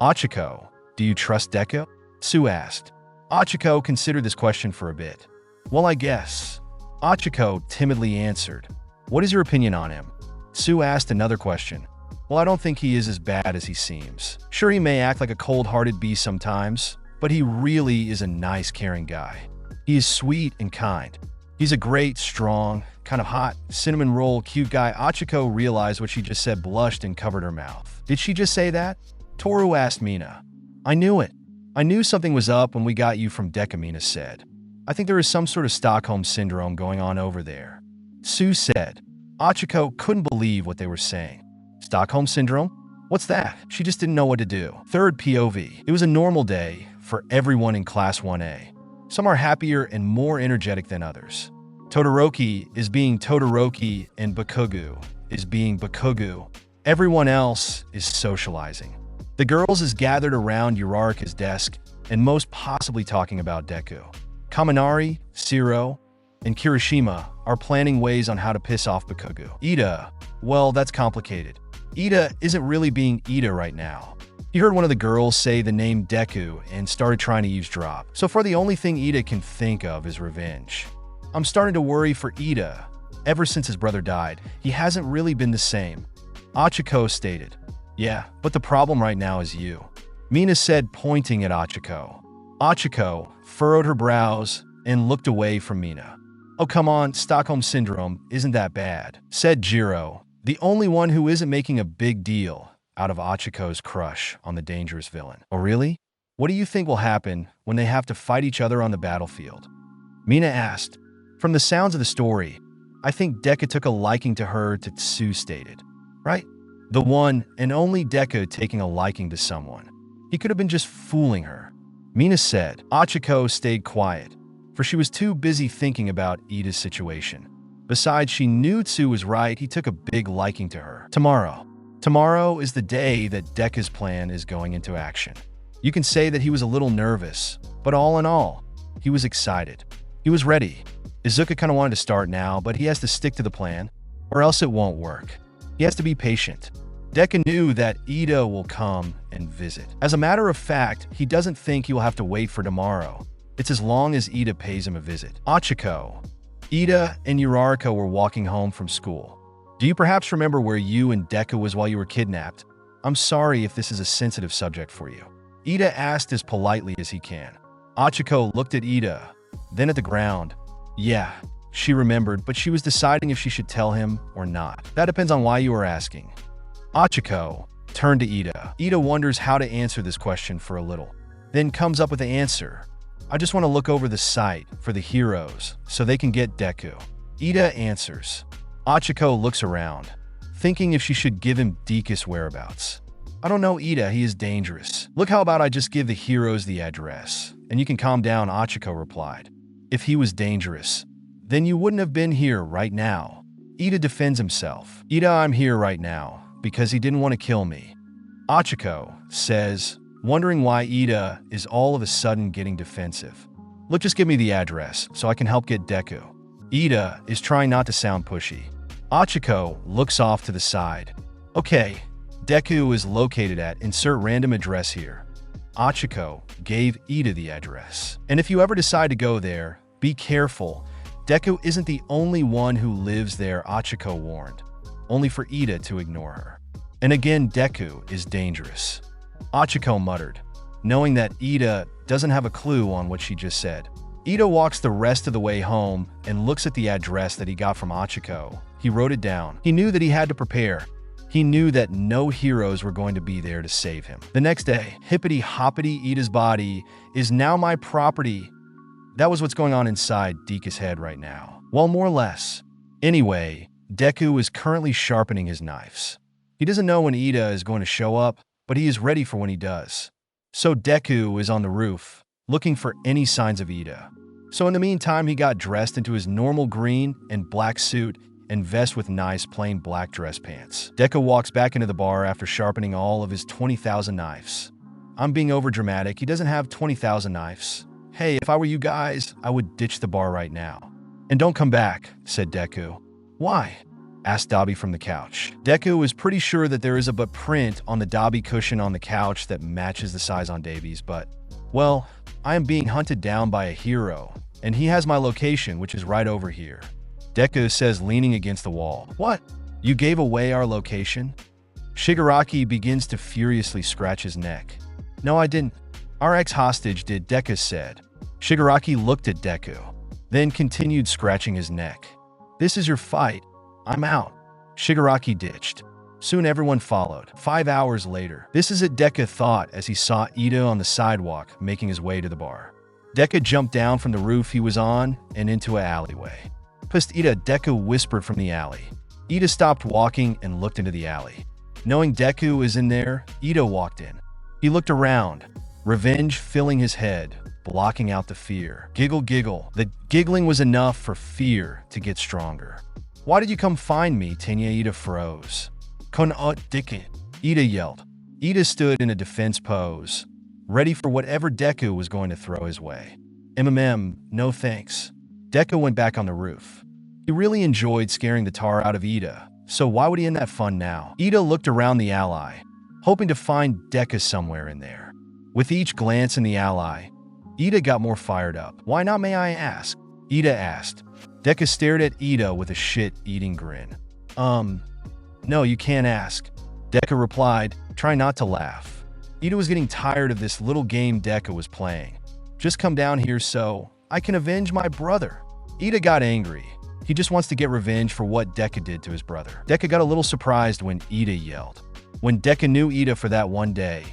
Ochaco, do you trust Deku? Sue asked. Ochaco considered this question for a bit. Well, I guess. Ochaco timidly answered. What is your opinion on him? Sue asked another question. Well, I don't think he is as bad as he seems. Sure, he may act like a cold-hearted beast sometimes, but he really is a nice, caring guy. He is sweet and kind. He's a great, strong, kind of hot, cinnamon roll, cute guy. Ochaco realized what she just said, blushed, and covered her mouth. Did she just say that? Toru asked Mina. I knew it. I knew something was up when we got you from Deku, Mina said. I think there is some sort of Stockholm syndrome going on over there. Sue said. Ochaco couldn't believe what they were saying. Stockholm syndrome? What's that? She just didn't know what to do. Third POV. It was a normal day for everyone in Class 1A. Some are happier and more energetic than others. Todoroki is being Todoroki and Bakugo is being Bakugo. Everyone else is socializing. The girls is gathered around Uraraka's desk and most possibly talking about Deku. Kaminari, Shiro, and Kirishima are planning ways on how to piss off Bakugo. Ida, well, that's complicated. Ida isn't really being Ida right now. He heard one of the girls say the name Deku and started trying to eavesdrop. So far, the only thing Ida can think of is revenge. I'm starting to worry for Ida. Ever since his brother died, he hasn't really been the same. Ochaco stated. Yeah, but the problem right now is you. Mina said, pointing at Ochaco. Ochaco furrowed her brows and looked away from Mina. Oh, come on, Stockholm Syndrome isn't that bad, said Jiro, the only one who isn't making a big deal out of Ochaco's crush on the dangerous villain. Oh, really? What do you think will happen when they have to fight each other on the battlefield? Mina asked. From the sounds of the story, I think Deku took a liking to her, Sue stated. Right? The one and only Deku taking a liking to someone. He could have been just fooling her. Mina said. Ochaco stayed quiet, for she was too busy thinking about Ida's situation. Besides, she knew Tsu was right. He took a big liking to her. Tomorrow is the day that Deku's plan is going into action. You can say that he was a little nervous, but all in all, he was excited. He was ready. Izuku kind of wanted to start now, but he has to stick to the plan, or else it won't work. He has to be patient. Deku knew that Ida will come and visit. As a matter of fact, he doesn't think he will have to wait for tomorrow. It's as long as Ida pays him a visit. Ochaco. Ida and Uraraka were walking home from school. Do you perhaps remember where you and Deku was while you were kidnapped? I'm sorry if this is a sensitive subject for you. Ida asked as politely as he can. Ochaco looked at Ida, then at the ground. Yeah, she remembered, but she was deciding if she should tell him or not. That depends on why you are asking. Ochaco turned to Ida. Ida wonders how to answer this question for a little, then comes up with the answer. I just want to look over the site for the heroes so they can get Deku. Ida answers. Ochaco looks around, thinking if she should give him Deku's whereabouts. I don't know, Ida, he is dangerous. Look, how about I just give the heroes the address, and you can calm down, Ochaco replied. If he was dangerous, then you wouldn't have been here right now. Ida defends himself. Ida, I'm here right now because he didn't want to kill me. Ochaco says, wondering why Ida is all of a sudden getting defensive. Look, just give me the address so I can help get Deku. Ida is trying not to sound pushy. Ochaco looks off to the side. Okay, Deku is located at insert random address here. Ochaco gave Ida the address. And if you ever decide to go there, be careful. Deku isn't the only one who lives there, Ochaco warned, only for Ida to ignore her. And again, Deku is dangerous. Ochaco muttered, knowing that Ida doesn't have a clue on what she just said. Ida walks the rest of the way home and looks at the address that he got from Ochaco. He wrote it down. He knew that he had to prepare. He knew that no heroes were going to be there to save him. The next day, hippity hoppity, Ida's body is now my property. That was what's going on inside Deku's head right now. Well, more or less. Anyway, Deku is currently sharpening his knives. He doesn't know when Ida is going to show up, but he is ready for when he does. So Deku is on the roof, looking for any signs of Ida. So in the meantime, he got dressed into his normal green and black suit and vest with nice plain black dress pants. Deku walks back into the bar after sharpening all of his 20,000 knives. I'm being overdramatic, he doesn't have 20,000 knives. Hey, if I were you guys, I would ditch the bar right now. And don't come back, said Deku. Why? Asked Dabi from the couch. Deku is pretty sure that there is a print on the Dabi cushion on the couch that matches the size on Dabi's, but, well, I am being hunted down by a hero, and he has my location, which is right over here. Deku says, leaning against the wall. What? You gave away our location? Shigaraki begins to furiously scratch his neck. No, I didn't. Our ex-hostage did, Deku said. Shigaraki looked at Deku, then continued scratching his neck. This is your fight. I'm out. Shigaraki ditched. Soon everyone followed. 5 hours later, this is what Deku thought as he saw Ida on the sidewalk making his way to the bar. Deku jumped down from the roof he was on and into an alleyway. Past Ida, Deku whispered from the alley. Ida stopped walking and looked into the alley. Knowing Deku was in there, Ida walked in. He looked around, revenge filling his head, blocking out the fear. Giggle, giggle. The giggling was enough for fear to get stronger. Why did you come find me? Tenya. Ida froze. Kon Dickit, Ida yelled. Ida stood in a defense pose, ready for whatever Deku was going to throw his way. No thanks. Deku went back on the roof. He really enjoyed scaring the tar out of Ida, so why would he end that fun now? Ida looked around the alley, hoping to find Deku somewhere in there. With each glance in the alley, Ida got more fired up. Why not, may I ask? Ida asked. Deku stared at Ida with a shit-eating grin. No, you can't ask. Deku replied, trying not to laugh. Ida was getting tired of this little game Deku was playing. Just come down here so I can avenge my brother. Ida got angry. He just wants to get revenge for what Deku did to his brother. Deku got a little surprised when Ida yelled. When Deku knew Ida for that one day,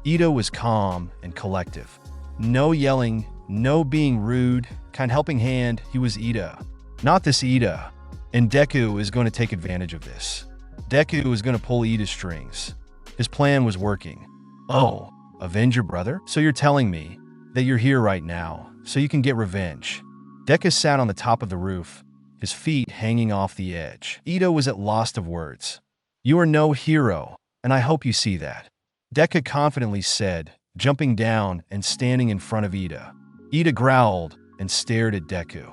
Ida was calm and collective. No yelling, no being rude, kind helping hand, he was Ida. Not this Ida. And Deku is going to take advantage of this. Deku is going to pull Ida's strings. His plan was working. Oh, avenge your brother? So you're telling me that you're here right now, so you can get revenge. Deku sat on the top of the roof, his feet hanging off the edge. Ida was at loss of words. You are no hero, and I hope you see that. Deku confidently said, jumping down and standing in front of Ida. Ida growled and stared at Deku.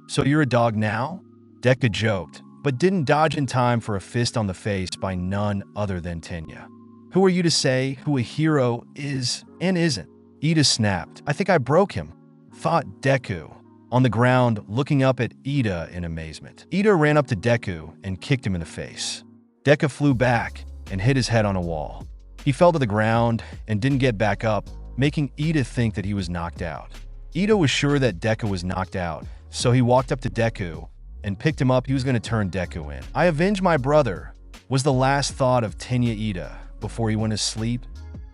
"So you're a dog now?" Deku joked, but didn't dodge in time for a fist on the face by none other than Tenya. "Who are you to say who a hero is and isn't?" Ida snapped. "I think I broke him," thought Deku, on the ground looking up at Ida in amazement. Ida ran up to Deku and kicked him in the face. Deku flew back and hit his head on a wall. He fell to the ground and didn't get back up, making Ida think that he was knocked out. Ida was sure that Deku was knocked out, so he walked up to Deku and picked him up. He was going to turn Deku in. "I avenged my brother," was the last thought of Tenya Ida before he went to sleep,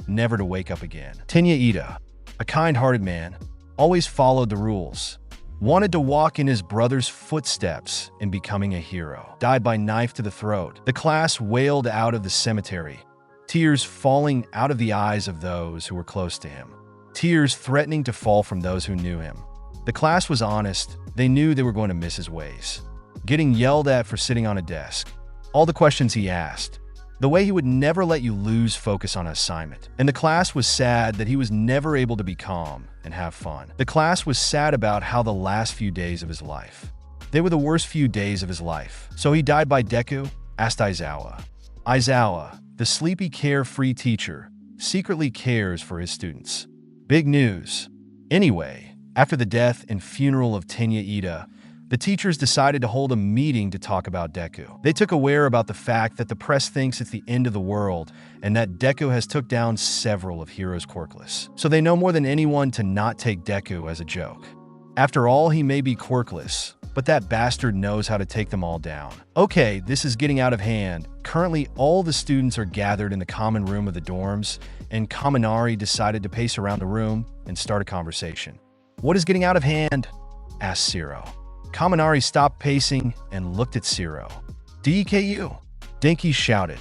never to wake up again. Tenya Ida, a kind-hearted man, always followed the rules, wanted to walk in his brother's footsteps in becoming a hero, died by knife to the throat. The class wailed out of the cemetery, tears falling out of the eyes of those who were close to him, tears threatening to fall from those who knew him. The class was honest. They knew they were going to miss his ways. Getting yelled at for sitting on a desk, all the questions he asked, the way he would never let you lose focus on an assignment. And the class was sad that he was never able to be calm and have fun. The class was sad about how the last few days of his life, they were the worst few days of his life. "So he died by Deku?" asked Aizawa. Aizawa, the sleepy, carefree teacher, secretly cares for his students. Big news. Anyway, after the death and funeral of Tenya Ida, the teachers decided to hold a meeting to talk about Deku. They took aware about the fact that the press thinks it's the end of the world and that Deku has took down several of Hero's quirkless. So they know more than anyone to not take Deku as a joke. After all, he may be quirkless, but that bastard knows how to take them all down. Okay, this is getting out of hand. Currently, all the students are gathered in the common room of the dorms, and Kaminari decided to pace around the room and start a conversation. "What is getting out of hand?" asked Zero. Kaminari stopped pacing and looked at Zero. "DKU!" Denki shouted.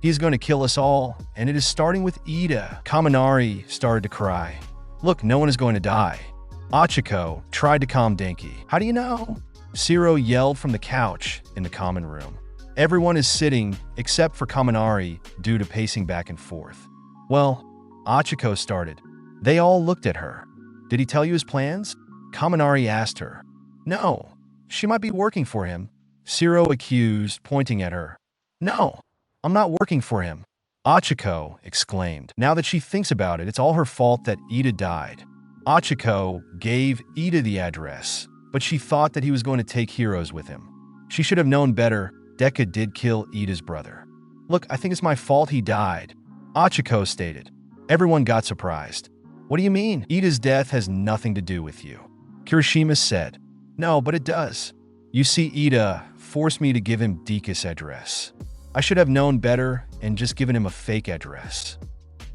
"He is going to kill us all, and it is starting with Ida." Kaminari started to cry. "Look, no one is going to die." Ochaco tried to calm Denki. "How do you know?" Zero yelled from the couch in the common room. Everyone is sitting except for Kaminari due to pacing back and forth. "Well," Ochaco started. They all looked at her. "Did he tell you his plans?" Kaminari asked her. "No. She might be working for him," Zero accused, pointing at her. "No, I'm not working for him," Ochaco exclaimed. Now that she thinks about it, it's all her fault that Ida died. Ochaco gave Ida the address, but she thought that he was going to take heroes with him. She should have known better. Deku did kill Ida's brother. "Look, I think it's my fault he died," Ochaco stated. Everyone got surprised. "What do you mean? Ida's death has nothing to do with you," Kirishima said. "No, but it does. You see, Ida forced me to give him Deku's address. I should have known better and just given him a fake address."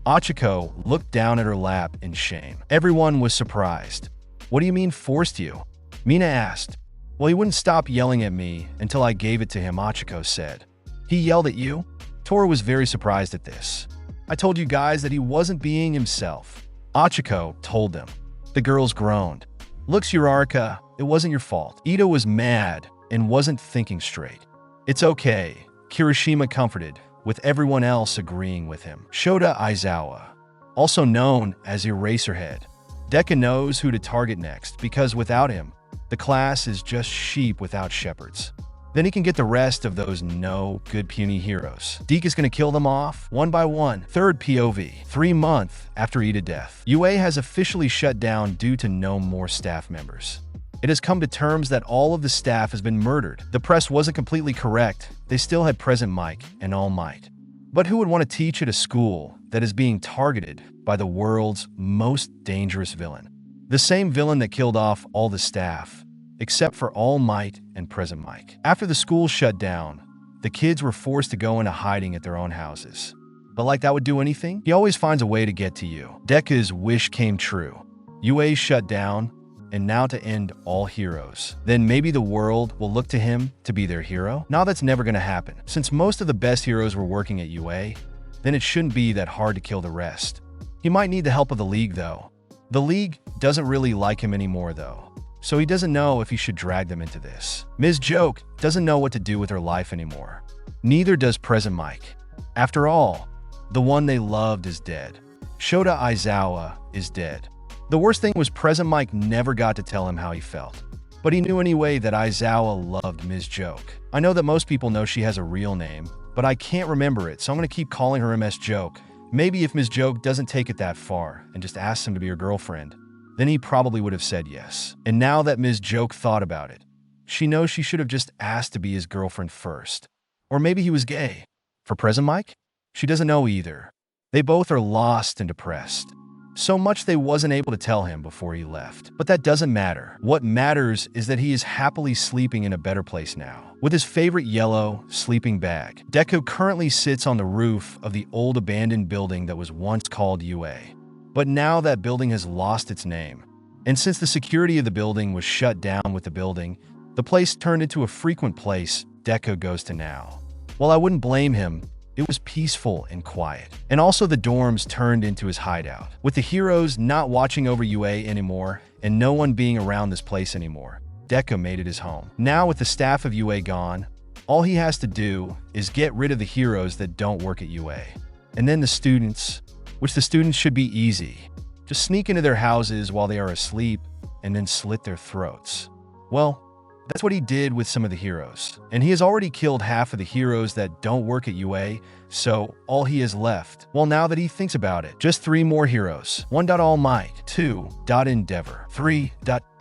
Ochaco looked down at her lap in shame. Everyone was surprised. "What do you mean forced you?" Mina asked. "Well, he wouldn't stop yelling at me until I gave it to him," Ochaco said. "He yelled at you?" Tora was very surprised at this. "I told you guys that he wasn't being himself," Ochaco told them. The girls groaned. "Look, Uraraka, it wasn't your fault." Ida was mad and wasn't thinking straight. "It's okay," Kirishima comforted, with everyone else agreeing with him. Shota Aizawa, also known as Eraserhead. Deku knows who to target next because without him, the class is just sheep without shepherds. Then he can get the rest of those no good puny heroes. Deku is going to kill them off, one by one. Third POV, 3 months after Ida death. UA has officially shut down due to no more staff members. It has come to terms that all of the staff has been murdered. The press wasn't completely correct. They still had Present Mic and All Might. But who would want to teach at a school that is being targeted by the world's most dangerous villain? The same villain that killed off all the staff, except for All Might and Present Mic. After the school shut down, the kids were forced to go into hiding at their own houses. But like that would do anything? He always finds a way to get to you. Deku's wish came true. UA shut down, and now to end all heroes. Then maybe the world will look to him to be their hero? Now that's never going to happen. Since most of the best heroes were working at UA, then it shouldn't be that hard to kill the rest. He might need the help of the League though. The League doesn't really like him anymore though, so he doesn't know if he should drag them into this. Ms. Joke doesn't know what to do with her life anymore. Neither does Present Mic. After all, the one they loved is dead. Shota Aizawa is dead. The worst thing was Present Mike never got to tell him how he felt. But he knew anyway that Aizawa loved Ms. Joke. I know that most people know she has a real name, but I can't remember it, so I'm going to keep calling her Ms. Joke. Maybe if Ms. Joke doesn't take it that far and just asks him to be her girlfriend, then he probably would have said yes. And now that Ms. Joke thought about it, she knows she should have just asked to be his girlfriend first. Or maybe he was gay. For Present Mike? She doesn't know either. They both are lost and depressed. So much they wasn't able to tell him before he left. But that doesn't matter. What matters is that he is happily sleeping in a better place now. With his favorite yellow sleeping bag, Deku currently sits on the roof of the old abandoned building that was once called UA. But now that building has lost its name. And since the security of the building was shut down with the building, the place turned into a frequent place Deku goes to now. While I wouldn't blame him, it was peaceful and quiet. And also the dorms turned into his hideout. With the heroes not watching over UA anymore and no one being around this place anymore, Deku made it his home. Now with the staff of UA gone, all he has to do is get rid of the heroes that don't work at UA. And then the students, which the students should be easy. Just sneak into their houses while they are asleep and then slit their throats. Well, that's what he did with some of the heroes. And he has already killed half of the heroes that don't work at UA, so all he has left, well, now that he thinks about it, just 3 more heroes. 1. All Might, 2. Endeavor, 3.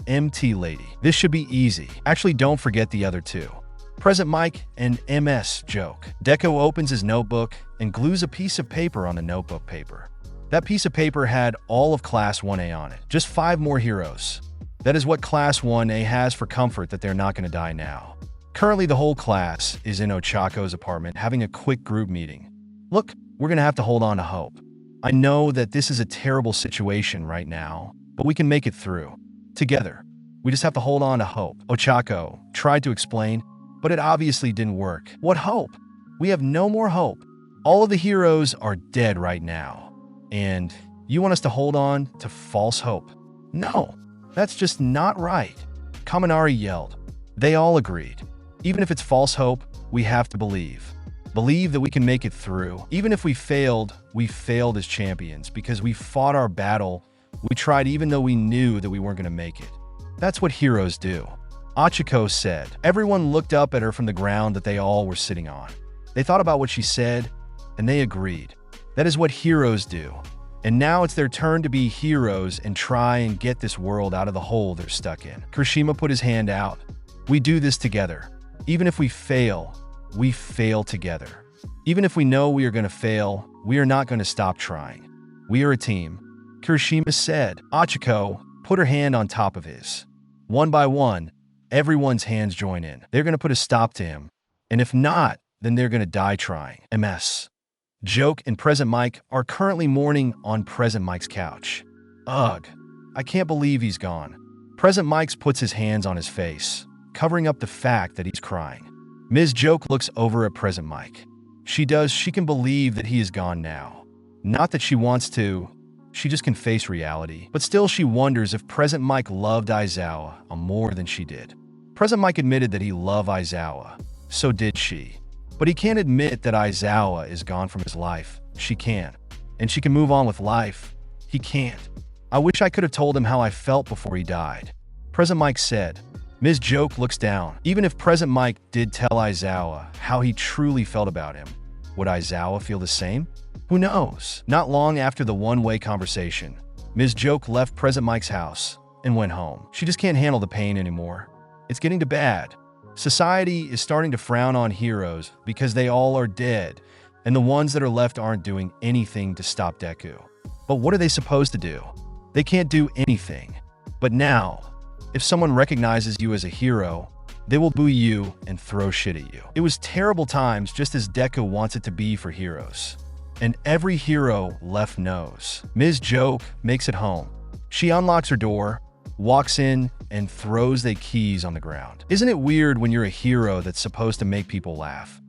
MT Lady. This should be easy. Actually, don't forget the other 2. Present Mike and MS Joke. Deku opens his notebook and glues a piece of paper on the notebook paper. That piece of paper had all of Class 1A on it. Just 5 more heroes. That is what Class 1A has for comfort that they're not going to die now. Currently, the whole class is in Ochaco's apartment having a quick group meeting. Look, we're going to have to hold on to hope. I know that this is a terrible situation right now, but we can make it through. Together. We just have to hold on to hope. Ochaco tried to explain, but it obviously didn't work. What hope? We have no more hope. All of the heroes are dead right now. And you want us to hold on to false hope? No. That's just not right. Kaminari yelled. They all agreed. Even if it's false hope, we have to believe. Believe that we can make it through. Even if we failed as champions because we fought our battle. We tried even though we knew that we weren't going to make it. That's what heroes do. Ochaco said. Everyone looked up at her from the ground that they all were sitting on. They thought about what she said, and they agreed. That is what heroes do. And now it's their turn to be heroes and try and get this world out of the hole they're stuck in. Kirishima put his hand out. We do this together. Even if we fail together. Even if we know we are going to fail, we are not going to stop trying. We are a team. Kirishima said. Ochaco put her hand on top of his. One by one, everyone's hands join in. They're going to put a stop to him. And if not, then they're going to die trying. MS. Joke and Present Mike are currently mourning on Present Mike's couch. Ugh, I can't believe he's gone. Present Mike puts his hands on his face, covering up the fact that he's crying. Ms. Joke looks over at Present Mike. She can believe that he is gone now. Not that she wants to, she just can face reality. But still she wonders if Present Mike loved Aizawa more than she did. Present Mike admitted that he loved Aizawa. So did she. But he can't admit that Aizawa is gone from his life. She can. And she can move on with life. He can't. I wish I could have told him how I felt before he died. Present Mike said. Ms. Joke looks down. Even if Present Mike did tell Aizawa how he truly felt about him, would Aizawa feel the same? Who knows? Not long after the one-way conversation, Ms. Joke left Present Mike's house and went home. She just can't handle the pain anymore. It's getting too bad. Society is starting to frown on heroes because they all are dead, and the ones that are left aren't doing anything to stop Deku. But what are they supposed to do? They can't do anything. But now, if someone recognizes you as a hero, they will boo you and throw shit at you. It was terrible times just as Deku wants it to be for heroes. And every hero left knows. Ms. Joke makes it home. She unlocks her door, walks in, and throws the keys on the ground. Isn't it weird when you're a hero that's supposed to make people laugh,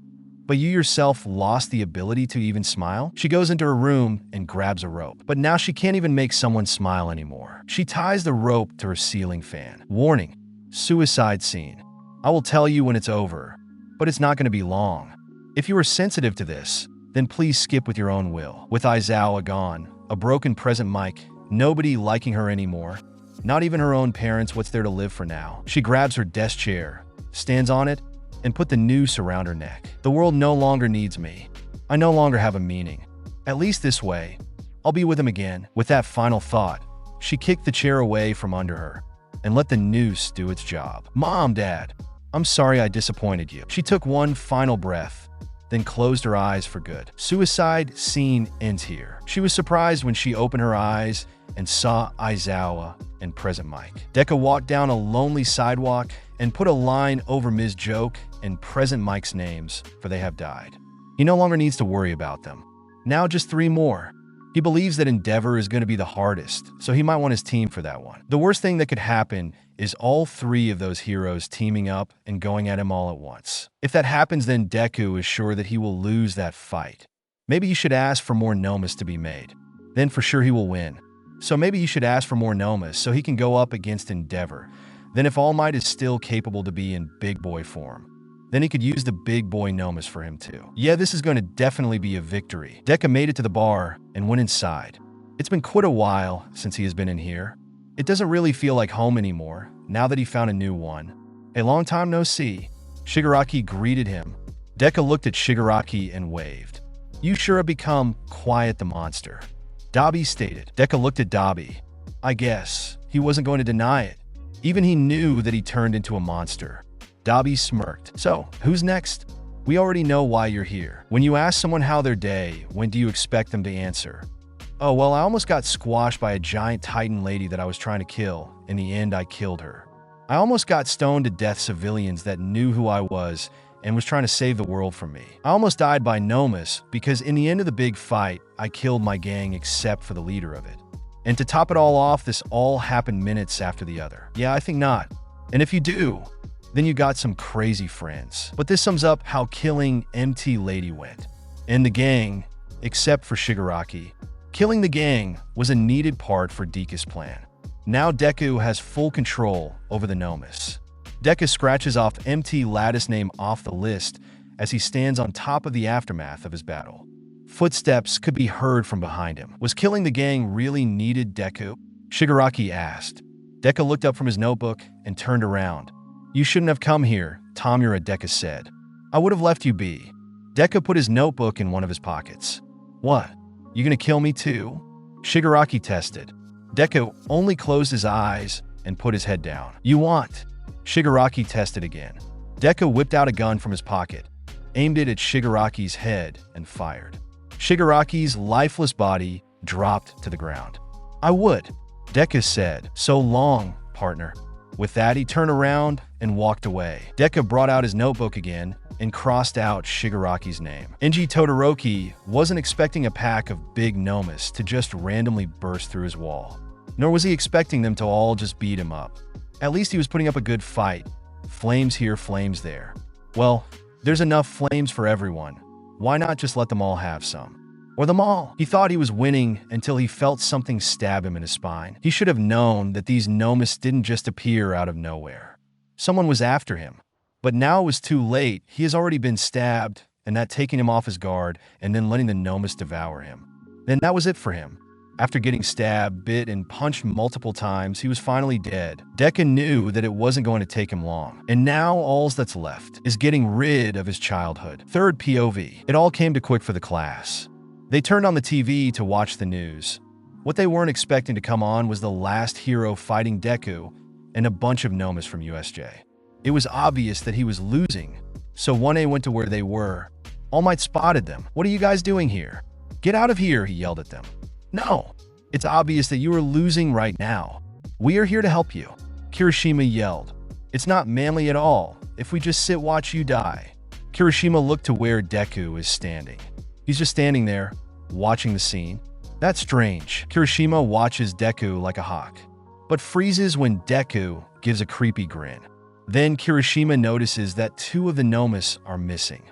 but you yourself lost the ability to even smile? She goes into her room and grabs a rope, but now she can't even make someone smile anymore. She ties the rope to her ceiling fan. Warning, suicide scene. I will tell you when it's over, but it's not going to be long. If you are sensitive to this, then please skip with your own will. With Aizawa gone, a broken present mic, nobody liking her anymore. Not even her own parents. What's there to live for now? She grabs her desk chair, stands on it, and put the noose around her neck. The world no longer needs me. I no longer have a meaning. At least this way, I'll be with him again. With that final thought, she kicked the chair away from under her and let the noose do its job. Mom, Dad, I'm sorry I disappointed you. She took one final breath, then closed her eyes for good. Suicide scene ends here. She was surprised when she opened her eyes and saw Aizawa and present Mike. Deku walked down a lonely sidewalk and put a line over Ms. Joke and present Mike's names, for they have died. He no longer needs to worry about them. Now just 3 more. He believes that Endeavor is going to be the hardest, so he might want his team for that one. The worst thing that could happen is all 3 of those heroes teaming up and going at him all at once. If that happens, then Deku is sure that he will lose that fight. Maybe you should ask for more Nomas to be made. Then for sure he will win. So maybe you should ask for more Nomas so he can go up against Endeavor. Then if All Might is still capable to be in big boy form, then he could use the big boy Nomas for him too. Yeah, this is going to definitely be a victory. Deku made it to the bar and went inside. It's been quite a while since he has been in here. It doesn't really feel like home anymore, now that he found a new one. A long time no see. Shigaraki greeted him. Deku looked at Shigaraki and waved. You sure have become Quiet the Monster, Dabi stated. Deku looked at Dabi. I guess. He wasn't going to deny it. Even he knew that he turned into a monster. Dabi smirked. So, who's next? We already know why you're here. When you ask someone how their day, when do you expect them to answer? Oh, well, I almost got squashed by a giant titan lady that I was trying to kill. In the end, I killed her. I almost got stoned to death civilians that knew who I was and was trying to save the world from me. I almost died by Nomas because in the end of the big fight, I killed my gang except for the leader of it. And to top it all off, this all happened minutes after the other. Yeah, I think not. And if you do, then you got some crazy friends. But this sums up how killing MT Lady went. And the gang, except for Shigaraki, killing the gang was a needed part for Deku's plan. Now Deku has full control over the Nomas. Deku scratches off MT Lattice name off the list as he stands on top of the aftermath of his battle. Footsteps could be heard from behind him. Was killing the gang really needed, Deku? Shigaraki asked. Deku looked up from his notebook and turned around. You shouldn't have come here, Tomura, Deku said. I would have left you be. Deku put his notebook in one of his pockets. What? You gonna kill me too? Shigaraki tested. Deku only closed his eyes and put his head down. You want? Shigaraki tested again. Deku whipped out a gun from his pocket, aimed it at Shigaraki's head, and fired. Shigaraki's lifeless body dropped to the ground. I would, Deku said. So long, partner. With that, he turned around and walked away. Deku brought out his notebook again and crossed out Shigaraki's name. Inji Todoroki wasn't expecting a pack of big Nomas to just randomly burst through his wall. Nor was he expecting them to all just beat him up. At least he was putting up a good fight. Flames here, flames there. Well, there's enough flames for everyone. Why not just let them all have some? Or them all. He thought he was winning until he felt something stab him in his spine. He should have known that these Nomas didn't just appear out of nowhere. Someone was after him. But now it was too late. He has already been stabbed, and that taking him off his guard and then letting the Nomas devour him. Then that was it for him. After getting stabbed, bit, and punched multiple times, he was finally dead. Deku knew that it wasn't going to take him long. And now all that's left is getting rid of his childhood. Third POV. It all came to quick for the class. They turned on the TV to watch the news. What they weren't expecting to come on was the last hero fighting Deku and a bunch of Nomas from USJ. It was obvious that he was losing, so 1A went to where they were. All Might spotted them. What are you guys doing here? Get out of here, he yelled at them. No, it's obvious that you are losing right now. We are here to help you, Kirishima yelled. It's not manly at all if we just sit watch you die. Kirishima looked to where Deku is standing. He's just standing there, watching the scene. That's strange. Kirishima watches Deku like a hawk, but freezes when Deku gives a creepy grin. Then Kirishima notices that 2 of the Nomas are missing.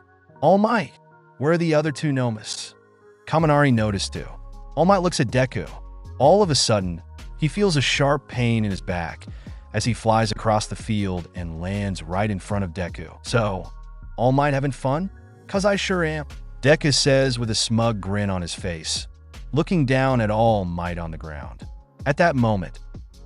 All Might, where are the other 2 Nomas? Kaminari noticed too. All Might looks at Deku. All of a sudden, he feels a sharp pain in his back as he flies across the field and lands right in front of Deku. So, All Might having fun? 'Cause I sure am. Deku says with a smug grin on his face. looking down at All Might on the ground. At that moment,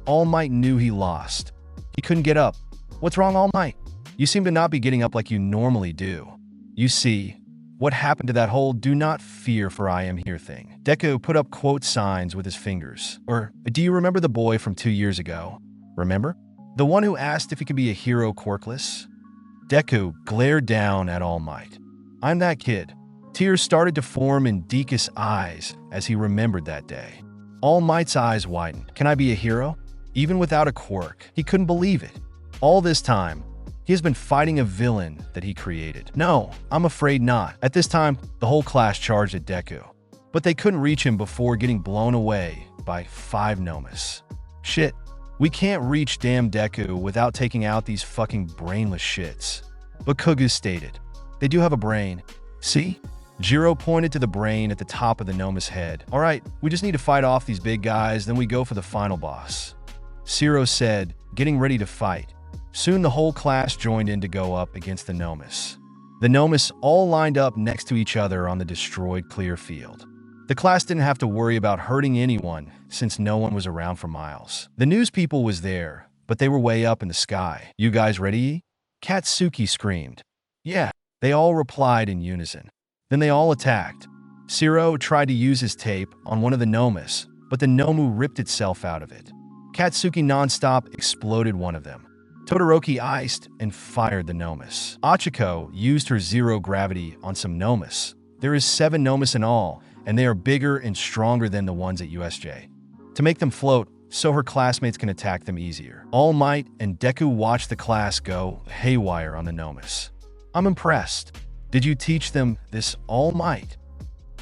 All Might knew he lost. He couldn't get up. "What's wrong, All Might? You seem to not be getting up like you normally do." "You see, what happened to that whole 'do not fear for I am here' thing?" Deku put up quote signs with his fingers. "Or, do you remember the boy from 2 years ago? Remember? The one who asked if he could be a hero quirkless?" Deku glared down at All Might. "I'm that kid." Tears started to form in Deku's eyes as he remembered that day. All Might's eyes widened. "Can I be a hero? Even without a quirk?" He couldn't believe it. All this time, he has been fighting a villain that he created. "No, I'm afraid not." At this time, the whole class charged at Deku, but they couldn't reach him before getting blown away by 5 Nomus. "Shit, we can't reach damn Deku without taking out these fucking brainless shits." Bakugo stated. "They do have a brain. See?" Jiro pointed to the brain at the top of the Nomus head. "All right, we just need to fight off these big guys, then we go for the final boss." Zero said, getting ready to fight. Soon the whole class joined in to go up against the Nomus. The Nomus all lined up next to each other on the destroyed clear field. The class didn't have to worry about hurting anyone since no one was around for miles. The news people was there, but they were way up in the sky. "You guys ready?" Katsuki screamed. "Yeah," they all replied in unison. Then they all attacked. Zero tried to use his tape on one of the Nomus, but the Nomu ripped itself out of it. Katsuki non-stop exploded one of them. Todoroki iced and fired the Nomus. Ochaco used her zero gravity on some Nomus. There is 7 Nomus in all, and they are bigger and stronger than the ones at USJ. To make them float, so her classmates can attack them easier. All Might and Deku watched the class go haywire on the Nomus. "I'm impressed. Did you teach them this, All Might?"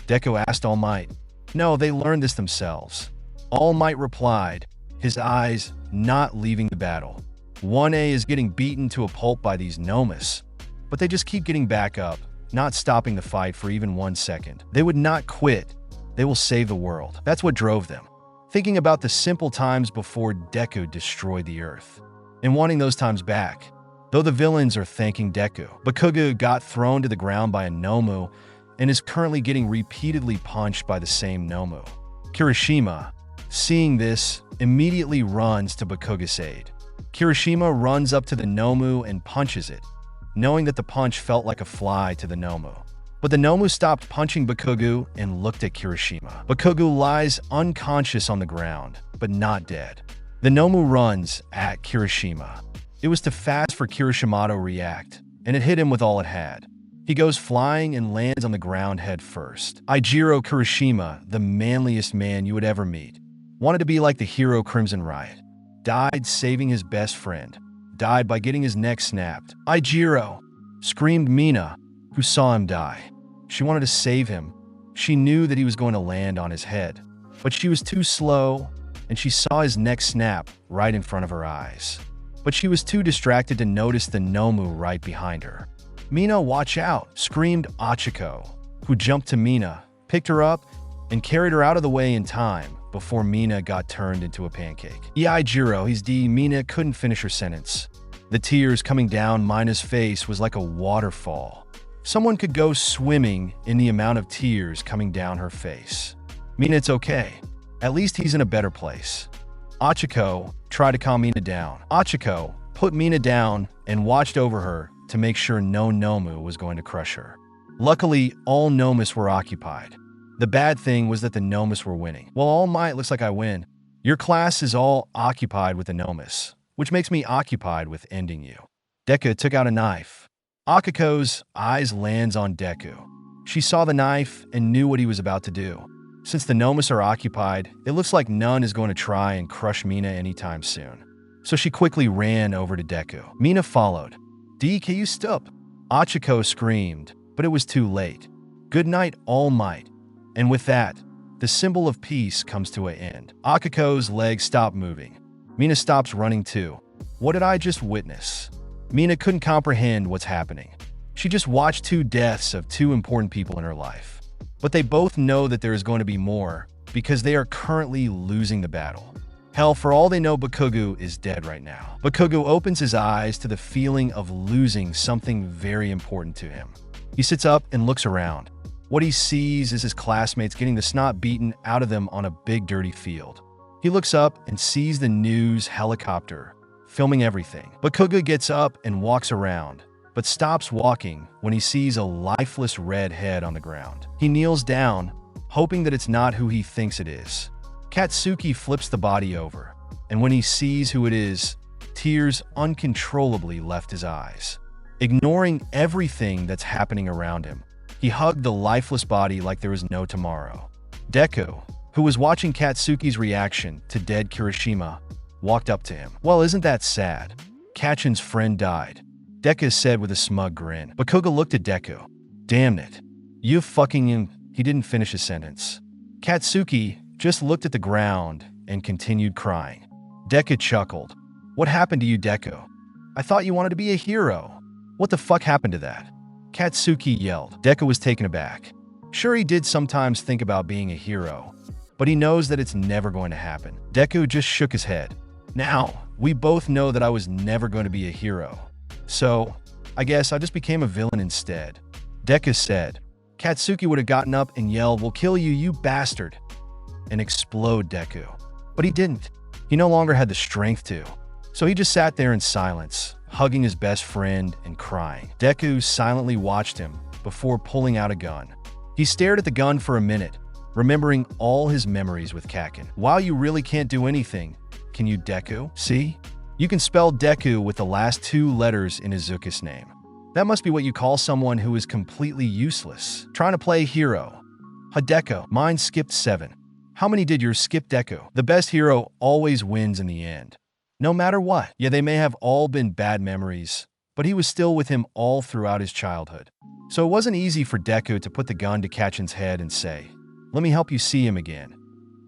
Deku asked All Might. "No, they learned this themselves." All Might replied, his eyes not leaving the battle. 1A is getting beaten to a pulp by these Nomus, but they just keep getting back up, not stopping the fight for even 1 second. They would not quit. They will save the world. That's what drove them. Thinking about the simple times before Deku destroyed the Earth, and wanting those times back. Though the villains are thanking Deku. Bakugo got thrown to the ground by a Nomu and is currently getting repeatedly punched by the same Nomu. Kirishima, seeing this, immediately runs to Bakugo's aid. Kirishima runs up to the Nomu and punches it, knowing that the punch felt like a fly to the Nomu. But the Nomu stopped punching Bakugo and looked at Kirishima. Bakugo lies unconscious on the ground, but not dead. The Nomu runs at Kirishima. It was too fast for Kirishima to react, and it hit him with all it had. He goes flying and lands on the ground head first. Ijiro Kirishima, the manliest man you would ever meet, wanted to be like the hero Crimson Riot. Died saving his best friend. Died by getting his neck snapped. "Ijiro!" screamed Mina, who saw him die. She wanted to save him. She knew that he was going to land on his head, but she was too slow, and she saw his neck snap right in front of her eyes. But she was too distracted to notice the Nomu right behind her. "Mina, watch out!" screamed Ochaco, who jumped to Mina, picked her up, and carried her out of the way in time before Mina got turned into a pancake. "Ijiro, he's D." Mina couldn't finish her sentence. The tears coming down Mina's face was like a waterfall. Someone could go swimming in the amount of tears coming down her face. "Mina, it's okay. At least he's in a better place." Ochaco tried to calm Mina down. Ochaco put Mina down and watched over her to make sure no Nomu was going to crush her. Luckily, all Nomus were occupied. The bad thing was that the Nomus were winning. "Well, All Might, looks like I win. Your class is all occupied with the Nomus, which makes me occupied with ending you." Deku took out a knife. Akako's eyes lands on Deku. She saw the knife and knew what he was about to do. Since the Nomus are occupied, it looks like none is going to try and crush Mina anytime soon. So she quickly ran over to Deku. Mina followed. "DK, you stop!" Ochaco screamed, but it was too late. "Good night, All Might." And with that, the symbol of peace comes to an end. Akako's legs stop moving. Mina stops running too. What did I just witness? Mina couldn't comprehend what's happening. She just watched 2 deaths of 2 important people in her life. But they both know that there is going to be more, because they are currently losing the battle. Hell, for all they know, Bakugo is dead right now. Bakugo opens his eyes to the feeling of losing something very important to him. He sits up and looks around. What he sees is his classmates getting the snot beaten out of them on a big dirty field. He looks up and sees the news helicopter filming everything. Bakugo gets up and walks around, but stops walking when he sees a lifeless red head on the ground. He kneels down, hoping that it's not who he thinks it is. Katsuki flips the body over, and when he sees who it is, tears uncontrollably left his eyes. Ignoring everything that's happening around him, he hugged the lifeless body like there was no tomorrow. Deku, who was watching Katsuki's reaction to dead Kirishima, walked up to him. "Well, isn't that sad? Kachin's friend died," Deku said with a smug grin. Bakugo looked at Deku. "Damn it. You fucking him." He didn't finish his sentence. Katsuki just looked at the ground and continued crying. Deku chuckled. "What happened to you, Deku? I thought you wanted to be a hero. What the fuck happened to that?" Katsuki yelled. Deku was taken aback. Sure, he did sometimes think about being a hero, but he knows that it's never going to happen. Deku just shook his head. "Now, we both know that I was never going to be a hero. So, I guess I just became a villain instead," Deku said. Katsuki would have gotten up and yelled, "We'll kill you, you bastard," and explode Deku. But he didn't. He no longer had the strength to. So he just sat there in silence, hugging his best friend and crying. Deku silently watched him before pulling out a gun. He stared at the gun for a minute, remembering all his memories with Kakin. "While you really can't do anything, can you, Deku? See? You can spell Deku with the last 2 letters in Izuku's name. That must be what you call someone who is completely useless. Trying to play hero. Hideko, mine skipped 7. How many did yours skip, Deku? The best hero always wins in the end. No matter what. Yeah, they may have all been bad memories, but he was still with him all throughout his childhood. So it wasn't easy for Deku to put the gun to Kachin's head and say, 'Let me help you see him again,'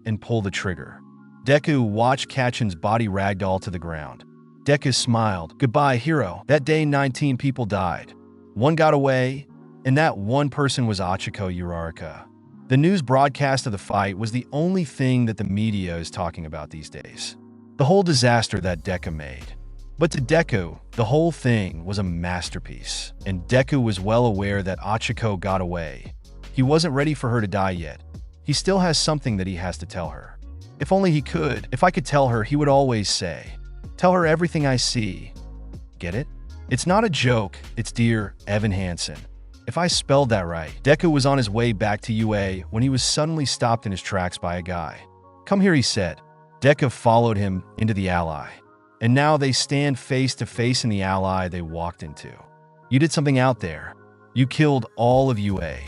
and pull the trigger." Deku watched Kachin's body ragdoll to the ground. Deku smiled. "Goodbye, hero. That day 19 people died. 1 got away, and that 1 person was Ochako Uraraka." The news broadcast of the fight was the only thing that the media is talking about these days. The whole disaster that Deku made. But to Deku, the whole thing was a masterpiece, and Deku was well aware that Ochako got away. He wasn't ready for her to die yet. He still has something that he has to tell her. If only he could. If I could tell her, he would always say, "Tell her everything I see." Get it? It's not a joke, it's dear Evan Hansen. If I spelled that right. Deku was on his way back to UA when he was suddenly stopped in his tracks by a guy. "Come here," he said. Deku followed him into the alley. And now they stand face to face in the alley they walked into. "You did something out there. You killed all of UA.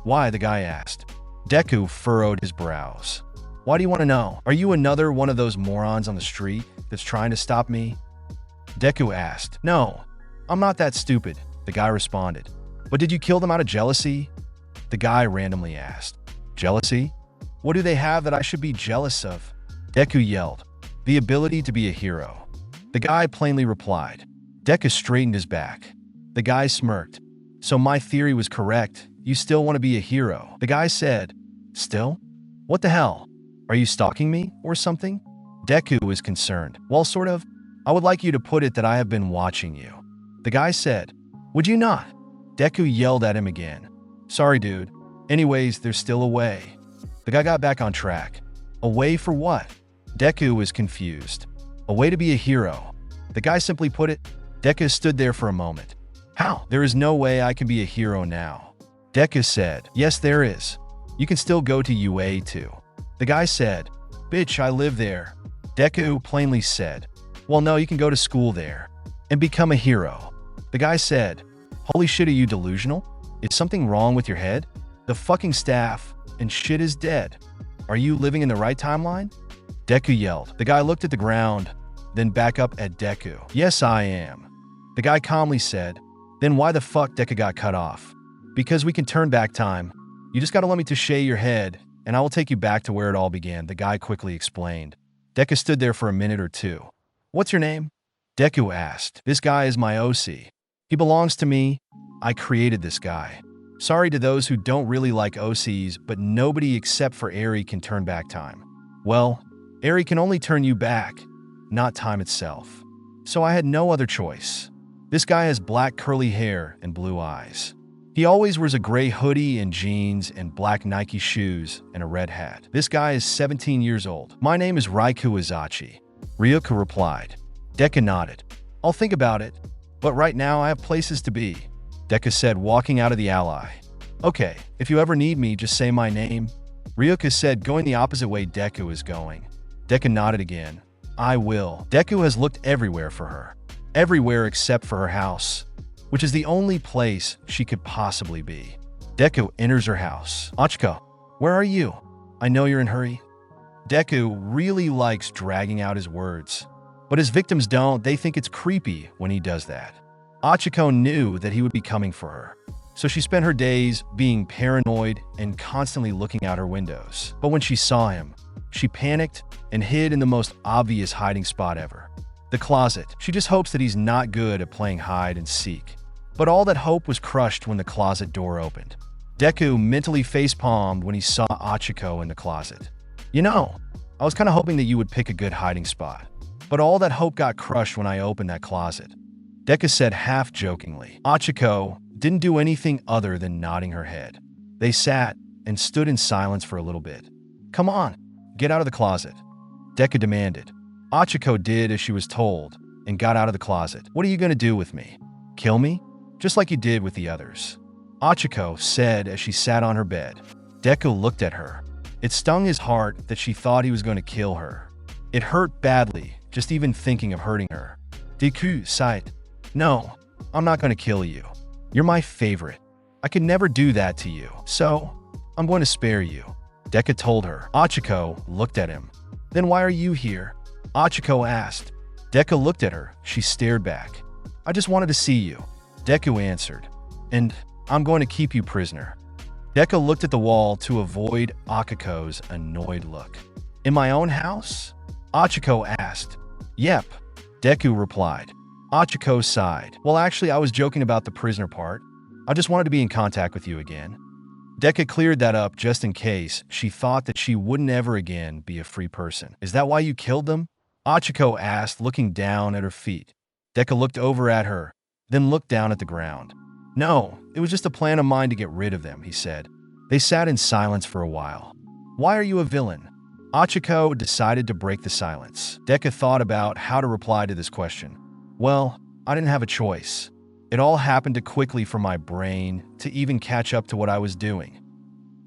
Why?" the guy asked. Deku furrowed his brows. "Why do you want to know? Are you another one of those morons on the street that's trying to stop me?" Deku asked. "No, I'm not that stupid," the guy responded. "But did you kill them out of jealousy?" the guy randomly asked. "Jealousy? What do they have that I should be jealous of?" Deku yelled. "The ability to be a hero," the guy plainly replied. Deku straightened his back. The guy smirked. "So my theory was correct. You still want to be a hero," the guy said. "Still? What the hell? Are you stalking me or something?" Deku was concerned. "Well, sort of. I would like you to put it that I have been watching you," the guy said. "Would you not?" Deku yelled at him again. "Sorry, dude. Anyways, there's still a way." The guy got back on track. "A way for what?" Deku was confused. "A way to be a hero," the guy simply put it. Deku stood there for a moment. "How? There is no way I can be a hero now," Deku said. "Yes, there is. You can still go to UA too," the guy said. "Bitch, I live there," Deku plainly said. "Well, no, you can go to school there and become a hero," the guy said. "Holy shit, are you delusional? Is something wrong with your head? The fucking staff and shit is dead. Are you living in the right timeline?" Deku yelled. The guy looked at the ground, then back up at Deku. "Yes, I am," the guy calmly said. "Then why the fuck Deku got cut off?" "Because we can turn back time. You just gotta let me touche your head, and I will take you back to where it all began," the guy quickly explained. Deku stood there for a minute or two. "What's your name?" Deku asked. "This guy is my OC. He belongs to me. I created this guy. Sorry to those who don't really like OCs, but nobody except for Eri can turn back time." "Well, Eri can only turn you back, not time itself. So I had no other choice. This guy has black curly hair and blue eyes." He always wears a gray hoodie and jeans and black Nike shoes and a red hat. This guy is 17 years old. My name is Raiku Izachi. Ryuka replied. Deku nodded. I'll think about it, but right now I have places to be, Deku said, walking out of the ally. Okay, if you ever need me, just say my name, Ryuka said, going the opposite way Deku is going. Deku nodded again. I will. Deku has looked everywhere for her. Everywhere except for her house, which is the only place she could possibly be. Deku enters her house. Ochaco, where are you? I know you're in a hurry. Deku really likes dragging out his words, but his victims don't. They think it's creepy when he does that. Ochaco knew that he would be coming for her, so she spent her days being paranoid and constantly looking out her windows. But when she saw him, she panicked and hid in the most obvious hiding spot ever, the closet. She just hopes that he's not good at playing hide and seek. But all that hope was crushed when the closet door opened. Deku mentally facepalmed when he saw Ochaco in the closet. You know, I was kind of hoping that you would pick a good hiding spot, but all that hope got crushed when I opened that closet, Deku said half-jokingly. Ochaco didn't do anything other than nodding her head. They sat and stood in silence for a little bit. Come on, get out of the closet, Deku demanded. Ochaco did as she was told and got out of the closet. What are you going to do with me? Kill me? Just like you did with the others, Ochaco said as she sat on her bed. Deku looked at her. It stung his heart that she thought he was going to kill her. It hurt badly, just even thinking of hurting her. Deku sighed. No, I'm not going to kill you. You're my favorite. I could never do that to you, so I'm going to spare you, Deku told her. Ochaco looked at him. Then why are you here? Ochaco asked. Deku looked at her. She stared back. I just wanted to see you, Deku answered. And I'm going to keep you prisoner. Deku looked at the wall to avoid Ochaco's annoyed look. In my own house? Ochaco asked. Yep, Deku replied. Ochaco sighed. Well, actually, I was joking about the prisoner part. I just wanted to be in contact with you again. Deku cleared that up just in case she thought that she wouldn't ever again be a free person. Is that why you killed them? Ochaco asked, looking down at her feet. Deku looked over at her, then looked down at the ground. No, it was just a plan of mine to get rid of them, he said. They sat in silence for a while. Why are you a villain? Ochaco decided to break the silence. Deku thought about how to reply to this question. Well, I didn't have a choice. It all happened too quickly for my brain to even catch up to what I was doing.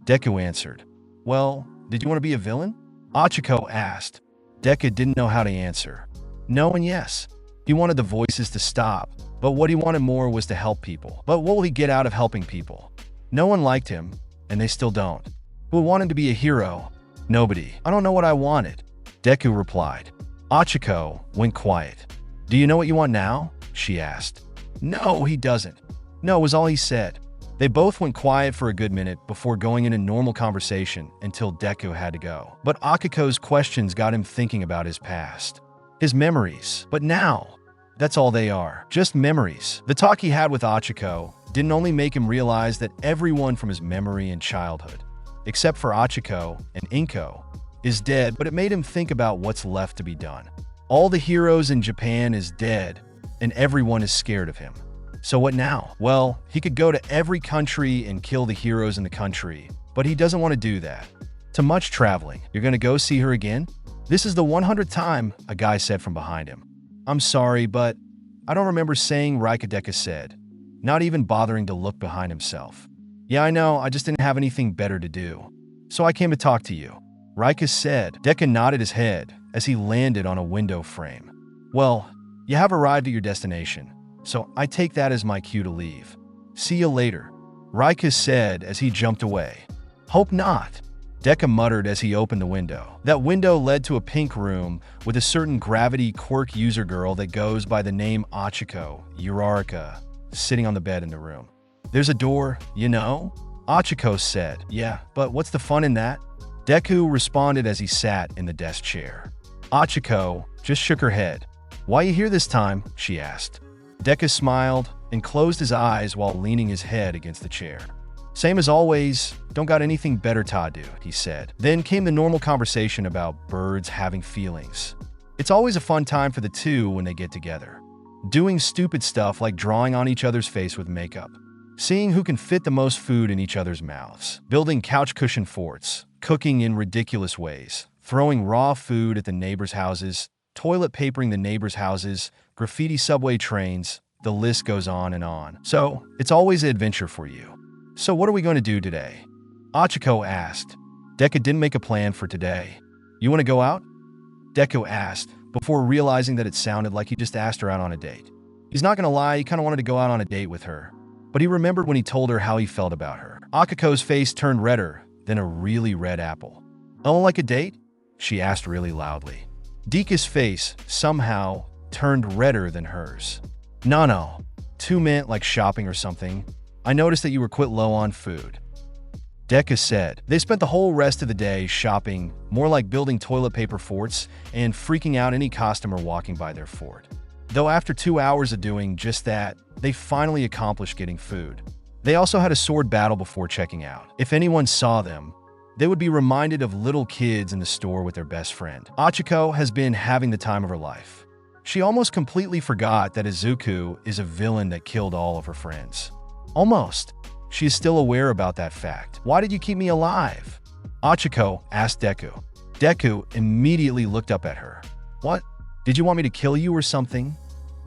Deku answered. Well, did you want to be a villain? Ochaco asked. Deku didn't know how to answer. No and yes. He wanted the voices to stop, but what he wanted more was to help people. But what will he get out of helping people? No one liked him, and they still don't. Who wanted to be a hero? Nobody. I don't know what I wanted, Deku replied. Ochaco went quiet. Do you know what you want now? She asked. No, he doesn't. No was all he said. They both went quiet for a good minute before going into normal conversation until Deku had to go. But Akako's questions got him thinking about his past, his memories. But now, that's all they are, just memories. The talk he had with Ochaco didn't only make him realize that everyone from his memory and childhood, except for Ochaco and Inko, is dead, but it made him think about what's left to be done. All the heroes in Japan is dead, and everyone is scared of him. So what now? Well, he could go to every country and kill the heroes in the country, but he doesn't want to do that. Too much traveling. You're going to go see her again? This is the 100th time, a guy said from behind him. I'm sorry, but I don't remember saying, Deku said, not even bothering to look behind himself. Yeah, I know, I just didn't have anything better to do. So I came to talk to you, Rika said. Deku nodded his head as he landed on a window frame. Well, you have arrived at your destination, so I take that as my cue to leave. See you later, Rika said as he jumped away. Hope not, Deku muttered as he opened the window. That window led to a pink room with a certain gravity quirk user girl that goes by the name Ochaco, Urarika, sitting on the bed in the room. There's a door, you know? Ochaco said. Yeah, but what's the fun in that? Deku responded as he sat in the desk chair. Ochaco just shook her head. Why you here this time? She asked. Deku smiled and closed his eyes while leaning his head against the chair. Same as always, don't got anything better to do, he said. Then came the normal conversation about birds having feelings. It's always a fun time for the two when they get together, doing stupid stuff like drawing on each other's face with makeup. seeing who can fit the most food in each other's mouths, building couch cushion forts, cooking in ridiculous ways, throwing raw food at the neighbors' houses, toilet papering the neighbors' houses, graffiti subway trains, the list goes on and on. So, it's always an adventure for you. So what are we going to do today? Ochaco asked. Deku didn't make a plan for today. You want to go out? Deku asked, before realizing that it sounded like he just asked her out on a date. He's not going to lie, he kind of wanted to go out on a date with her. But he remembered when he told her how he felt about her. Akako's face turned redder than a really red apple. Oh, like a date? She asked really loudly. Deku's face, somehow, turned redder than hers. No. 2 meant like shopping or something. I noticed that you were quite low on food. Deku said. They spent the whole rest of the day shopping, more like building toilet paper forts and freaking out any customer walking by their fort. Though after 2 hours of doing just that, they finally accomplished getting food. They also had a sword battle before checking out. If anyone saw them, they would be reminded of little kids in the store with their best friend. Ochaco has been having the time of her life. She almost completely forgot that Isuku is a villain that killed all of her friends. Almost. She is still aware about that fact. Why did you keep me alive? Ochaco asked Deku. Deku immediately looked up at her. What? Did you want me to kill you or something?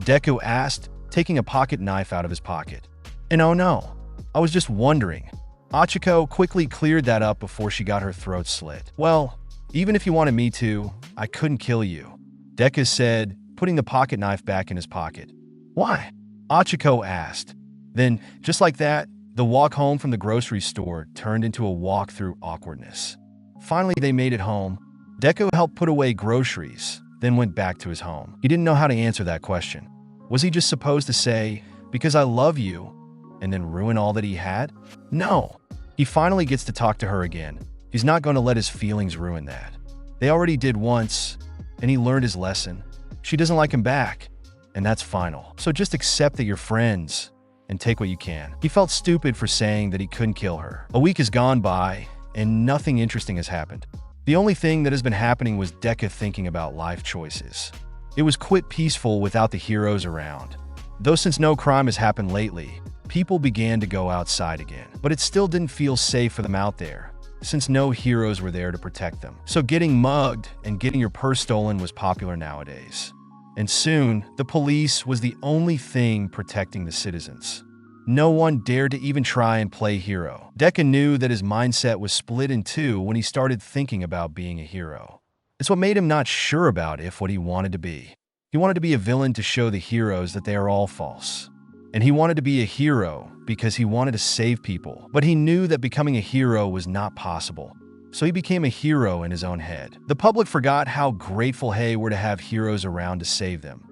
Deku asked, taking a pocket knife out of his pocket. And oh no, I was just wondering. Ochaco quickly cleared that up before she got her throat slit. Well, even if you wanted me to, I couldn't kill you. Deku said, putting the pocket knife back in his pocket. Why? Ochaco asked. Then, just like that, the walk home from the grocery store turned into a walk through awkwardness. Finally, they made it home. Deku helped put away groceries, then went back to his home. He didn't know how to answer that question. Was he just supposed to say, because I love you, and then ruin all that he had? No. He finally gets to talk to her again. He's not going to let his feelings ruin that. They already did once, and he learned his lesson. She doesn't like him back, and that's final. So just accept that you're friends and take what you can. He felt stupid for saying that he couldn't kill her. A week has gone by, and nothing interesting has happened. The only thing that has been happening was Deku thinking about life choices. It was quite peaceful without the heroes around. Though since no crime has happened lately, people began to go outside again. But it still didn't feel safe for them out there, since no heroes were there to protect them. So getting mugged and getting your purse stolen was popular nowadays. And soon, the police was the only thing protecting the citizens. No one dared to even try and play hero. Deku knew that his mindset was split in two when he started thinking about being a hero. It's what made him not sure about what he wanted to be. He wanted to be a villain to show the heroes that they are all false. And he wanted to be a hero because he wanted to save people. But he knew that becoming a hero was not possible. So he became a hero in his own head. The public forgot how grateful they were to have heroes around to save them.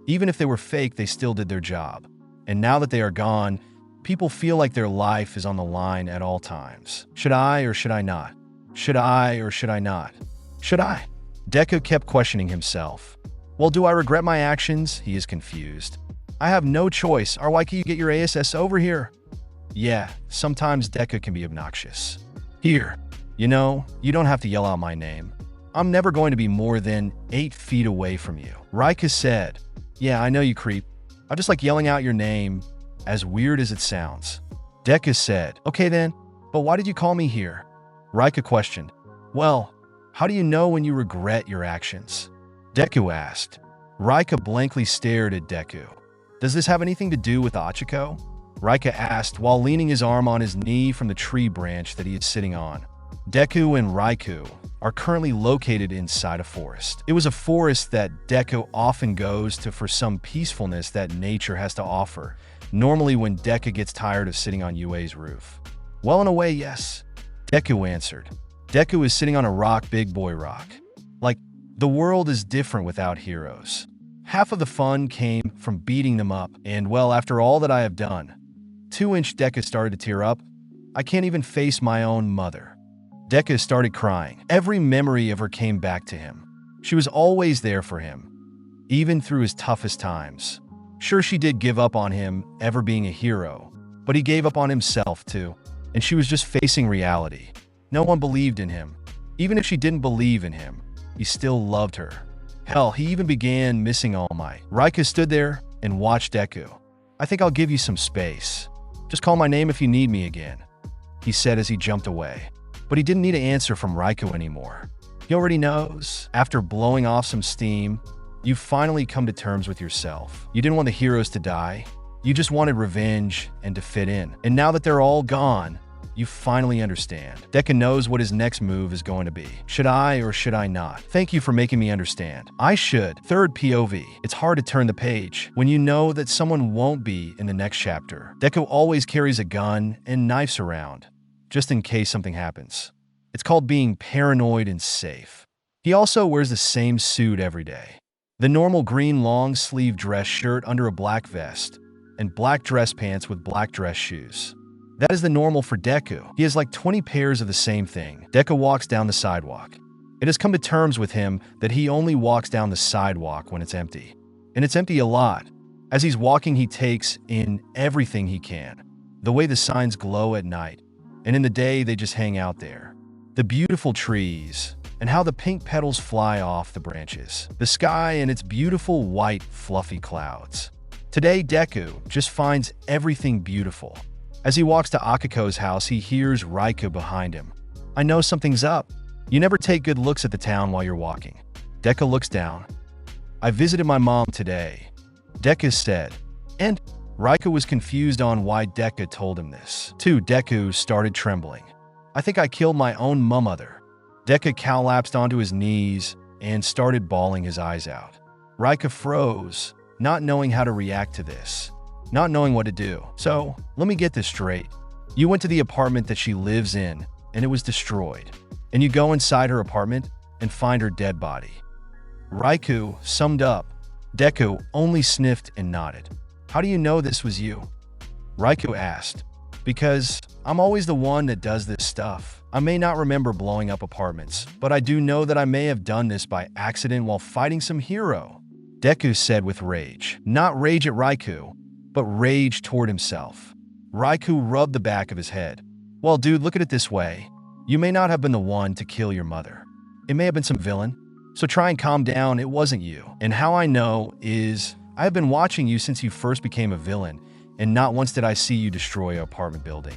Even if they were fake, they still did their job. And now that they are gone, people feel like their life is on the line at all times. Should I or should I not? Should I or should I not? Should I? Deku kept questioning himself. Well, do I regret my actions? He is confused. I have no choice. Or why can't you get your ass over here? Yeah, sometimes Deku can be obnoxious. Here. You know, you don't have to yell out my name. I'm never going to be more than 8 feet away from you. Rika said, yeah, I know you creep. I just like yelling out your name, as weird as it sounds. Deku said, okay then, but why did you call me here? Rika questioned, well, how do you know when you regret your actions? Deku asked. Rika blankly stared at Deku. Does this have anything to do with Ochaco? Rika asked while leaning his arm on his knee from the tree branch that he is sitting on. Deku and Raikou are currently located inside a forest. It was a forest that Deku often goes to for some peacefulness that nature has to offer, normally when Deku gets tired of sitting on Yue's roof. Well, in a way, yes, Deku answered. Deku is sitting on a rock, big boy rock. Like, the world is different without heroes. Half of the fun came from beating them up, and well, after all that I have done, 2-inch Deku started to tear up. I can't even face my own mother. Deku started crying. Every memory of her came back to him. She was always there for him, even through his toughest times. Sure, she did give up on him ever being a hero, but he gave up on himself too, and she was just facing reality. No one believed in him. Even if she didn't believe in him, he still loved her. Hell, he even began missing All Might. Rika stood there and watched Deku. I think I'll give you some space. Just call my name if you need me again, he said as he jumped away. But he didn't need an answer from Raikou anymore. He already knows. After blowing off some steam, you've finally come to terms with yourself. You didn't want the heroes to die. You just wanted revenge and to fit in. And now that they're all gone, you finally understand. Deku knows what his next move is going to be. Should I or should I not? Thank you for making me understand. I should. Third POV. It's hard to turn the page when you know that someone won't be in the next chapter. Deku always carries a gun and knives around, just in case something happens. It's called being paranoid and safe. He also wears the same suit every day. The normal green long-sleeve dress shirt under a black vest, and black dress pants with black dress shoes. That is the normal for Deku. He has like 20 pairs of the same thing. Deku walks down the sidewalk. It has come to terms with him that he only walks down the sidewalk when it's empty. And it's empty a lot. As he's walking, he takes in everything he can. The way the signs glow at night, and in the day they just hang out there. The beautiful trees, and how the pink petals fly off the branches. The sky and its beautiful white, fluffy clouds. Today, Deku just finds everything beautiful. As he walks to Ochaco's house, he hears Raikou behind him. I know something's up. You never take good looks at the town while you're walking. Deku looks down. I visited my mom today, Deku said. And Raikou was confused on why Deku told him this. Too, Deku started trembling. I think I killed my own mother. Deku collapsed onto his knees and started bawling his eyes out. Raikou froze, not knowing how to react to this. Not knowing what to do. So, let me get this straight. You went to the apartment that she lives in, and it was destroyed. And you go inside her apartment and find her dead body. Raikou summed up. Deku only sniffed and nodded. How do you know this was you? Raikou asked. Because I'm always the one that does this stuff. I may not remember blowing up apartments, but I do know that I may have done this by accident while fighting some hero. Deku said with rage. Not rage at Raikou, but rage toward himself. Raikou rubbed the back of his head. Well, dude, look at it this way. You may not have been the one to kill your mother. It may have been some villain. So try and calm down, it wasn't you. And how I know is, I have been watching you since you first became a villain, and not once did I see you destroy an apartment building.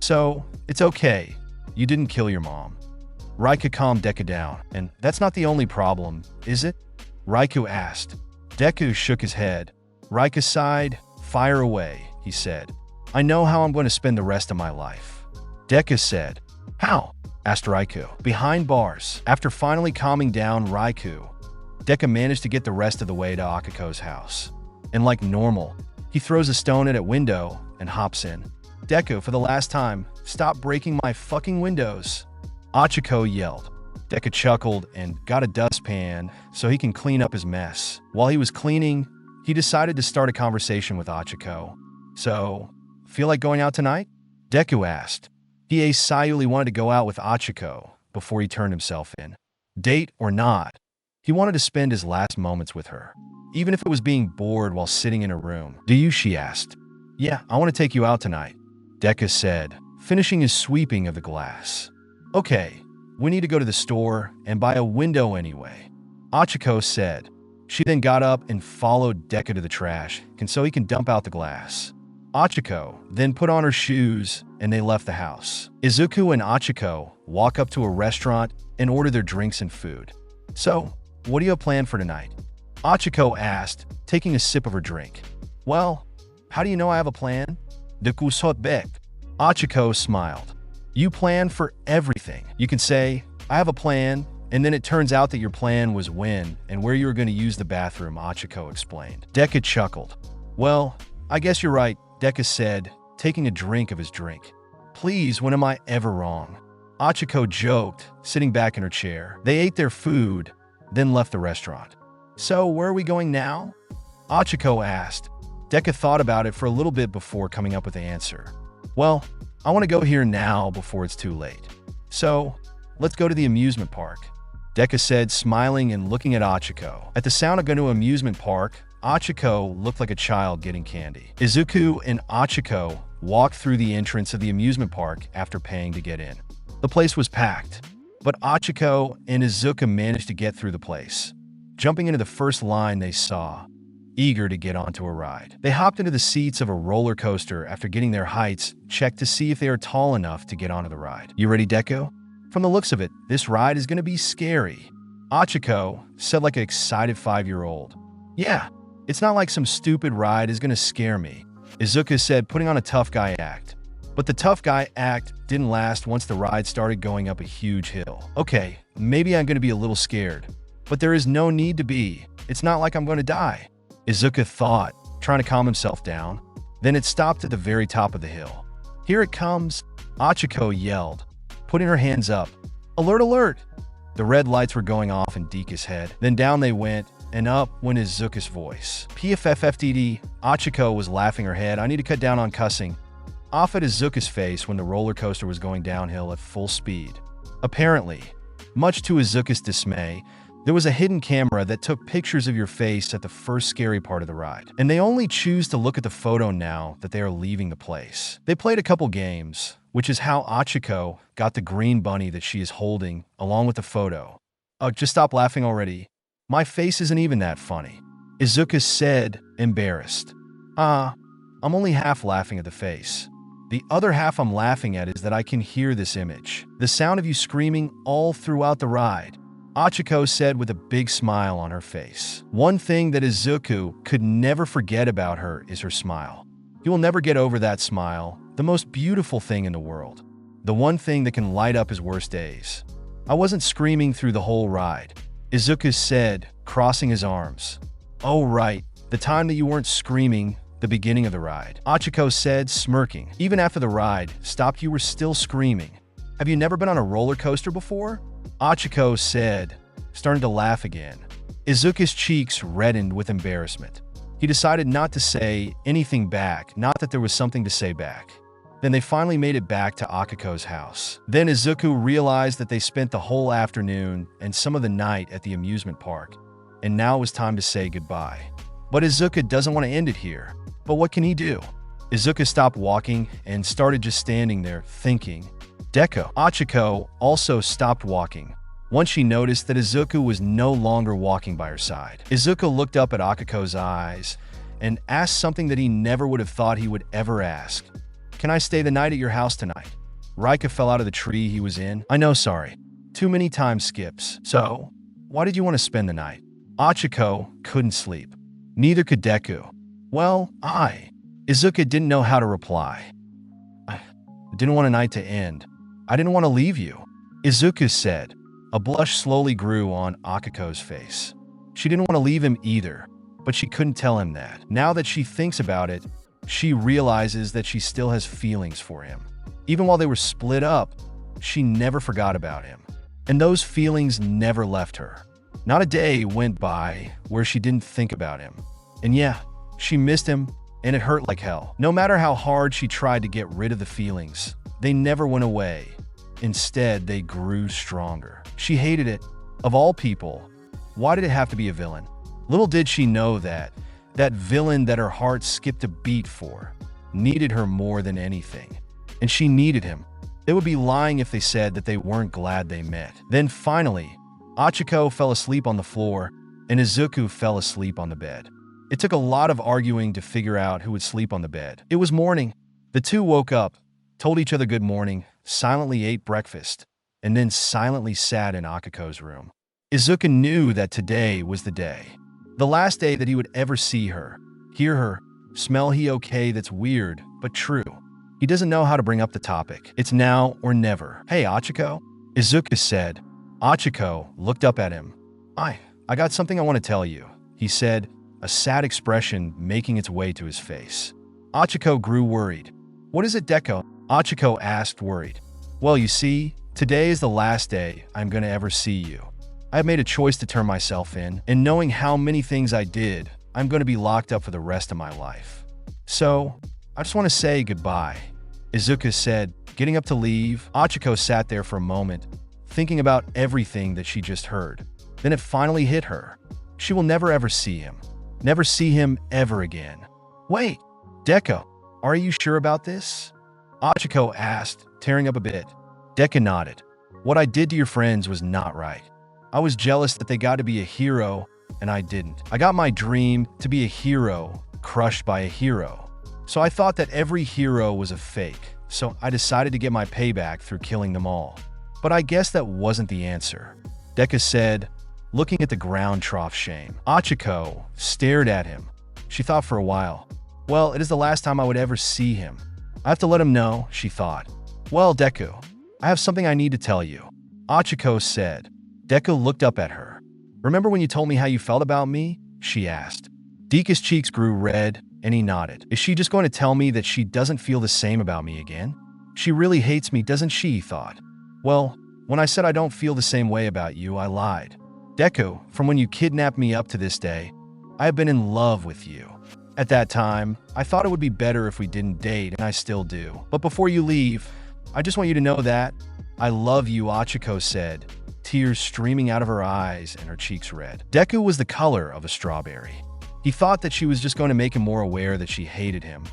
So, it's okay. You didn't kill your mom. Raikou calmed Deku down. And that's not the only problem, is it? Raikou asked. Deku shook his head. Raikou sighed. Fire away, he said. I know how I'm going to spend the rest of my life. Deku said. How? Asked Raikou. Behind bars. After finally calming down Raikou, Deku managed to get the rest of the way to Ochaco's house. And like normal, he throws a stone at a window and hops in. Deku, for the last time, stop breaking my fucking windows. Ochaco yelled. Deku chuckled and got a dustpan so he can clean up his mess. While he was cleaning, he decided to start a conversation with Ochaco. So, feel like going out tonight? Deku asked. He silently wanted to go out with Ochaco before he turned himself in. Date or not, he wanted to spend his last moments with her, even if it was being bored while sitting in a room. Do you? She asked. Yeah, I want to take you out tonight, Deku said, finishing his sweeping of the glass. Okay, we need to go to the store and buy a window anyway, Ochaco said. She then got up and followed Deku to the trash so he can dump out the glass. Ochaco then put on her shoes and they left the house. Isuku and Ochaco walk up to a restaurant and order their drinks and food. So, what do you have planned for tonight? Ochaco asked, taking a sip of her drink. Well, how do you know I have a plan? Deku sotbek. Ochaco smiled. You plan for everything. You can say, I have a plan, and then it turns out that your plan was when and where you were going to use the bathroom, Ochaco explained. Deku chuckled. Well, I guess you're right, Deku said, taking a drink of his drink. Please, when am I ever wrong? Ochaco joked, sitting back in her chair. They ate their food, then left the restaurant. So, where are we going now? Ochaco asked. Deku thought about it for a little bit before coming up with the answer. Well, I want to go here now before it's too late. So, let's go to the amusement park, Deku said, smiling and looking at Ochaco. At the sound of going to an amusement park, Ochaco looked like a child getting candy. Isuku and Ochaco walked through the entrance of the amusement park after paying to get in. The place was packed, but Ochaco and Isuku managed to get through the place. Jumping into the first line they saw, eager to get onto a ride. They hopped into the seats of a roller coaster after getting their heights checked to see if they are tall enough to get onto the ride. You ready, Deku? From the looks of it, this ride is going to be scary. Ochaco said like an excited 5-year-old. Yeah, it's not like some stupid ride is going to scare me, Isuku said, putting on a tough guy act. But the tough guy act didn't last once the ride started going up a huge hill. Okay, maybe I'm going to be a little scared, but there is no need to be. It's not like I'm going to die, Isuku thought, trying to calm himself down. Then it stopped at the very top of the hill. Here it comes, Ochaco yelled, putting her hands up. Alert, alert! The red lights were going off in Deku's head. Then down they went, and up went Izuku's voice. PFFFDD, Ochaco was laughing her head. I need to cut down on cussing. Off at Izuku's face when the roller coaster was going downhill at full speed. Apparently, much to Izuku's dismay, there was a hidden camera that took pictures of your face at the first scary part of the ride. And they only choose to look at the photo now that they are leaving the place. They played a couple games, which is how Ochaco got the green bunny that she is holding along with the photo. Just stop laughing already. My face isn't even that funny, Izuku said, embarrassed. I'm only half laughing at the face. The other half I'm laughing at is that I can hear this image. The sound of you screaming all throughout the ride, Ochaco said with a big smile on her face. One thing that Isuku could never forget about her is her smile. He will never get over that smile, the most beautiful thing in the world. The one thing that can light up his worst days. I wasn't screaming through the whole ride, Isuku said, crossing his arms. Oh right, the time that you weren't screaming, the beginning of the ride, Ochaco said, smirking. Even after the ride stopped, you were still screaming. Have you never been on a roller coaster before? Ochaco said, starting to laugh again. Izuku's cheeks reddened with embarrassment. He decided not to say anything back, not that there was something to say back. Then they finally made it back to Akako's house. Then Isuku realized that they spent the whole afternoon and some of the night at the amusement park, and now it was time to say goodbye. But Isuku doesn't want to end it here. But what can he do? Isuku stopped walking and started just standing there, thinking. Deku. Ochaco also stopped walking once she noticed that Isuku was no longer walking by her side. Isuku looked up at Akako's eyes and asked something that he never would have thought he would ever ask. Can I stay the night at your house tonight? Raika fell out of the tree he was in. I know, sorry. Too many time skips. So, why did you want to spend the night? Ochaco couldn't sleep. Neither could Deku. Well, Izuku didn't know how to reply. I didn't want a night to end. I didn't want to leave you, Izuku said. A blush slowly grew on Akako's face. She didn't want to leave him either, but she couldn't tell him that. Now that she thinks about it, she realizes that she still has feelings for him. Even while they were split up, she never forgot about him. And those feelings never left her. Not a day went by where she didn't think about him. And yeah, she missed him, and it hurt like hell. No matter how hard she tried to get rid of the feelings, they never went away. Instead, they grew stronger. She hated it. Of all people, why did it have to be a villain? Little did she know that villain that her heart skipped a beat for needed her more than anything. And she needed him. They would be lying if they said that they weren't glad they met. Then finally, Ochaco fell asleep on the floor, and Izuku fell asleep on the bed. It took a lot of arguing to figure out who would sleep on the bed. It was morning. The two woke up, told each other good morning, silently ate breakfast, and then silently sat in Akako's room. Izuku knew that today was the day. The last day that he would ever see her, hear her, smell he okay. That's weird, but true. He doesn't know how to bring up the topic. It's now or never. Hey, Ochaco, Izuku said. Ochaco looked up at him. I got something I want to tell you, he said, a sad expression making its way to his face. Ochaco grew worried. What is it, Deku? Ochaco asked, worried. Well, you see, today is the last day I'm going to ever see you. I have made a choice to turn myself in, and knowing how many things I did, I'm going to be locked up for the rest of my life. So, I just want to say goodbye, Izuku said, getting up to leave. Ochaco sat there for a moment, thinking about everything that she just heard. Then it finally hit her. She will never ever see him. Never see him ever again. Wait, Deku, are you sure about this? Ochaco asked, tearing up a bit. Deku nodded. What I did to your friends was not right. I was jealous that they got to be a hero and I didn't. I got my dream to be a hero crushed by a hero. So I thought that every hero was a fake, so I decided to get my payback through killing them all. But I guess that wasn't the answer, Deku said, looking at the ground trough shame. Ochaco stared at him. She thought for a while. Well, it is the last time I would ever see him. I have to let him know, she thought. Well, Deku, I have something I need to tell you, Ochaco said. Deku looked up at her. Remember when you told me how you felt about me? She asked. Deku's cheeks grew red, and he nodded. Is she just going to tell me that she doesn't feel the same about me again? She really hates me, doesn't she? He thought. Well, when I said I don't feel the same way about you, I lied. Deku, from when you kidnapped me up to this day, I have been in love with you. At that time, I thought it would be better if we didn't date, and I still do. But before you leave, I just want you to know that I love you, Ochaco said, tears streaming out of her eyes and her cheeks red. Deku was the color of a strawberry. He thought that she was just going to make him more aware that she hated him,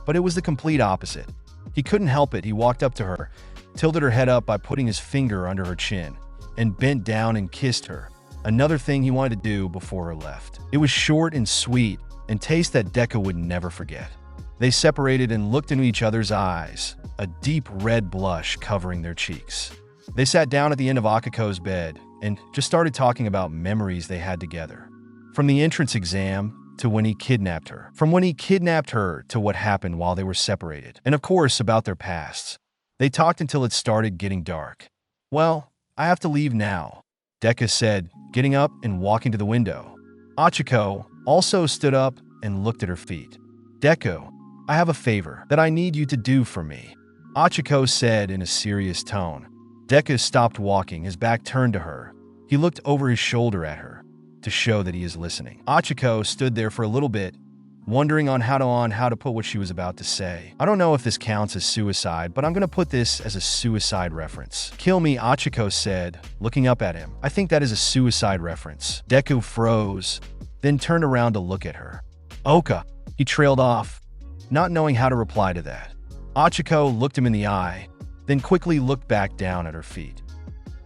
but it was the complete opposite. He couldn't help it. He walked up to her, tilted her head up by putting his finger under her chin, and bent down and kissed her, another thing he wanted to do before her left. It was short and sweet, and taste that Deku would never forget. They separated and looked into each other's eyes, a deep red blush covering their cheeks. They sat down at the end of Akako's bed and just started talking about memories they had together. From the entrance exam to when he kidnapped her. From when he kidnapped her to what happened while they were separated. And of course, about their pasts. They talked until it started getting dark. Well, I have to leave now, Deku said, getting up and walking to the window. Ochaco also stood up and looked at her feet. Deku, I have a favor that I need you to do for me, Ochaco said in a serious tone. Deku stopped walking, his back turned to her. He looked over his shoulder at her to show that he is listening. Ochaco stood there for a little bit, wondering on how to put what she was about to say. I don't know if this counts as suicide, but I'm going to put this as a suicide reference. Kill me, Ochaco said, looking up at him. I think that is a suicide reference. Deku froze, then turned around to look at her. Oka, he trailed off, not knowing how to reply to that. Ochaco looked him in the eye, then quickly looked back down at her feet.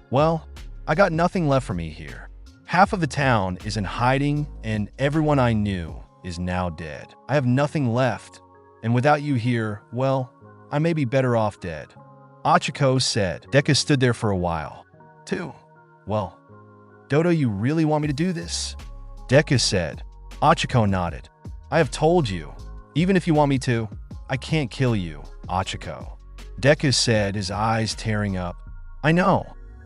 Well, I got nothing left for me here. Half of the town is in hiding, and everyone I knew is now dead. I have nothing left, and without you here, well, I may be better off dead, Ochaco said. Deku stood there for a while. Well, Dodo, you really want me to do this? Deku said. Ochaco nodded. I have told you, even if you want me to, I can't kill you, Ochaco. Deku said, his eyes tearing up. I know,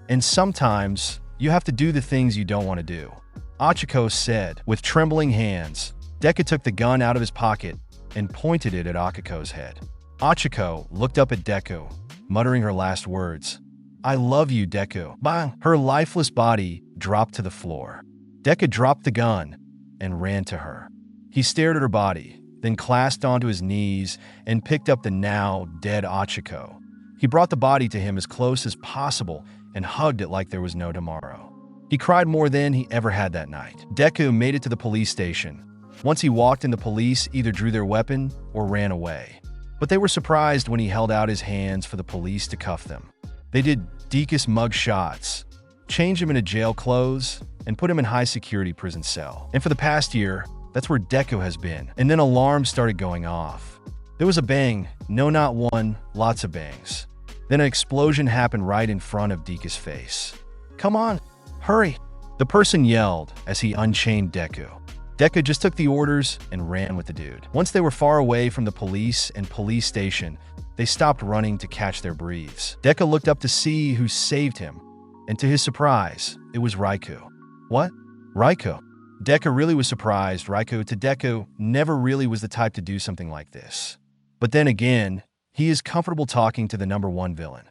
and sometimes you have to do the things you don't want to do, Ochaco said. With trembling hands, Deku took the gun out of his pocket and pointed it at Akako's head. Ochaco looked up at Deku, muttering her last words. I love you, Deku. Bang! Her lifeless body dropped to the floor. Deku dropped the gun and ran to her. He stared at her body, then clasped onto his knees and picked up the now dead Ochaco. He brought the body to him as close as possible and hugged it like there was no tomorrow. He cried more than he ever had that night. Deku made it to the police station. Once he walked in, the police either drew their weapon or ran away. But they were surprised when he held out his hands for the police to cuff them. They did Deku's mug shots, changed him into jail clothes, and put him in high-security prison cell. And for the past year, that's where Deku has been. And then alarms started going off. There was a bang. No, not one, lots of bangs. Then an explosion happened right in front of Deku's face. Come on, hurry, the person yelled as he unchained Deku. Deku just took the orders and ran with the dude. Once they were far away from the police and police station, they stopped running to catch their breaths. Deku looked up to see who saved him, and to his surprise, it was Raikou. What? Raikou? Deku really was surprised. Raikou to Deku never really was the type to do something like this. But then again, he is comfortable talking to the #1 villain.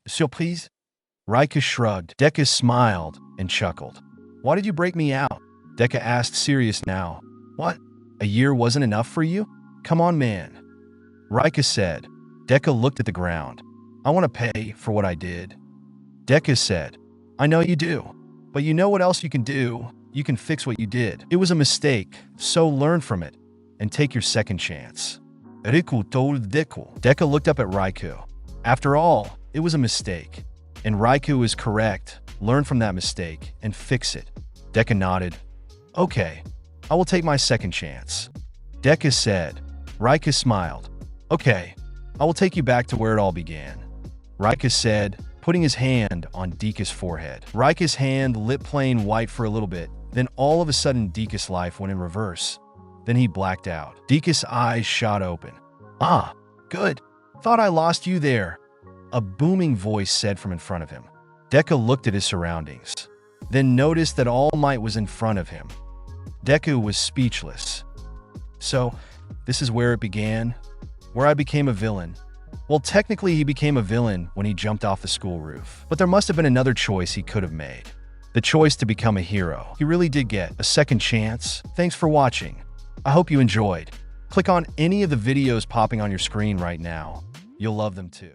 Surprise? Raikou shrugged. Deku smiled and chuckled. Why did you break me out? Deku asked, serious now. What? A year wasn't enough for you? Come on, man. Raikou said. Deku looked at the ground. I want to pay for what I did. Deku said. I know you do. But you know what else you can do? You can fix what you did. It was a mistake, so learn from it and take your second chance. Riku told Deku. Deku looked up at Raikou. After all, it was a mistake. And Raikou is correct. Learn from that mistake and fix it. Deku nodded. Okay, I will take my second chance. Deku said. Rika smiled. Okay, I will take you back to where it all began. Rika said, putting his hand on Deku's forehead. Rika's hand lit plain white for a little bit, then all of a sudden Deku's life went in reverse. Then he blacked out. Deku's eyes shot open. Ah, good. Thought I lost you there. A booming voice said from in front of him. Deku looked at his surroundings, then noticed that All Might was in front of him. Deku was speechless. So, this is where it began? Where I became a villain? Well, technically he became a villain when he jumped off the school roof. But there must have been another choice he could have made. The choice to become a hero. He really did get a second chance. Thanks for watching. I hope you enjoyed. Click on any of the videos popping on your screen right now. You'll love them too.